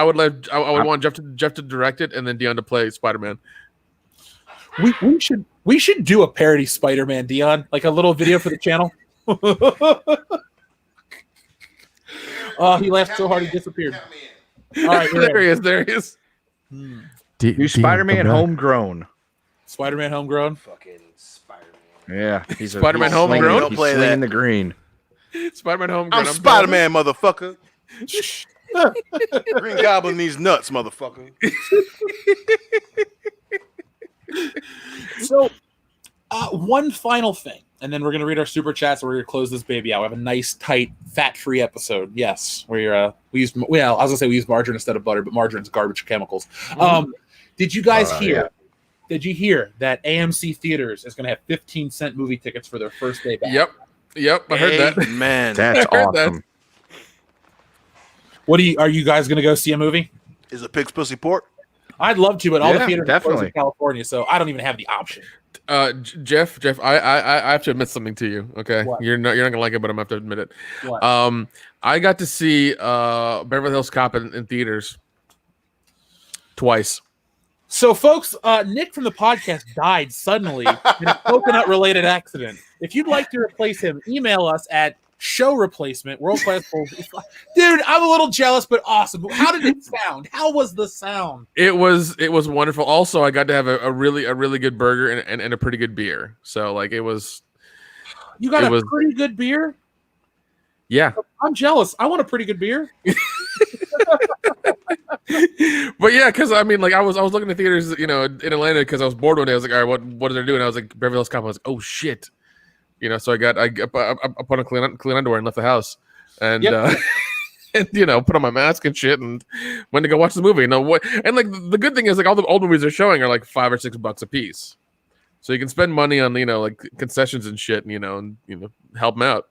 S3: want Jeff to direct it and then Dion to play Spider-Man.
S1: We should do a parody Spider-Man, Dion, like a little video for the channel. Oh, he laughed so hard he disappeared. All right,
S3: there he is.
S4: Do Spider-Man homegrown.
S1: Spider-Man homegrown.
S2: Fucking Spider-Man.
S4: Yeah, he's
S3: Spider-Man homegrown.
S4: He's slinging the green.
S3: Spider-Man homegrown.
S2: I'm Spider-Man, motherfucker. Green Goblin needs nuts, motherfucker.
S1: So, one final thing, and then we're going to read our super chats, and we're going to close this baby out. We have a nice, tight, fat-free episode. Yes, where we used we used margarine instead of butter, but margarine's garbage chemicals. Did you guys hear? Yeah. Did you hear that AMC Theaters is going to have 15-cent movie tickets for their first day back?
S3: Yep, I heard that.
S2: Man,
S4: that's awesome.
S1: Are you guys going to go see a movie?
S2: Is it Pig's Pussy Pork?
S1: I'd love to, but all the theaters are closed in
S4: definitely.
S1: California, so I don't even have the option.
S3: Jeff, I have to admit something to you. Okay,
S1: What?
S3: you're not gonna like it, but I'm gonna have to admit it.
S1: What?
S3: I got to see Beverly Hills Cop in theaters twice.
S1: So, folks, Nick from the podcast died suddenly in a coconut-related accident. If you'd like to replace him, email us at showreplacement, world-class. Dude, I'm a little jealous, but awesome. How did it sound? How was the sound?
S3: It was wonderful. Also, I got to have a really good burger and a pretty good beer. So, like, it was.
S1: You got pretty good beer?
S3: Yeah.
S1: I'm jealous. I want a pretty good beer.
S3: But yeah, because I mean, like I was looking at theaters, in Atlanta because I was bored one day. I was like, all right, what are they doing? I was like, Beverly Hills Cop. I was like, oh shit, So I put on clean underwear and left the house, and and put on my mask and shit, and went to go watch the movie. And like the good thing is like all the old movies they're showing are like $5 or $6 a piece, so you can spend money on like concessions and shit, and help them out.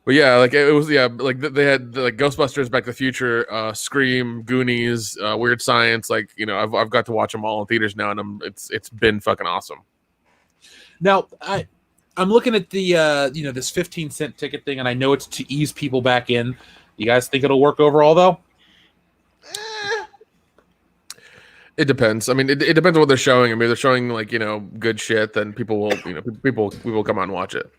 S3: But yeah, like it was, like they had like Ghostbusters, Back to the Future, Scream, Goonies, Weird Science. Like I've got to watch them all in theaters now, and it's been fucking awesome.
S1: Now I'm looking at the this 15-cent ticket thing, and I know it's to ease people back in. You guys think it'll work overall though?
S3: It depends. I mean, it depends on what they're showing. I mean, if they're showing like good shit, then people will people will come out and watch it.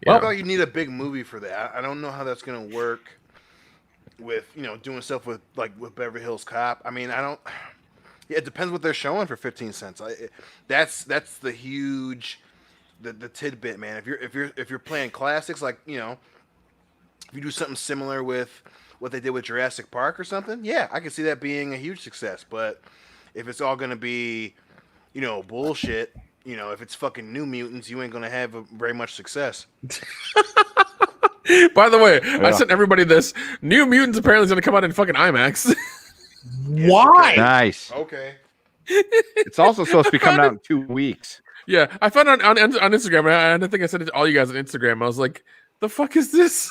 S2: Well, you need a big movie for that. I don't know how that's going to work with, doing stuff with Beverly Hills Cop. I mean, it depends what they're showing for 15 cents. That's the huge, the tidbit, man. If you're playing classics, like, if you do something similar with what they did with Jurassic Park or something, yeah, I can see that being a huge success. But if it's all going to be, bullshit, if it's fucking New Mutants, you ain't gonna have very much success.
S3: By the way, I sent everybody this. New Mutants apparently is gonna come out in fucking IMAX.
S1: Why?
S4: Nice.
S2: Okay.
S4: It's also supposed to be coming out in 2 weeks.
S3: Yeah, I found it on Instagram, and I think I sent it to all you guys on Instagram. I was like, the fuck is this?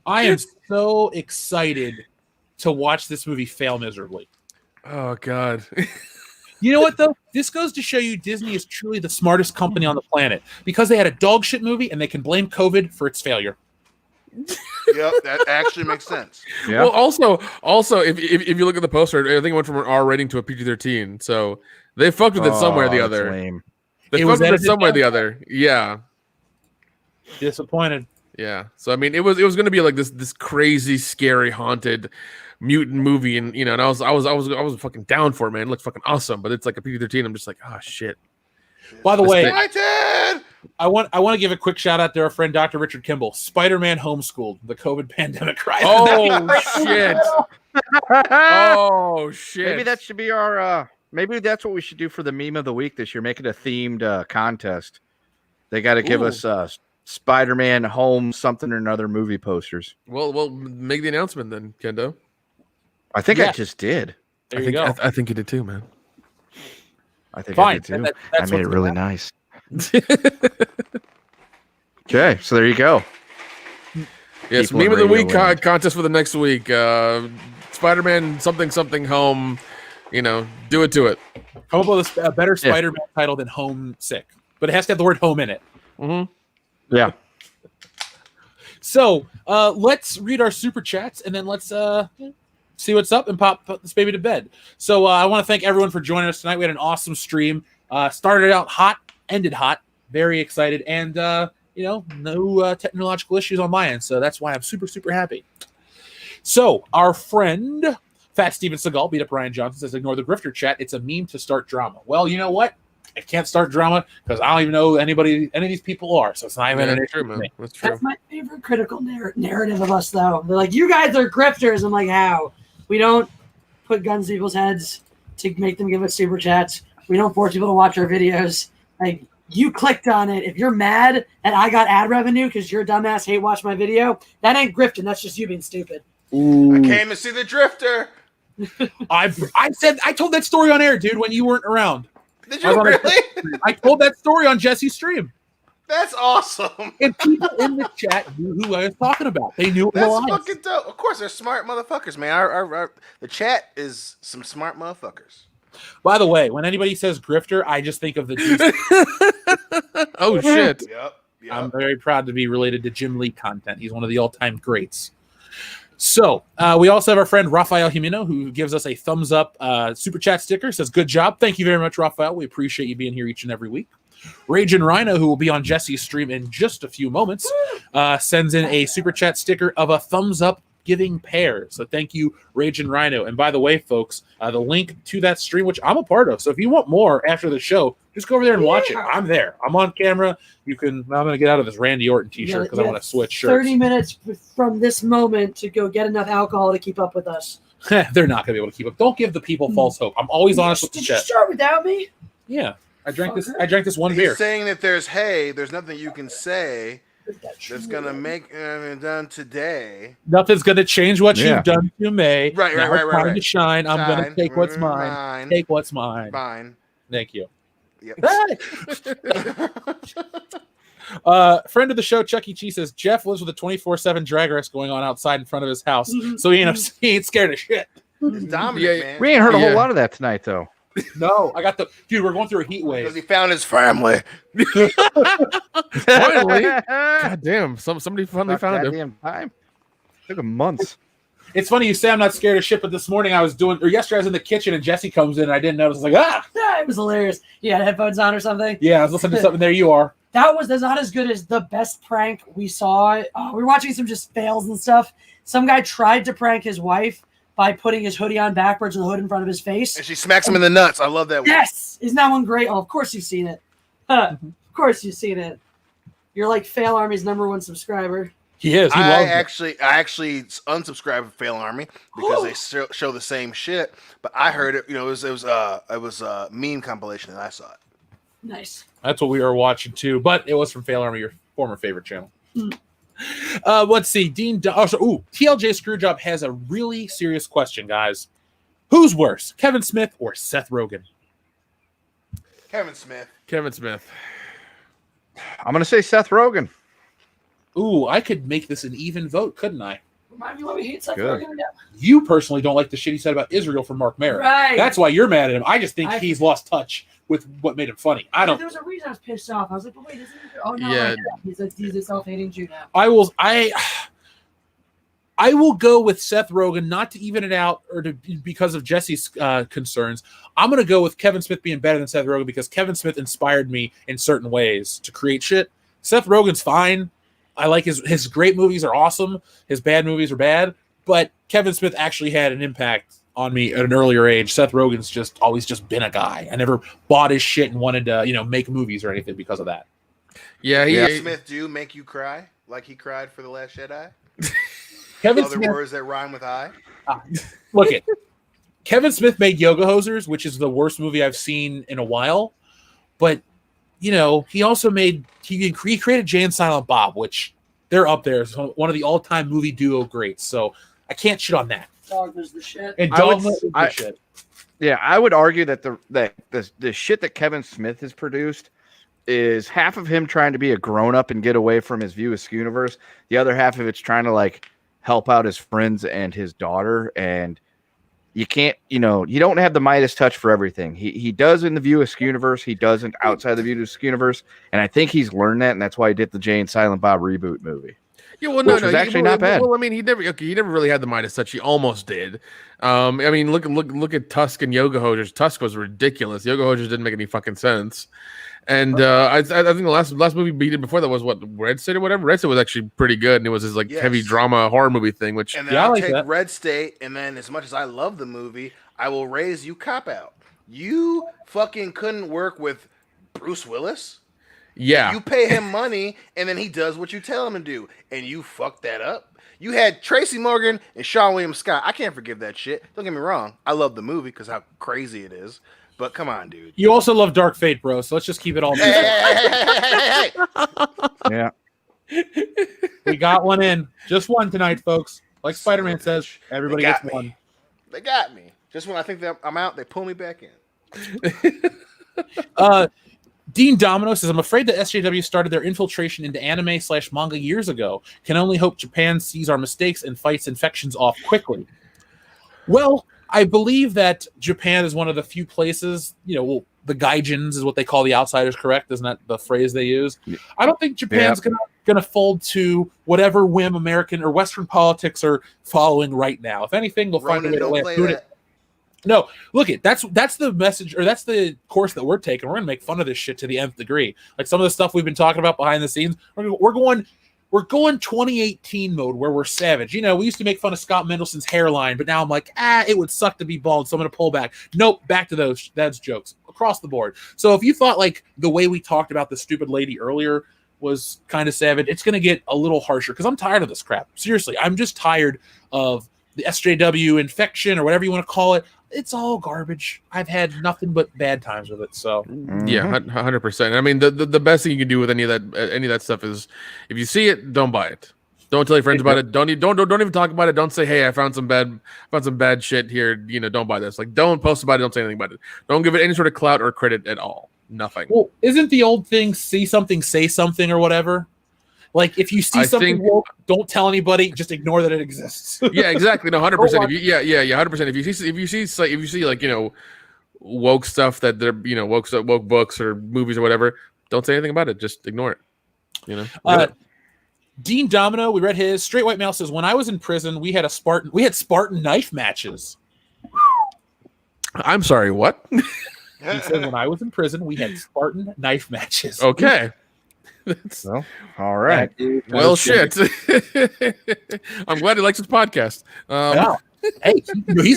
S1: I am so excited to watch this movie fail miserably.
S3: Oh, God.
S1: You know what, though? This goes to show you Disney is truly the smartest company on the planet because they had a dog shit movie and they can blame COVID for its failure.
S2: Yep, that actually makes sense.
S4: Yeah.
S3: Well, also, if you look at the poster, I think it went from an R rating to a PG-13. So they fucked with it somewhere or the other.
S4: Lame.
S3: They fucked with it somewhere or the other. Yeah.
S1: Disappointed.
S3: Yeah. So I mean, it was going to be like this crazy, scary, haunted mutant movie, and and I was fucking down for it, man. It looks fucking awesome, but it's like a PG-13. I'm just like, oh shit.
S1: By the way,
S2: Excited!
S1: I want to give a quick shout out to our friend Dr. Richard Kimball. Spider-Man homeschooled, the COVID pandemic crisis.
S3: Oh shit. Oh shit.
S4: Maybe that should be our. Maybe that's what we should do for the meme of the week this year. Make it a themed contest. They got to give us Spider-Man home something or another movie posters.
S3: Well, make the announcement then, Kendo.
S4: I think I just did.
S1: There you go.
S3: I think you did too, man.
S4: I think
S1: Fine.
S4: I did too.
S1: That's
S4: I made it
S1: what's
S4: really
S1: about.
S4: nice. Okay, so there you go.
S3: Yes,
S4: People in
S3: meme of the
S4: radio
S3: week
S4: land.
S3: contest for the next week. Spider-Man something home. Do it to it.
S1: Come up with a better Spider-Man title than Homesick, but it has to have the word home in it.
S3: Mm-hmm.
S4: Yeah.
S1: So let's read our super chats and then let's see what's up and put this baby to bed. So I want to thank everyone for joining us tonight. We had an awesome stream. Started out hot, ended hot. Very excited, and no technological issues on my end. So that's why I'm super, super happy. So our friend Fat Steven Seagal beat up Ryan Johnson says, "Ignore the grifter chat. It's a meme to start drama." Well, you know what? I can't start drama because I don't even know any of these people are. So it's not even an issue with me.
S3: That's true.
S5: That's my favorite critical narrative of us, though. They're like, you guys are grifters. I'm like, how? We don't put guns to people's heads to make them give us super chats. We don't force people to watch our videos. Like, you clicked on it. If you're mad and I got ad revenue because your dumbass hate watch my video, that ain't grifting. That's just you being stupid.
S1: Ooh.
S2: I came to see the drifter.
S1: I told that story on air, dude, when you weren't around.
S2: Did you really?
S1: I told that story on Jesse's stream.
S2: That's awesome.
S1: And people in the chat knew who I was talking about. They knew it was
S2: That's
S1: live.
S2: fucking dope. Of course, they're smart motherfuckers, man. The chat is some smart motherfuckers.
S1: By the way, when anybody says grifter, I just think of the
S3: Oh shit!
S2: Yep.
S1: I'm very proud to be related to Jim Lee content. He's one of the all-time greats. So we also have our friend Rafael Jimeno, who gives us a thumbs up super chat sticker. Says, "Good job. Thank you very much, Rafael. We appreciate you being here each and every week." Raging Rhino, who will be on Jesse's stream in just a few moments, sends in a super chat sticker of a thumbs up giving pair. So thank you, Raging Rhino. And by the way, folks, the link to that stream, which I'm a part of. So if you want more after the show, just go over there and watch it. I'm there. I'm on camera. I'm going to get out of this Randy Orton t-shirt because I want to switch shirts.
S5: 30 minutes from this moment to go get enough alcohol to keep up with us.
S1: They're not going to be able to keep up. Don't give the people false hope. I'm always honest with the
S5: Did you
S1: chat.
S5: start without me?
S1: Yeah. I drank this one
S2: He's
S1: beer.
S2: saying that there's nothing you can say that's gonna make done today.
S1: Nothing's gonna change what you've done to me.
S2: Right.
S1: Time to shine. I'm gonna take what's mine.
S2: Mine.
S1: Take what's mine.
S2: Fine.
S1: Thank you.
S2: Yep.
S1: Friend of the show, Chuck E. Cheese says Jeff lives with a 24/7 drag race going on outside in front of his house, so he ain't scared of shit.
S2: It's Dominic, man.
S4: We ain't heard a whole lot of that tonight, though.
S1: No, I got dude. We're going through a heat
S2: Because
S1: wave.
S2: he found his family.
S3: Finally, god damn! Somebody finally found him.
S4: Goddamn time. Took him months.
S1: It's funny you say I'm not scared of shit, but this morning yesterday I was in the kitchen and Jesse comes in and I didn't notice. I was like,
S5: Yeah, it was hilarious. You had headphones on or something?
S1: yeah, I was listening to something. There you are.
S5: That's not as good as the best prank we saw. We were watching some just fails and stuff. Some guy tried to prank his wife by putting his hoodie on backwards with the hood in front of his face.
S2: And she smacks him in the nuts. I love that one.
S5: Yes! Isn't that one great? Oh, of course you've seen it. Of course you've seen it. You're like Fail Army's #1 subscriber.
S1: He is. He
S2: I
S1: loves
S2: actually unsubscribed from Fail Army because they show the same shit. But I heard it. It was a meme compilation and I saw it.
S5: Nice.
S1: That's what we were watching too, but it was from Fail Army, your former favorite channel. Let's see. TLJ Screwjob has a really serious question, guys. Who's worse, Kevin Smith or Seth Rogen?
S2: Kevin Smith.
S3: Kevin Smith.
S4: I'm going to say Seth Rogen.
S1: Ooh, I could make this an even vote, couldn't I?
S5: Remind me why we hate Seth
S4: Good.
S5: Rogen again.
S1: You personally don't like the shit he said about Israel from Mark Maron.
S5: Right.
S1: That's why you're mad at him. I just think he's lost touch with what made him funny. I don't.
S5: There was a reason I was pissed off. I was like, but wait, isn't he? Oh, no.
S3: Yeah.
S5: He's a self-hating Jew now.
S1: I will go with Seth Rogen, not to even it out or because of Jesse's concerns. I'm going to go with Kevin Smith being better than Seth Rogen because Kevin Smith inspired me in certain ways to create shit. Seth Rogen's fine. I like his great movies are awesome. His bad movies are bad. But Kevin Smith actually had an impact on me at an earlier age. Seth Rogen's always been a guy. I never bought his shit and wanted to, make movies or anything because of that.
S3: Yeah,
S2: Smith do make you cry like he cried for The Last Jedi?
S1: Kevin
S2: Other
S1: Smith,
S2: words that rhyme with I?
S1: look it. Kevin Smith made Yoga Hosers, which is the worst movie I've seen in a while. But, he also he created Jay and Silent Bob, which they're up there as one of the all-time movie duo greats. So I can't shit on that.
S5: Dogma's the shit.
S1: And Dogma is the shit.
S4: Yeah, I would argue that the shit that Kevin Smith has produced is half of him trying to be a grown up and get away from his View Askew universe. The other half of it's trying to like help out his friends and his daughter. And you can't, you don't have the Midas touch for everything. He does in the View Askew universe. He doesn't outside the View Askew universe. And I think he's learned that, and that's why he did the Jay and Silent Bob reboot movie.
S3: Yeah, well,
S4: Which was actually not bad.
S3: Well, I mean, he never really had the Midas touch. He almost did. I mean, look at Tusk and Yoga Hosers. Tusk was ridiculous. Yoga Hosers didn't make any fucking sense. And I think the last movie he did before that was what, Red State or whatever. Red State was actually pretty good, and it was his like heavy drama horror movie thing. Which
S2: and then I'll take Red State, and then as much as I love the movie, I will raise you Cop Out. You fucking couldn't work with Bruce Willis.
S3: Yeah,
S2: you pay him money, and then he does what you tell him to do, and you fuck that up. You had Tracy Morgan and Sean William Scott. I can't forgive that shit. Don't get me wrong. I love the movie because how crazy it is. But come on, dude.
S1: You also love Dark Fate, bro. So let's just keep it all.
S2: Hey.
S4: Yeah.
S1: We got one in. Just one tonight, folks. Like Spider-Man says, everybody gets one.
S2: They got me. Just when I think that I'm out, they pull me back in.
S1: Dean Domino says, I'm afraid that SJW started their infiltration into anime/manga years ago. Can only hope Japan sees our mistakes and fights infections off quickly. Well, I believe that Japan is one of the few places, the gaijins is what they call the outsiders, correct? Isn't that the phrase they use? I don't think Japan's gonna fold to whatever whim American or Western politics are following right now. If anything, they'll find a way to do it. No, look that's the message, or that's the course that we're taking. We're gonna make fun of this shit to the nth degree. Like some of the stuff we've been talking about behind the scenes. We're going 2018 mode where we're savage. We used to make fun of Scott Mendelssohn's hairline, but now I'm like, it would suck to be bald, so I'm gonna pull back. Nope, back to that's jokes across the board. So if you thought like the way we talked about the stupid lady earlier was kind of savage, it's gonna get a little harsher because I'm tired of this crap. Seriously, I'm just tired of the SJW infection or whatever you want to call it. It's all garbage. I've had nothing but bad times with it. So
S3: yeah, 100%. I mean, the best thing you can do with any of that stuff is if you see it, don't buy it. Don't tell your friends about it. Don't even talk about it. Don't say, hey, I found some bad shit here. Don't buy this. Like, don't post about it. Don't say anything about it. Don't give it any sort of clout or credit at all. Nothing.
S1: Well, isn't the old thing see something, say something, or whatever? Like if you see something woke, don't tell anybody. Just ignore that it exists.
S3: Yeah, exactly. No, 100%. 100%. If you see like woke stuff that they're woke books or movies or whatever, don't say anything about it. Just ignore it.
S1: Dean Domino, we read his. Straight White Male says, when I was in prison, we had Spartan knife matches.
S3: I'm sorry, what?
S1: He said, when I was in prison, we had Spartan knife matches.
S3: Okay.
S4: Well, all right.
S3: Well, shit. I'm glad he likes his podcast.
S1: Yeah. Hey,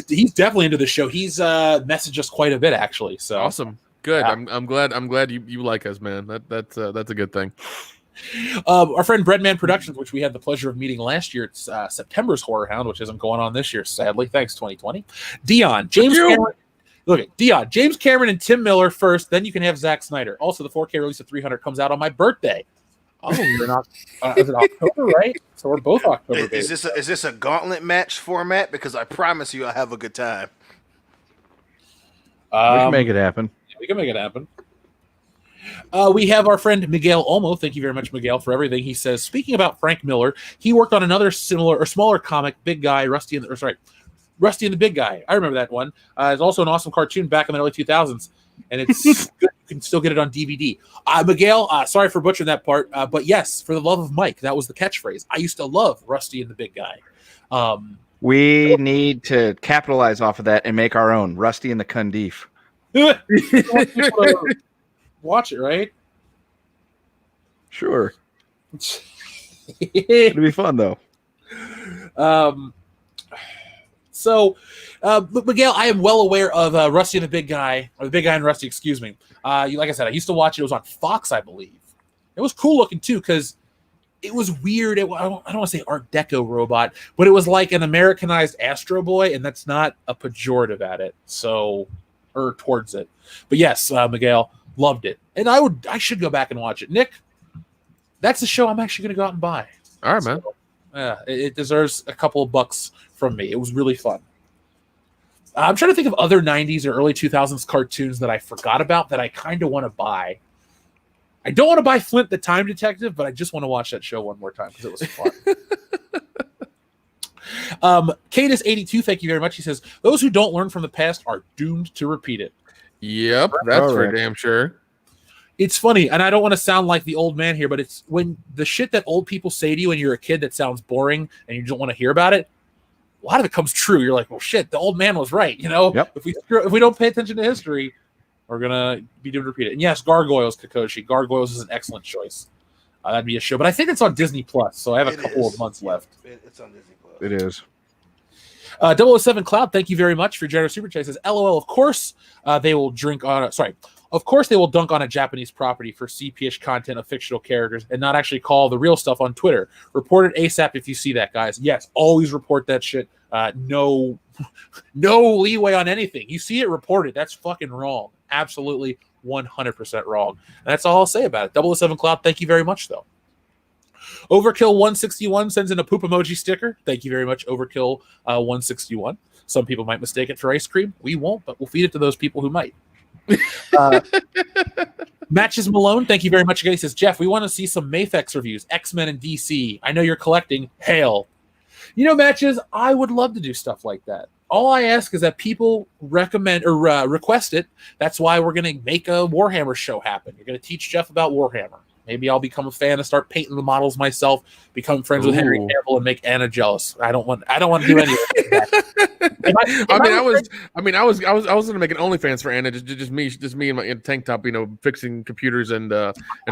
S1: he's definitely into the show. He's messaged us quite a bit, actually. So
S3: awesome. Good. Yeah. I'm glad you like us, man. That's a good thing.
S1: Our friend Breadman Productions, which we had the pleasure of meeting last year, it's September's Horror Hound, which isn't going on this year, sadly. Thanks, 2020. James Cameron and Tim Miller first, then you can have Zack Snyder. Also, the 4K release of 300 comes out on my birthday. Oh, you're not. Is it October, right? So we're both October.
S2: Is this a gauntlet match format? Because I promise you, I'll have a good time.
S4: We can make it happen.
S1: We can make it happen. We have our friend Miguel Olmo. Thank you very much, Miguel, for everything. He says, speaking about Frank Miller, he worked on another similar or smaller comic, Big Guy, Rusty and the Big Guy. I remember that one. It's also an awesome cartoon back in the early 2000s, and it's good. You can still get it on DVD. Miguel, sorry for butchering that part, but yes, for the love of Mike, that was the catchphrase. I used to love Rusty and the Big Guy.
S4: We need to capitalize off of that and make our own Rusty and the Cundiff.
S1: Watch it, right?
S4: Sure. It'll be fun, though.
S1: So, Miguel, I am well aware of Rusty and the Big Guy, or the Big Guy and Rusty, excuse me. Like I said, I used to watch it. It was on Fox, I believe. It was cool looking, too, because it was weird. I don't want to say Art Deco robot, but it was like an Americanized Astro Boy, and that's not a pejorative at it, or towards it. But yes, Miguel, loved it. And I should go back and watch it. Nick, that's the show I'm actually going to go out and buy.
S3: All right, man.
S1: Yeah, it deserves a couple of bucks from me. It was really fun. I'm trying to think of other 90s or early 2000s cartoons that I forgot about that I kind of want to buy. I don't want to buy Flint the Time Detective, but I just want to watch that show one more time because it was fun. Cadis82, thank you very much. He says, those who don't learn from the past are doomed to repeat it.
S3: Yep, that's for damn sure.
S1: It's funny, and I don't want to sound like the old man here, but it's when the shit that old people say to you when you're a kid that sounds boring and you don't want to hear about it, a lot of it comes true. You're like, well, shit, the old man was right. You know, if we don't pay attention to history, we're gonna be doomed to repeat it. And yes, Gargoyles, Kikoshi. Gargoyles is an excellent choice. That'd be a show, but I think it's on Disney Plus, so I have a couple of months left.
S2: It's on Disney Plus.
S4: It is.
S1: 007 Cloud, thank you very much for your generous super chat. Says, LOL, of course they will drink on of course they will dunk on a Japanese property for CP-ish content of fictional characters and not actually call the real stuff on Twitter. Report it ASAP if you see that, guys. Yes, always report that shit. No leeway on anything. You see it, report it. That's fucking wrong. Absolutely 100% wrong. And that's all I'll say about it. 007 Cloud, thank you very much, though. Overkill 161 sends in a poop emoji sticker. Thank you very much, Overkill 161. Some people might mistake it for ice cream. We won't, but we'll feed it to those people who might. Matches Malone, thank you very much again. He says, Jeff, we want to see some Mafex reviews, X-Men and DC. I know you're collecting. Hail. You know, Matches, I would love to do stuff like that. All I ask is that people recommend or request it. That's why we're going to make a Warhammer show happen. You're going to teach Jeff about Warhammer. Maybe I'll become a fan and start painting the models myself, become friends with Henry Cavill, and make Anna jealous. I don't want to do any of that. I was going to make an OnlyFans for Anna, just me in my tank top, you know, fixing computers and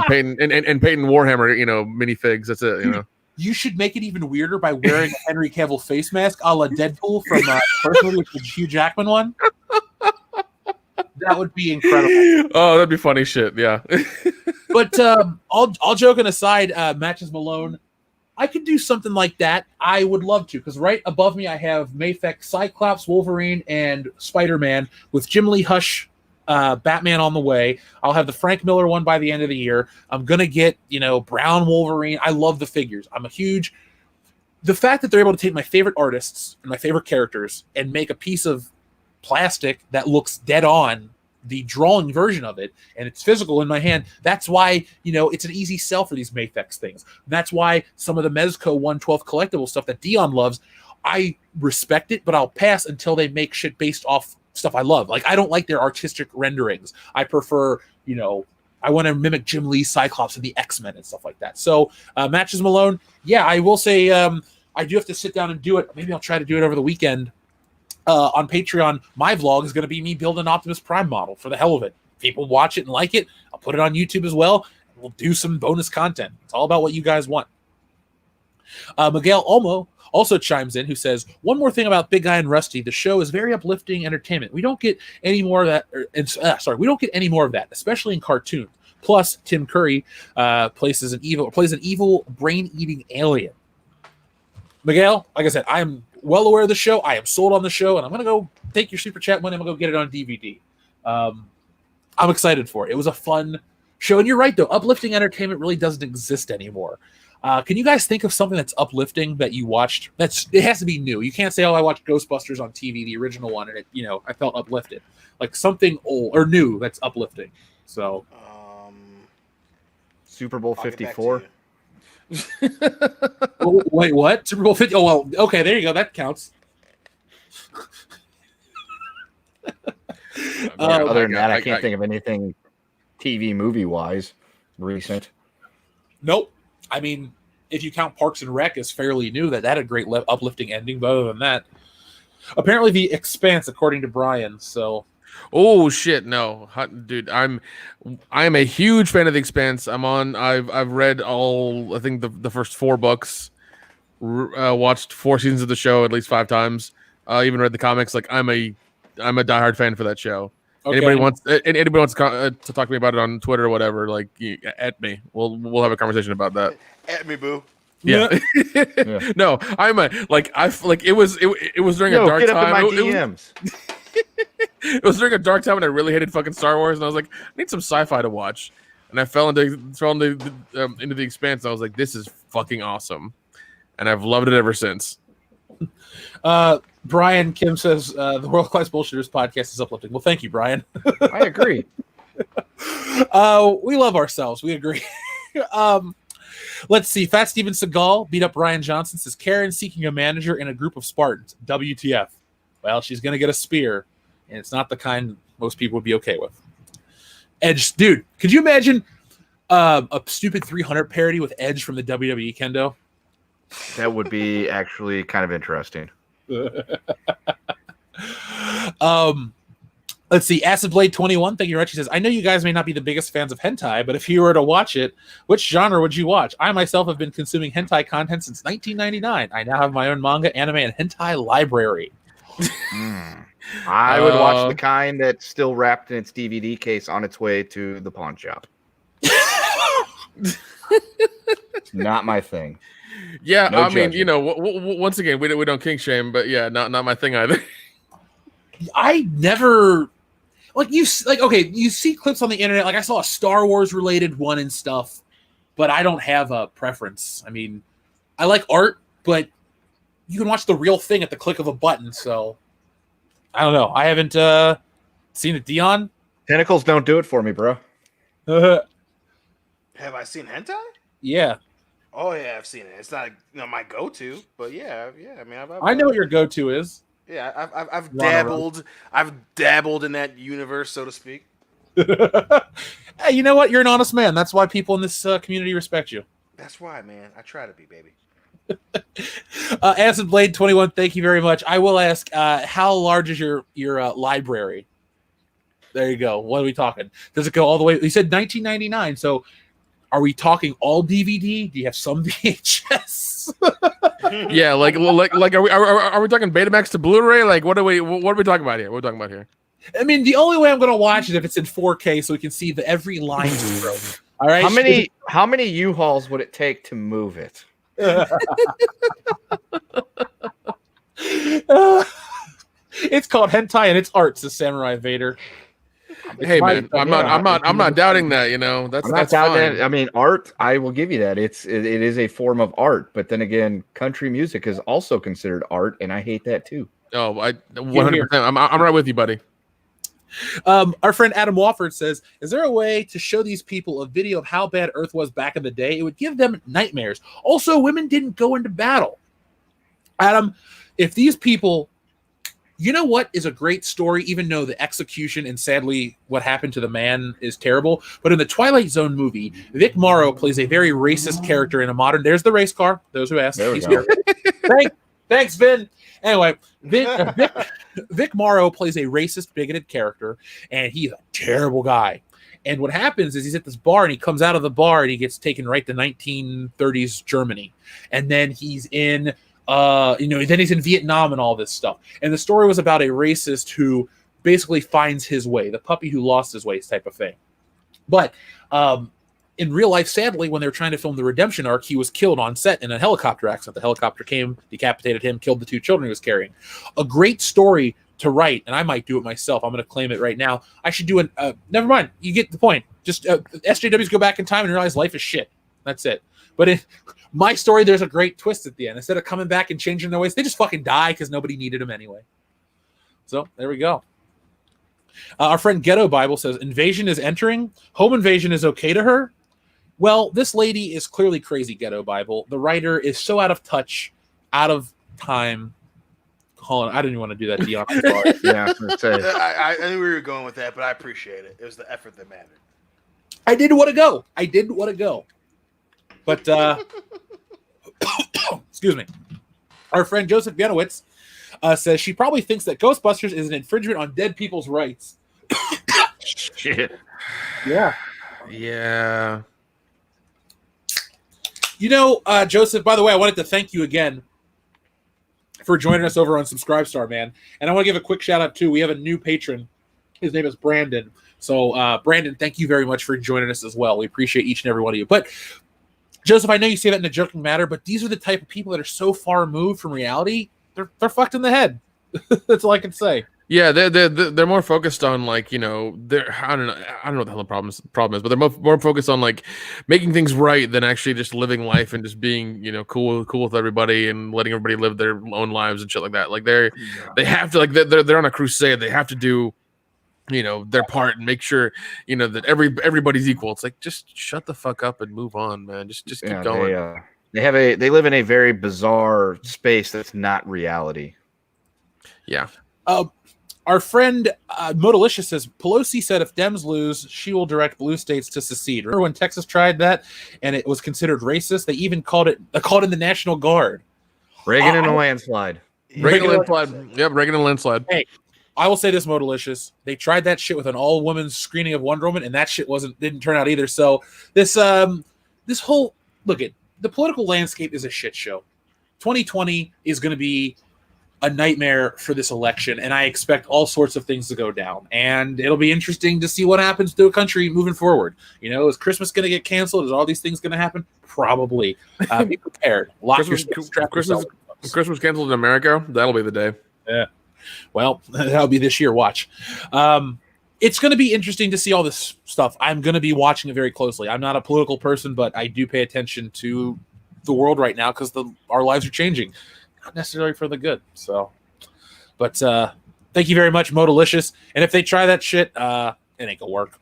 S1: painting Warhammer, you know, minifigs. That's it, you know. You should make it even weirder by wearing a Henry Cavill face mask, a la Deadpool from the first movie, which was the Hugh Jackman one. That would be incredible.
S3: Oh, that'd be funny shit. Yeah.
S1: But all joking aside, Matches Malone, I could do something like that. I would love to, because right above me I have Mafex, Cyclops, Wolverine, and Spider-Man with Jim Lee Hush, Batman on the way. I'll have the Frank Miller one by the end of the year. I'm gonna get, you know, Brown Wolverine. I love the figures. The fact that they're able to take my favorite artists and my favorite characters and make a piece of plastic that looks dead on the drawing version of it, and it's physical in my hand. That's why, you know, it's an easy sell for these Mafex things. That's why some of the Mezco 112 collectible stuff that Dion loves, I respect it, but I'll pass until they make shit based off stuff I love. Like, I don't like their artistic renderings. I prefer, you know, I want to mimic Jim Lee's Cyclops and the X-Men and stuff like that. So Matches Malone, yeah, I will say I do have to sit down and do it. Maybe I'll try to do it over the weekend. On Patreon, my vlog is going to be me building an Optimus Prime model for the hell of it. People watch it and like it. I'll put it on YouTube as well. We'll do some bonus content. It's all about what you guys want. Miguel Olmo also chimes in, who says, one more thing about Big Guy and Rusty. The show is very uplifting entertainment. We don't get any more of that. We don't get any more of that, especially in cartoons. Plus, Tim Curry plays an evil brain-eating alien. Miguel, like I said, I am well aware of the show. I am sold on the show, and I'm going to go take your super chat money. I'm going to go get it on DVD. I'm excited for it. It was a fun show. And you're right, though. Uplifting entertainment really doesn't exist anymore. Can you guys think of something that's uplifting that you watched? It has to be new. You can't say, oh, I watched Ghostbusters on TV, the original one, and it, you know, I felt uplifted. Like something old or new that's uplifting. So,
S4: Super Bowl 54.
S1: Oh, wait, what? Super Bowl 50? Oh, well, okay, there you go. That counts.
S4: Other than that, I can't think of anything TV movie-wise recent.
S1: Nope. I mean, if you count Parks and Rec as fairly new, that had a great uplifting ending. But other than that, apparently The Expanse, according to Brian. So,
S3: oh shit, no, dude, I'm a huge fan of The Expanse. I've read all, I think the first 4 books, watched 4 seasons of the show at least 5 times. Even read the comics. Like, I'm a diehard fan for that show. Okay. Anybody wants to talk to me about it on Twitter or whatever, like, at me. We'll have a conversation about that.
S2: At me, boo.
S3: Yeah. Yeah. No, it was during a dark
S4: get
S3: time.
S4: Up in my DMs.
S3: It was during a dark time, and I really hated fucking Star Wars, and I was like, I need some sci-fi to watch. And I fell into The Expanse, and I was like, this is fucking awesome, and I've loved it ever since.
S1: Brian Kim says the World Class Bullshitters podcast is uplifting. Well, thank you, Brian.
S4: I agree.
S1: We love ourselves. We agree. Let's see. Fat Steven Seagal beat up Ryan Johnson. Says Karen seeking a manager in a group of Spartans. WTF? Well, she's gonna get a spear, and it's not the kind most people would be okay with. Edge, dude, could you imagine a stupid 300 parody with Edge from the WWE Kendo?
S4: That would be actually kind of interesting.
S1: Let's see. Acid Blade 21. Thank you, Rich. He says, I know you guys may not be the biggest fans of hentai, but if you were to watch it, which genre would you watch? I myself have been consuming hentai content since 1999. I now have my own manga, anime, and hentai library.
S4: I would watch the kind that's still wrapped in its DVD case on its way to the pawn shop. Not my thing.
S3: Yeah,
S4: No
S3: I mean,
S4: judgment.
S3: once again, we don't kink shame, but yeah, not my thing either.
S1: I never you see clips on the internet. Like I saw a Star Wars related one and stuff, but I don't have a preference. I mean, I like art, but you can watch the real thing at the click of a button. So I don't know. I haven't seen it. Dion?
S4: Tentacles don't do it for me, bro.
S2: Have I seen hentai?
S1: Yeah.
S2: Oh yeah, I've seen it. It's not my go-to, but yeah. I mean,
S1: I know what your go-to is.
S2: Yeah, I've dabbled. I've dabbled in that universe, so to speak.
S1: Hey, you know what? You're an honest man. That's why people in this community respect you.
S2: That's why, man. I try to be, baby.
S1: Acid Blade 21. Thank you very much. I will ask, how large is your library? There you go. What are we talking? Does it go all the way? You said 1999. So, are we talking all DVD? Do you have some VHS?
S3: Yeah, like are we talking Betamax to Blu-ray? Like what are we talking about here? What are we talking about here?
S1: I mean, the only way I'm going to watch it if it's in 4K, so we can see every line stroke. All right.
S4: How many U-Hauls would it take to move it?
S1: It's called hentai and it's art, says Samurai Vader.
S3: Hey man, I'm not doubting that. That's fine.
S4: That. I mean, art. I will give you that. It is a form of art, but then again, country music is also considered art, and I hate that too.
S3: Oh, I 100%. I'm right with you, buddy.
S1: Our friend Adam Wofford says, is there a way to show these people a video of how bad Earth was back in the day? It would give them nightmares. Also, women didn't go into battle. Adam, if these people, you know what is a great story, even though the execution and sadly what happened to the man is terrible, but in the Twilight Zone movie, Vic Morrow plays a very racist character in a modern, there's the race car, those who asked.
S4: There we go.
S1: Thanks, Vin. Anyway, Vic Morrow plays a racist, bigoted character, and he's a terrible guy. And what happens is he's at this bar, and he comes out of the bar, and he gets taken right to 1930s Germany. And then he's in, then he's in Vietnam and all this stuff. And the story was about a racist who basically finds his way, the puppy who lost his way type of thing. But in real life, sadly, when they were trying to film the redemption arc, he was killed on set in a helicopter accident. The helicopter came, decapitated him, killed the two children he was carrying. A great story to write, and I might do it myself. I'm going to claim it right now. I should do never mind. You get the point. Just SJWs go back in time and realize life is shit. That's it. But in my story, there's a great twist at the end. Instead of coming back and changing their ways, they just fucking die because nobody needed them anyway. So there we go. Our friend Ghetto Bible says, invasion is entering. Home invasion is okay to her. Well, this lady is clearly crazy, Ghetto Bible. The writer is so out of touch, out of time. Hold on, I didn't even want to do that, Dion. I'm sorry.
S4: Yeah,
S2: I knew where you were going with that, but I appreciate it. It was the effort that mattered.
S1: I didn't want to go. But, excuse me. Our friend Joseph Yanowitz says she probably thinks that Ghostbusters is an infringement on dead people's rights.
S4: Shit.
S1: Yeah.
S3: Yeah.
S1: Joseph, by the way, I wanted to thank you again for joining us over on Subscribestar, man. And I want to give a quick shout out, too. We have a new patron. His name is Brandon. So, Brandon, thank you very much for joining us as well. We appreciate each and every one of you. But, Joseph, I know you say that in a joking matter, but these are the type of people that are so far removed from reality, they're fucked in the head. That's all I can say.
S3: Yeah, they're more focused on I don't know what the hell the problem is, but they're more focused on like making things right than actually just living life and just being cool with everybody and letting everybody live their own lives and shit like that. Like they have to they're on a crusade. They have to do their part and make sure that everybody's equal. It's like, just shut the fuck up and move on, man. Just keep going.
S4: They live in a very bizarre space that's not reality.
S3: Yeah.
S1: Our friend Modalicious says Pelosi said if Dems lose, she will direct blue states to secede. Remember when Texas tried that and it was considered racist? They even called in the National Guard.
S4: Reagan in a landslide.
S3: Reagan landslide. Yep, Reagan and landslide.
S1: Hey, I will say this, Modalicious. They tried that shit with an all-woman screening of Wonder Woman, and that shit didn't turn out either. So this whole look at the political landscape is a shit show. 2020 is going to be a nightmare for this election, and I expect all sorts of things to go down. And it'll be interesting to see what happens to a country moving forward. Is Christmas going to get canceled? Is all these things going to happen? Probably. Be prepared.
S3: Christmas canceled in America. That'll be the day.
S1: Yeah. Well, that'll be this year. Watch. It's going to be interesting to see all this stuff. I'm going to be watching it very closely. I'm not a political person, but I do pay attention to the world right now because our lives are changing. Not necessarily for the good. So, but thank you very much, Modalicious. And if they try that shit, it ain't gonna work.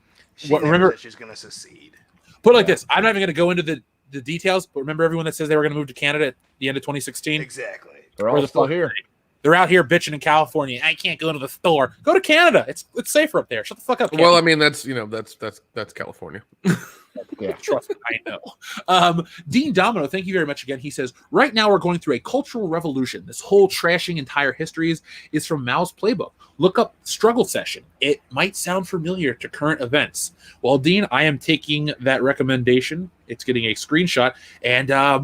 S2: Remember, she's gonna secede.
S1: Put it like this: I'm not even gonna go into the details, but remember everyone that says they were gonna move to Canada at the end of 2016?
S2: Exactly.
S4: They're all still here.
S1: They're out here bitching in California. I can't go to the store. Go to Canada. It's safer up there. Shut the fuck up.
S3: Canada. Well, I mean that's California.
S1: Yeah, trust me, I know. Dean Domino, thank you very much again. He says, right now we're going through a cultural revolution. This whole trashing entire histories is from Mao's playbook. Look up Struggle Session. It might sound familiar to current events. Well, Dean, I am taking that recommendation. It's getting a screenshot. And, I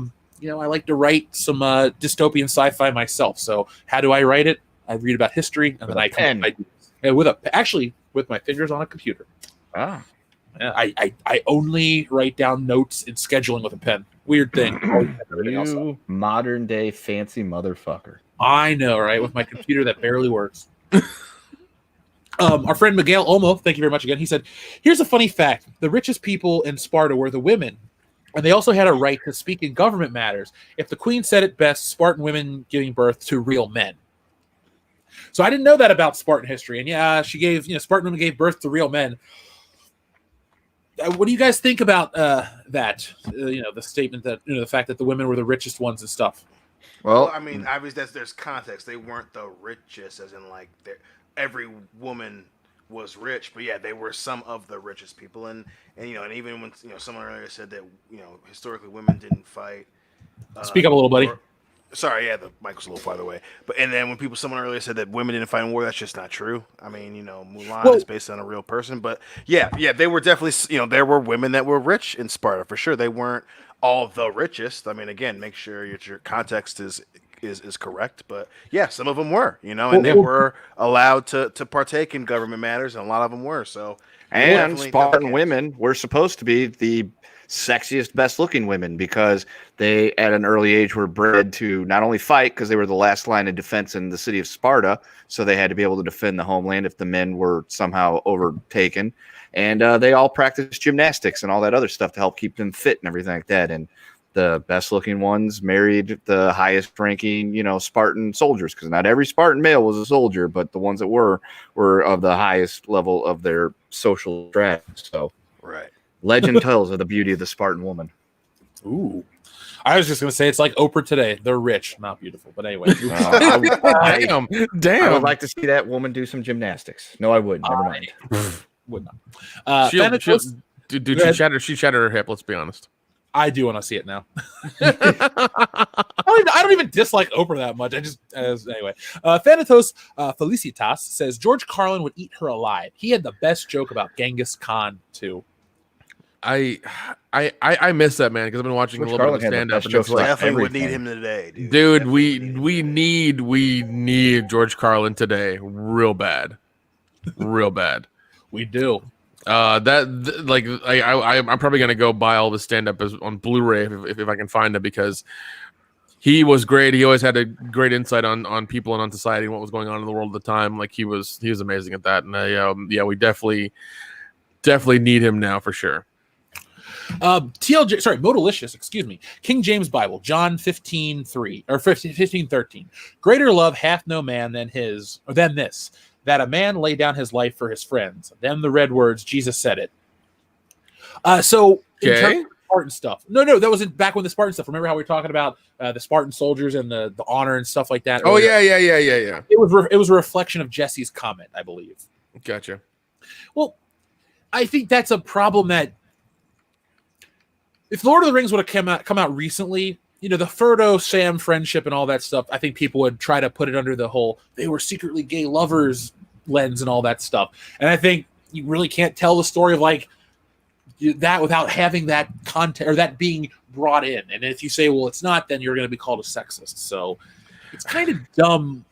S1: like to write some dystopian sci-fi myself. So how do I write it? I read about history, and then I come with my fingers on a computer.
S4: Ah.
S1: I only write down notes in scheduling with a pen. Weird thing.
S4: You modern day fancy motherfucker.
S1: I know, right? With my computer that barely works. Our friend Miguel Olmo, thank you very much again. He said, here's a funny fact. The richest people in Sparta were the women, and they also had a right to speak in government matters. If the queen said it best, Spartan women giving birth to real men. So I didn't know that about Spartan history. And yeah, Spartan women gave birth to real men. What do you guys think about that? The statement that the fact that the women were the richest ones and stuff.
S2: Well, I mean, obviously there's context. They weren't the richest, as in like every woman was rich, but yeah, they were some of the richest people. And even when someone earlier said that historically women didn't fight.
S1: Speak up a little, buddy.
S2: Sorry, yeah, the mic was a little farther away. But then when someone earlier said that women didn't fight in war, that's just not true. I mean, Mulan is based on a real person, but yeah, they were definitely, there were women that were rich in Sparta for sure. They weren't all the richest. I mean, again, make sure your context is correct, but yeah, some of them were, and they were allowed to partake in government matters, and a lot of them were. So,
S4: and Spartan women were supposed to be the sexiest, best looking women because they at an early age were bred to not only fight because they were the last line of defense in the city of Sparta, so they had to be able to defend the homeland if the men were somehow overtaken, and they all practiced gymnastics and all that other stuff to help keep them fit and everything like that. And the best looking ones married the highest ranking Spartan soldiers, because not every Spartan male was a soldier, but the ones that were of the highest level of their social status. So
S2: right.
S4: Legend tells of the beauty of the Spartan woman.
S1: Ooh. I was just going to say it's like Oprah today. They're rich, not beautiful. But anyway.
S3: Damn.
S4: I would like to see that woman do some gymnastics. No, I wouldn't. Never mind.
S1: Would not.
S3: She shattered her hip, let's be honest.
S1: I do want to see it now. I don't even dislike Oprah that much. Anyway. Thanatos Felicitas says George Carlin would eat her alive. He had the best joke about Genghis Khan too.
S3: I miss that man because I've been watching a little bit of stand up.
S2: Definitely would need him today,
S3: dude. We need George Carlin today, real bad.
S1: We do.
S3: I'm probably gonna go buy all the stand up on Blu-ray if I can find it, because he was great. He always had a great insight on people and on society and what was going on in the world at the time. Like he was amazing at that. And we definitely need him now for sure. Modalicious,
S1: excuse me. King James Bible, John 15:3 or 15:13. Greater love hath no man than this, that a man lay down his life for his friends. Then the red words, Jesus said it. So in terms of Spartan stuff, no, that wasn't back when the Spartan stuff. Remember how we were talking about the Spartan soldiers and the honor and stuff like that?
S3: Oh
S1: earlier?
S3: yeah.
S1: It was a reflection of Jesse's comment, I believe.
S3: Gotcha.
S1: Well, I think that's a problem that if Lord of the Rings would have come out recently, the Frodo Sam friendship and all that stuff, I think people would try to put it under the whole they were secretly gay lovers lens and all that stuff. And I think you really can't tell the story of like that without having that content or that being brought in. And if you say, well, it's not, then you're going to be called a sexist. So it's kind of dumb.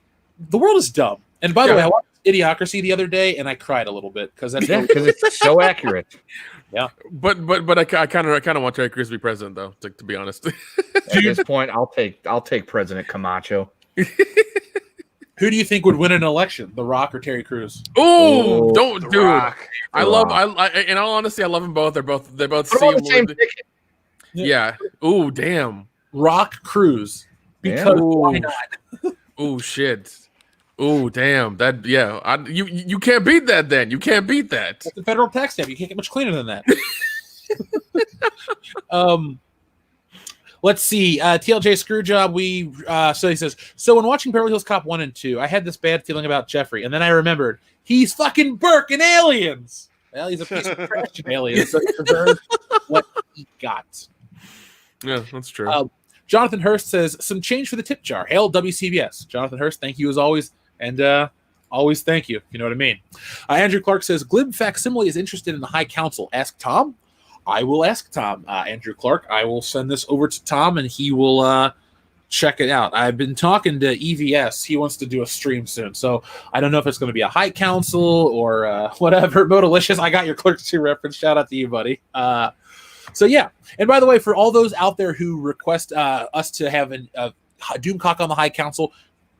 S1: The world is dumb. And by the way, I watched Idiocracy the other day and I cried a little bit because
S4: it's so accurate.
S1: Yeah,
S3: but I kind of want Terry Crews to be president, though. To be honest,
S4: at this point, I'll take President Camacho.
S1: Who do you think would win an election, The Rock or Terry Crews?
S3: Oh, don't, dude!
S2: Rock.
S3: In all honesty, I love them both. They both seem
S4: the same ticket.
S3: Yeah. Oh, damn.
S1: Rock Crews. Because why not?
S3: Oh shit. Oh damn. That you can't beat that. Then you can't beat that.
S1: That's a federal tax stamp. You can't get much cleaner than that. Let's see. TLJ Screwjob. So he says, so when watching Beverly Hills Cop 1 and 2, I had this bad feeling about Jeffrey, and then I remembered he's fucking Burke in Aliens. Well, he's a piece of trash in Aliens, so he deserves what he got.
S3: Yeah, that's true.
S1: Jonathan Hurst says, some change for the tip jar. Hail WCBS. Jonathan Hurst, thank you as always, and always thank you. You know what I mean. Andrew Clark says, Glib Facsimile is interested in the High Council. Ask Tom. I will ask Tom, Andrew Clark. I will send this over to Tom, and he will check it out. I've been talking to EVS. He wants to do a stream soon, so I don't know if it's going to be a High Council or whatever. Modalicious, I got your Clerks 2 reference. Shout out to you, buddy. So, yeah. And by the way, for all those out there who request us to have a Doomcock on the High Council,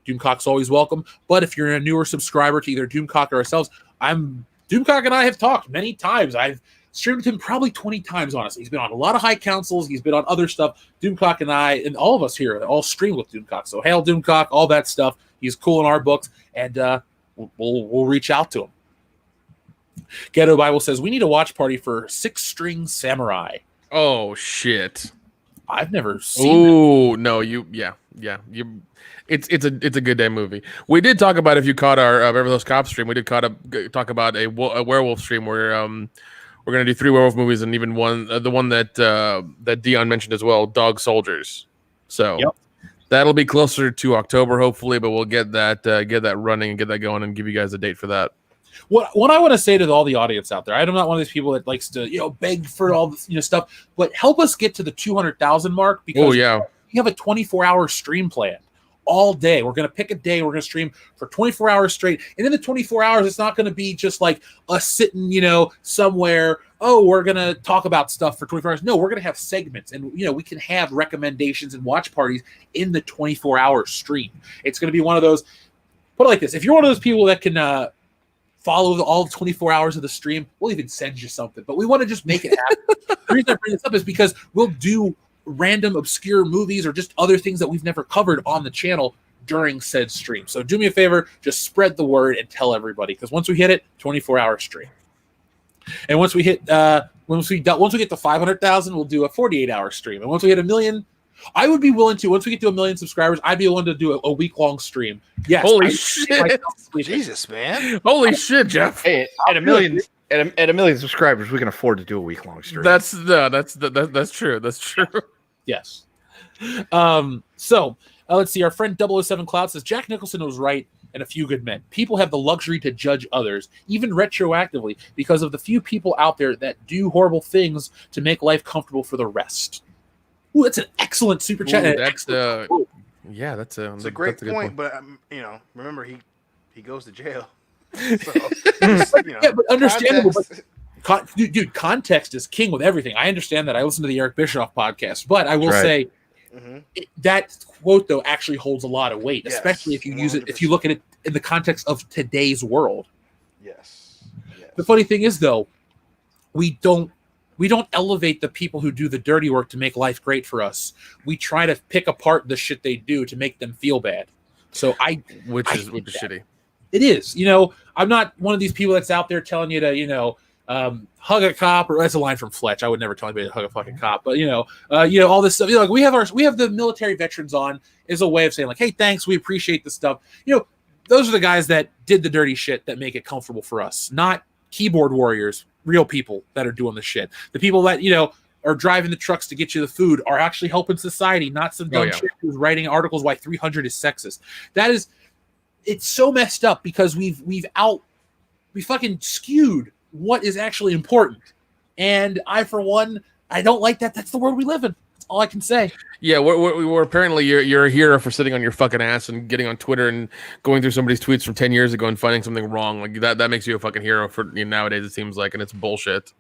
S1: Doomcock's always welcome. But if you're a newer subscriber to either Doomcock or ourselves, Doomcock and I have talked many times. I've streamed him probably 20 times, honestly. He's been on a lot of High Councils. He's been on other stuff. Doomcock and I, and all of us here, all stream with Doomcock. So, hail Doomcock, all that stuff. He's cool in our books, and we'll reach out to him. Ghetto Bible says, we need a watch party for Six String Samurai.
S3: Oh, shit.
S1: I've never seen it.
S3: Oh, no, it's a good day movie. We did talk about, if you caught our Beverly Hills Cop stream, we did talk about a werewolf stream where we're going to do 3 werewolf movies and even one, the one that Dion mentioned as well, Dog Soldiers. So that'll be closer to October, hopefully, but we'll get that running and get that going and give you guys a date for that.
S1: What I want to say to all the audience out there, I'm not one of these people that likes to beg for all this stuff, but help us get to the 200,000 mark because we have a 24-hour stream planned all day. We're going to pick a day. We're going to stream for 24 hours straight. And in the 24 hours, it's not going to be just like us sitting, somewhere. Oh, we're going to talk about stuff for 24 hours. No, we're going to have segments and, we can have recommendations and watch parties in the 24-hour stream. It's going to be one of those, put it like this. If you're one of those people that can, follow all 24 hours of the stream, we'll even send you something. But we want to just make it happen. The reason I bring this up is because we'll do random obscure movies or just other things that we've never covered on the channel during said stream. So do me a favor, just spread the word and tell everybody, because once we hit it, 24-hour stream. And once we hit once we get to 500,000, we'll do a 48-hour stream. And once we hit 1 million, I would be willing to, once we get to 1 million subscribers, I'd be willing to do a week-long stream. Yes.
S3: Holy shit.
S2: Jesus, man.
S3: Holy shit, Jeff.
S4: Hey, at a million subscribers, we can afford to do a week-long stream.
S3: That's true. That's true.
S1: Yes. So let's see. Our friend 007 Cloud says, Jack Nicholson was right and a few good men. People have the luxury to judge others, even retroactively, because of the few people out there that do horrible things to make life comfortable for the rest. Ooh, that's an excellent super chat.
S3: Ooh, that's a
S2: great
S3: point.
S2: But remember he goes to jail. So,
S1: yeah, but understandable. Dude, context is king with everything. I understand that. I listen to the Eric Bischoff podcast, but I will say that quote though actually holds a lot of weight, especially if you use it. If you look at it in the context of today's world.
S2: Yes.
S1: The funny thing is though, we don't elevate the people who do the dirty work to make life great for us. We try to pick apart the shit they do to make them feel bad. So
S3: which is shitty.
S1: It is. I'm not one of these people that's out there telling you to, hug a cop, or that's a line from Fletch. I would never tell anybody to hug a fucking cop, but all this stuff. Like we have the military veterans on as a way of saying like, hey, thanks, we appreciate the stuff. Those are the guys that did the dirty shit that make it comfortable for us, not keyboard warriors, real people that are doing the shit. The people that are driving the trucks to get you the food are actually helping society, not some dumb shit who's writing articles why 300 is sexist. It's so messed up because we fucking skewed what is actually important. And I, for one, I don't like that. That's the world we live in. That's all I can say.
S3: Yeah, we're apparently you're a hero for sitting on your fucking ass and getting on Twitter and going through somebody's tweets from 10 years ago and finding something wrong. Like that makes you a fucking hero for nowadays, it seems like, and it's bullshit.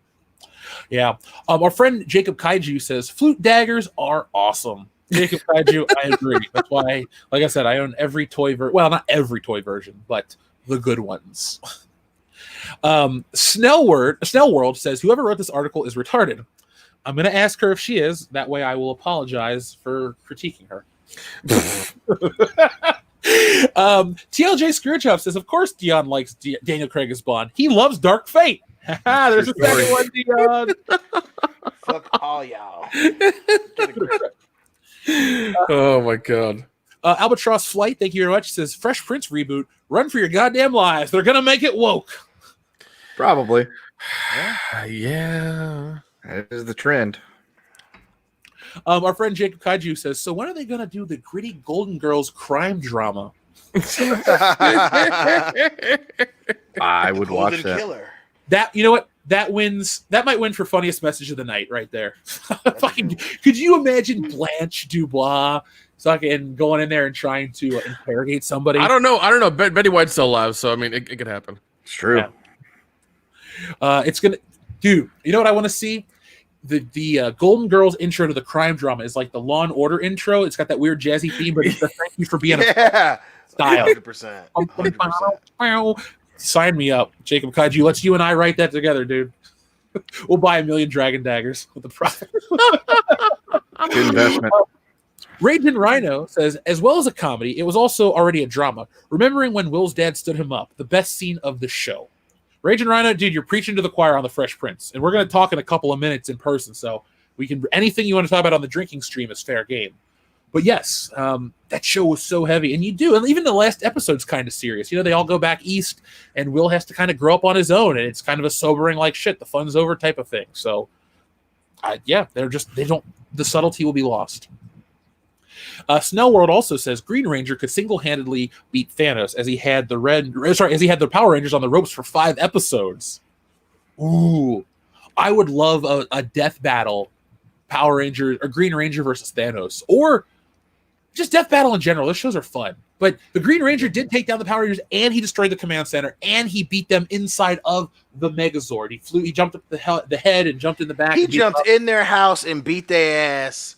S1: Yeah. Our friend Jacob Kaiju says flute daggers are awesome. Jacob Kaiju, I agree. That's why, like I said, I own every toy version. Well, not every toy version, but the good ones. Snell World says whoever wrote this article is retarded. I'm going to ask her if she is. That way I will apologize for critiquing her. TLJ Screwjob says, of course Dion likes Daniel Craig as Bond. He loves Dark Fate. There's a second one, Dion.
S2: Fuck all y'all.
S3: Oh my god.
S1: Albatross Flight, thank you very much, says Fresh Prince reboot. Run for your goddamn lives. They're going to make it woke.
S4: Probably.
S3: Yeah.
S4: That is the trend.
S1: Our friend Jacob Kaiju says, so when are they going to do the gritty Golden Girls crime drama?
S4: I would watch that.
S2: Killer.
S1: That, you know what? That wins. That might win for funniest message of the night right there. Fucking, could you imagine Blanche Dubois fucking going in there and trying to interrogate somebody?
S3: I don't know. Betty White's still alive, so I mean, it could happen.
S4: It's true.
S1: Yeah. It's gonna, dude. You know what I want to see? The Golden Girls intro to the crime drama is like the Law and Order intro. It's got that weird jazzy theme, but it's the thank you for being a style.
S2: 100%. 100%.
S1: Sign me up, Jacob Kaiju. Let's you and I write that together, dude. We'll buy 1 million dragon daggers with the profit.
S4: Good investment.
S1: Raging Rhino says, as well as a comedy, it was also already a drama. Remembering when Will's dad stood him up, the best scene of the show. Raging Rhino, dude, you're preaching to the choir on the Fresh Prince, and we're going to talk in a couple of minutes in person, so we can anything you want to talk about on the drinking stream is fair game. But yes, that show was so heavy, and even the last episode's kind of serious. They all go back east, and Will has to kind of grow up on his own, and it's kind of a sobering, like shit, the fun's over type of thing. So, the subtlety will be lost. Snell World also says Green Ranger could single-handedly beat Thanos as he had the Power Rangers on the ropes for 5 episodes. Ooh, I would love a death battle, Power Ranger or Green Ranger versus Thanos, or just death battle in general. Those shows are fun. But the Green Ranger did take down the Power Rangers, and he destroyed the command center, and he beat them inside of the Megazord. He jumped up the head and jumped in the back.
S2: He jumped in their house and beat their ass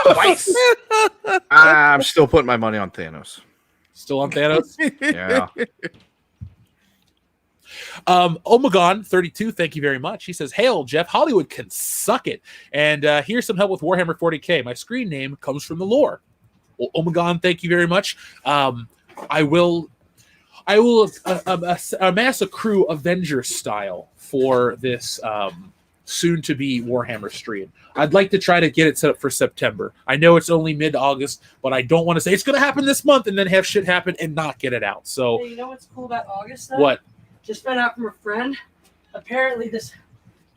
S2: twice.
S4: I'm still putting my money on Thanos.
S1: Still on Thanos?
S4: Yeah.
S1: Omegon32, thank you very much. He says, hail, Jeff. Hollywood can suck it. And here's some help with Warhammer 40K. My screen name comes from the lore. Omegon, thank you very much. I will amass a crew Avenger style for this soon-to-be Warhammer stream. I'd like to try to get it set up for September. I know it's only mid-August, but I don't want to say it's going to happen this month and then have shit happen and not get it out. So,
S5: Hey, you know what's cool about August, though?
S1: What?
S5: Just found out from a friend. Apparently, this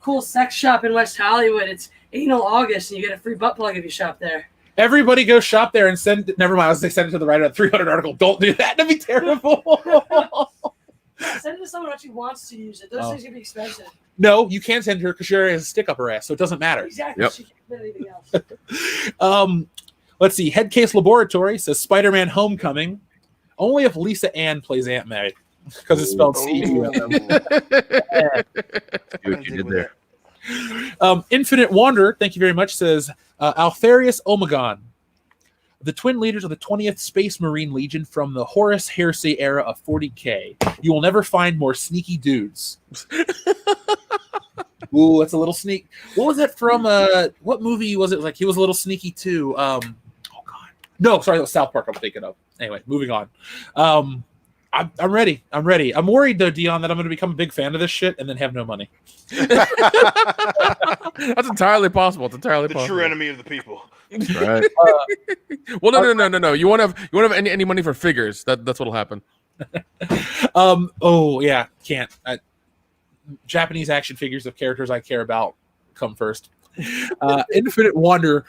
S5: cool sex shop in West Hollywood, it's Anal August, and you get a free butt plug if you shop there.
S1: Everybody go shop there and send. Never mind. They send it to the writer of 300 article. Don't do that. That'd be terrible.
S5: Send it to someone who actually wants to use it. Those things can be expensive.
S1: No, you can't send her because she already has a stick up her ass, so it doesn't matter.
S5: Exactly.
S4: Yep.
S5: She can't do anything else.
S1: Let's see. Headcase Laboratory says Spider-Man Homecoming. Only if Lisa Ann plays Aunt May because it's spelled C-U-M.
S4: See what you did there.
S1: Infinite Wander, thank you very much, says Altharius Omegon, the twin leaders of the 20th Space Marine Legion from the Horus Heresy era of 40K. You will never find more sneaky dudes. Ooh, that's a little sneak. What was that from? What movie was it? Like he was a little sneaky too. Oh God, no, sorry, that was South Park. I'm thinking of. Anyway, moving on. I'm ready. I'm ready. I'm worried though, Dion, that I'm going to become a big fan of this shit and then have no money.
S3: That's entirely possible. It's entirely
S2: The
S3: possible.
S2: true enemy of the people.
S4: Right.
S3: Well, no. You won't have any money for figures. That's what'll happen.
S1: Oh yeah, can't. Japanese action figures of characters I care about come first. Infinite Wonder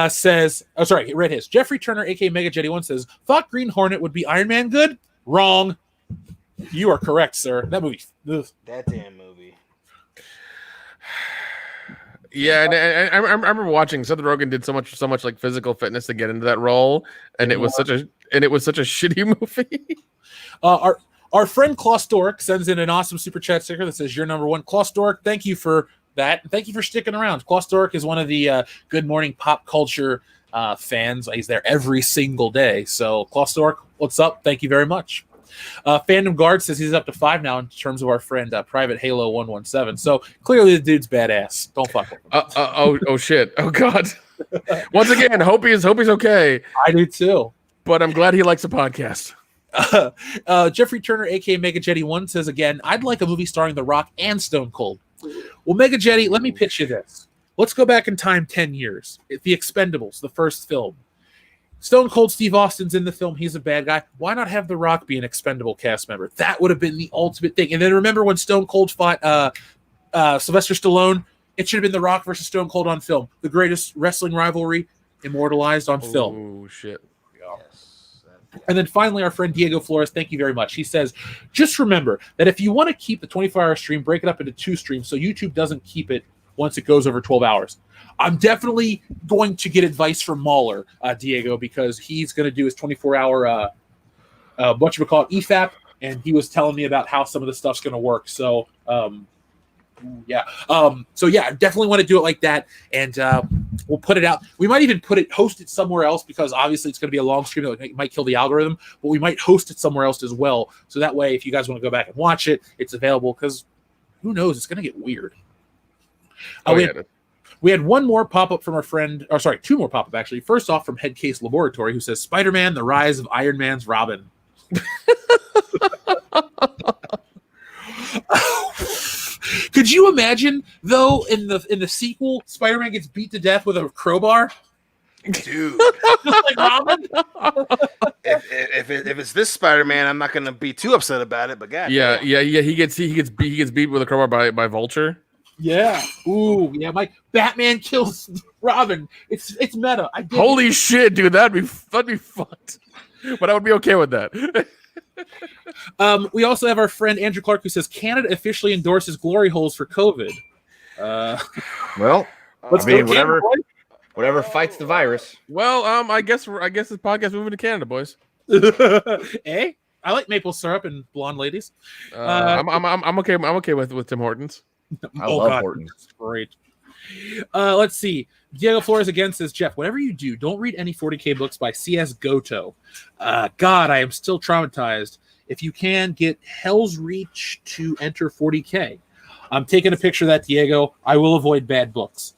S1: says, oh sorry, read his. Jeffrey Turner, aka Mega Jetty 1 says, thought Green Hornet would be Iron Man good? Wrong. You are correct, sir. That movie. Ugh.
S2: That damn movie.
S3: Yeah, and I remember watching Seth Rogen did so much like physical fitness to get into that role, and it was such a shitty movie.
S1: Our friend Klaus Dork sends in an awesome super chat sticker that says, "You're number one." Klaus Dork, thank you for that. Thank you for sticking around. Klaus Dork is one of the Good Morning Pop Culture fans. He's there every single day. So Klaus Dork, what's up? Thank you very much. Fandom Guard says he's up to 5 now in terms of our friend Private Halo 117. So clearly the dude's badass. Don't fuck with him.
S3: Oh shit. Oh god. Once again, hope he's okay.
S1: I do too.
S3: But I'm glad he likes the podcast.
S1: Jeffrey Turner, aka Mega Jetty 1, says again, I'd like a movie starring The Rock and Stone Cold. Well, Mega Jetty, let me pitch you this. Let's go back in time 10 years. The Expendables, the first film. Stone Cold Steve Austin's in the film. He's a bad guy. Why not have The Rock be an expendable cast member? That would have been the ultimate thing. And then remember when Stone Cold fought Sylvester Stallone? It should have been The Rock versus Stone Cold on film. The greatest wrestling rivalry immortalized on film.
S3: Oh, shit.
S1: And then finally, our friend Diego Flores, thank you very much. He says, just remember that if you want to keep the 24-hour stream, break it up into 2 streams so YouTube doesn't keep it once it goes over 12 hours. I'm definitely going to get advice from Mahler, Diego, because he's going to do his 24-hour EFAP, and he was telling me about how some of the stuff's going to work. So, yeah. I definitely want to do it like that, and we'll put it out. We might even host it somewhere else, because obviously it's going to be a long stream that might kill the algorithm, but we might host it somewhere else as well. So that way, if you guys want to go back and watch it, it's available, because who knows? It's going to get weird. We had one more pop-up from our friend, or sorry, 2 more pop-up actually. First off from Headcase Laboratory, who says, Spider-Man, the rise of Iron Man's Robin. Could you imagine, though, in the sequel, Spider-Man gets beat to death with a crowbar?
S2: Dude.
S1: Like Robin?
S2: if it's this Spider-Man, I'm not gonna be too upset about it, but god
S3: Yeah. He gets beat with a crowbar by Vulture.
S1: Yeah. Ooh, yeah. My Batman kills Robin. It's meta.
S3: Holy shit, dude! That'd be fucked. But I would be okay with that.
S1: We also have our friend Andrew Clark, who says Canada officially endorses glory holes for COVID.
S4: Well,
S1: Let's
S4: I mean,
S1: go
S4: whatever fights the virus.
S3: Well, I guess this podcast moving to Canada, boys.
S1: Eh? I like maple syrup and blonde ladies.
S3: I'm okay with Tim Hortons.
S4: I love Hortons.
S1: That's great. Let's see. Diego Flores again says, Jeff, whatever you do, don't read any 40K books by C.S. Goto. God, I am still traumatized. If you can, get Hell's Reach to enter 40K. I'm taking a picture of that, Diego. I will avoid bad books.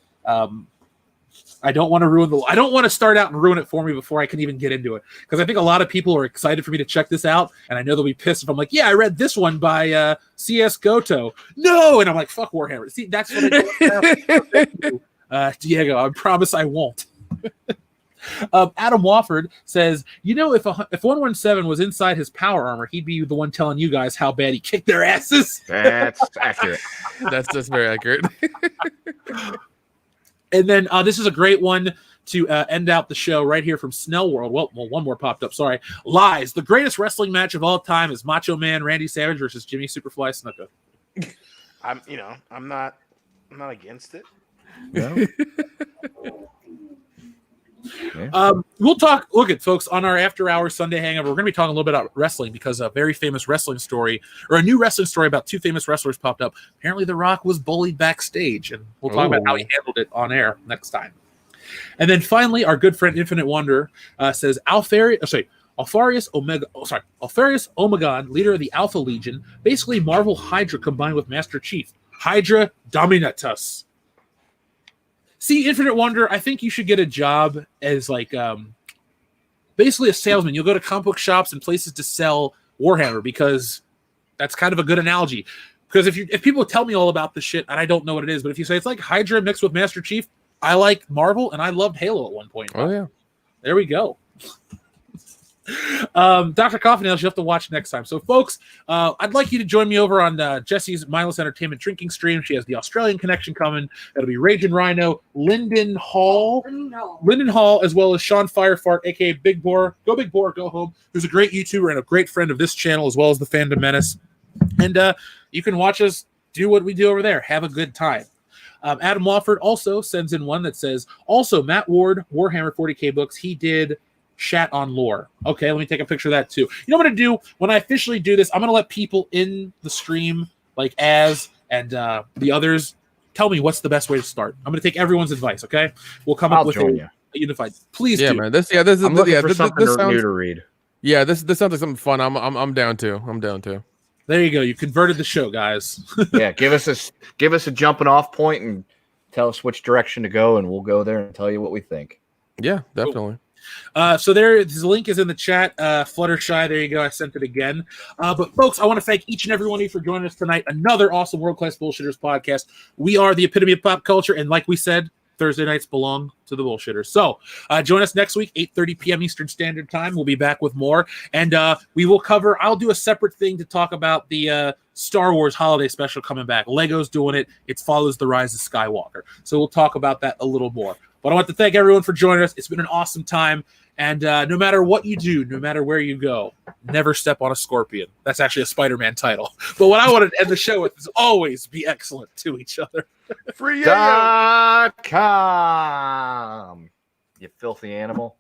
S1: I don't want to I don't want to start out and ruin it for me before I can even get into it, because I think a lot of people are excited for me to check this out, and I know they'll be pissed if I'm like, yeah, I read this one by C.S. Goto. No, and I'm like, fuck Warhammer. See, that's what I do. Diego, I promise I won't. Adam Wofford says, if 117 was inside his power armor, he'd be the one telling you guys how bad he kicked their asses.
S4: That's accurate.
S3: That's very accurate.
S1: And then this is a great one to end out the show right here from Snell World. Well, one more popped up. Sorry. Lies. The greatest wrestling match of all time is Macho Man Randy Savage versus Jimmy Superfly Snuka.
S2: I'm not against it.
S4: No.
S1: We'll talk. Look at folks on our after hours Sunday hangover. We're going to be talking a little bit about wrestling, because a very famous wrestling story, or a new wrestling story about 2 famous wrestlers popped up. Apparently, The Rock was bullied backstage, and we'll talk about how he handled it on air next time. And then finally, our good friend Infinite Wonder says Alfarius Omegon, leader of the Alpha Legion, basically Marvel Hydra combined with Master Chief. Hydra Dominatus. See, Infinite Wonder, I think you should get a job as basically a salesman. You'll go to comic book shops and places to sell Warhammer, because that's kind of a good analogy. Because if people tell me all about this shit and I don't know what it is, but if you say it's like Hydra mixed with Master Chief, I like Marvel and I loved Halo at one point.
S3: Oh yeah,
S1: there we go. Dr. Coffee Nails, you have to watch next time. So, folks, I'd like you to join me over on Jessie's Mindless Entertainment drinking stream. She has the Australian connection coming. It'll be Raging Rhino, Lyndon Hall, as well as Sean Firefart, aka Big Boar. Go Big Boar, go home. Who's a great YouTuber and a great friend of this channel, as well as the Fandom Menace. And you can watch us do what we do over there. Have a good time. Adam Wofford also sends in one that says, also Matt Ward, Warhammer 40K books. He did Chat on Lore. Okay, let me take a picture of that too. You know what I'm going to do? When I officially do this, I'm going to let people in the stream, like Az and the others, tell me what's the best way to start. I'm going to take everyone's advice, okay? We'll come up with a unified. Please do.
S3: Man. This is
S4: I'm looking for something
S3: this sounds
S4: new to read.
S3: Yeah, this sounds like something fun. I'm down to. I'm down to.
S1: There you go. You converted the show, guys.
S4: Yeah, give us a jumping off point and tell us which direction to go, and we'll go there and tell you what we think.
S3: Yeah, definitely.
S1: So the link is in the chat. Fluttershy, there you go. I sent it again. But folks, I want to thank each and every one of you for joining us tonight. Another awesome World Class Bullshitters podcast. We are the epitome of pop culture, and like we said, Thursday nights belong to the Bullshitters. So join us next week, 8:30 p.m. Eastern Standard Time. We'll be back with more, and we will cover. I'll do a separate thing to talk about the Star Wars Holiday Special coming back. Lego's doing it. It follows the rise of Skywalker. So we'll talk about that a little more. But I want to thank everyone for joining us. It's been an awesome time. And no matter what you do, no matter where you go, never step on a scorpion. That's actually a Spider-Man title. But what I wanted to end the show with is always be excellent to each other.
S4: Free.com. You filthy animal.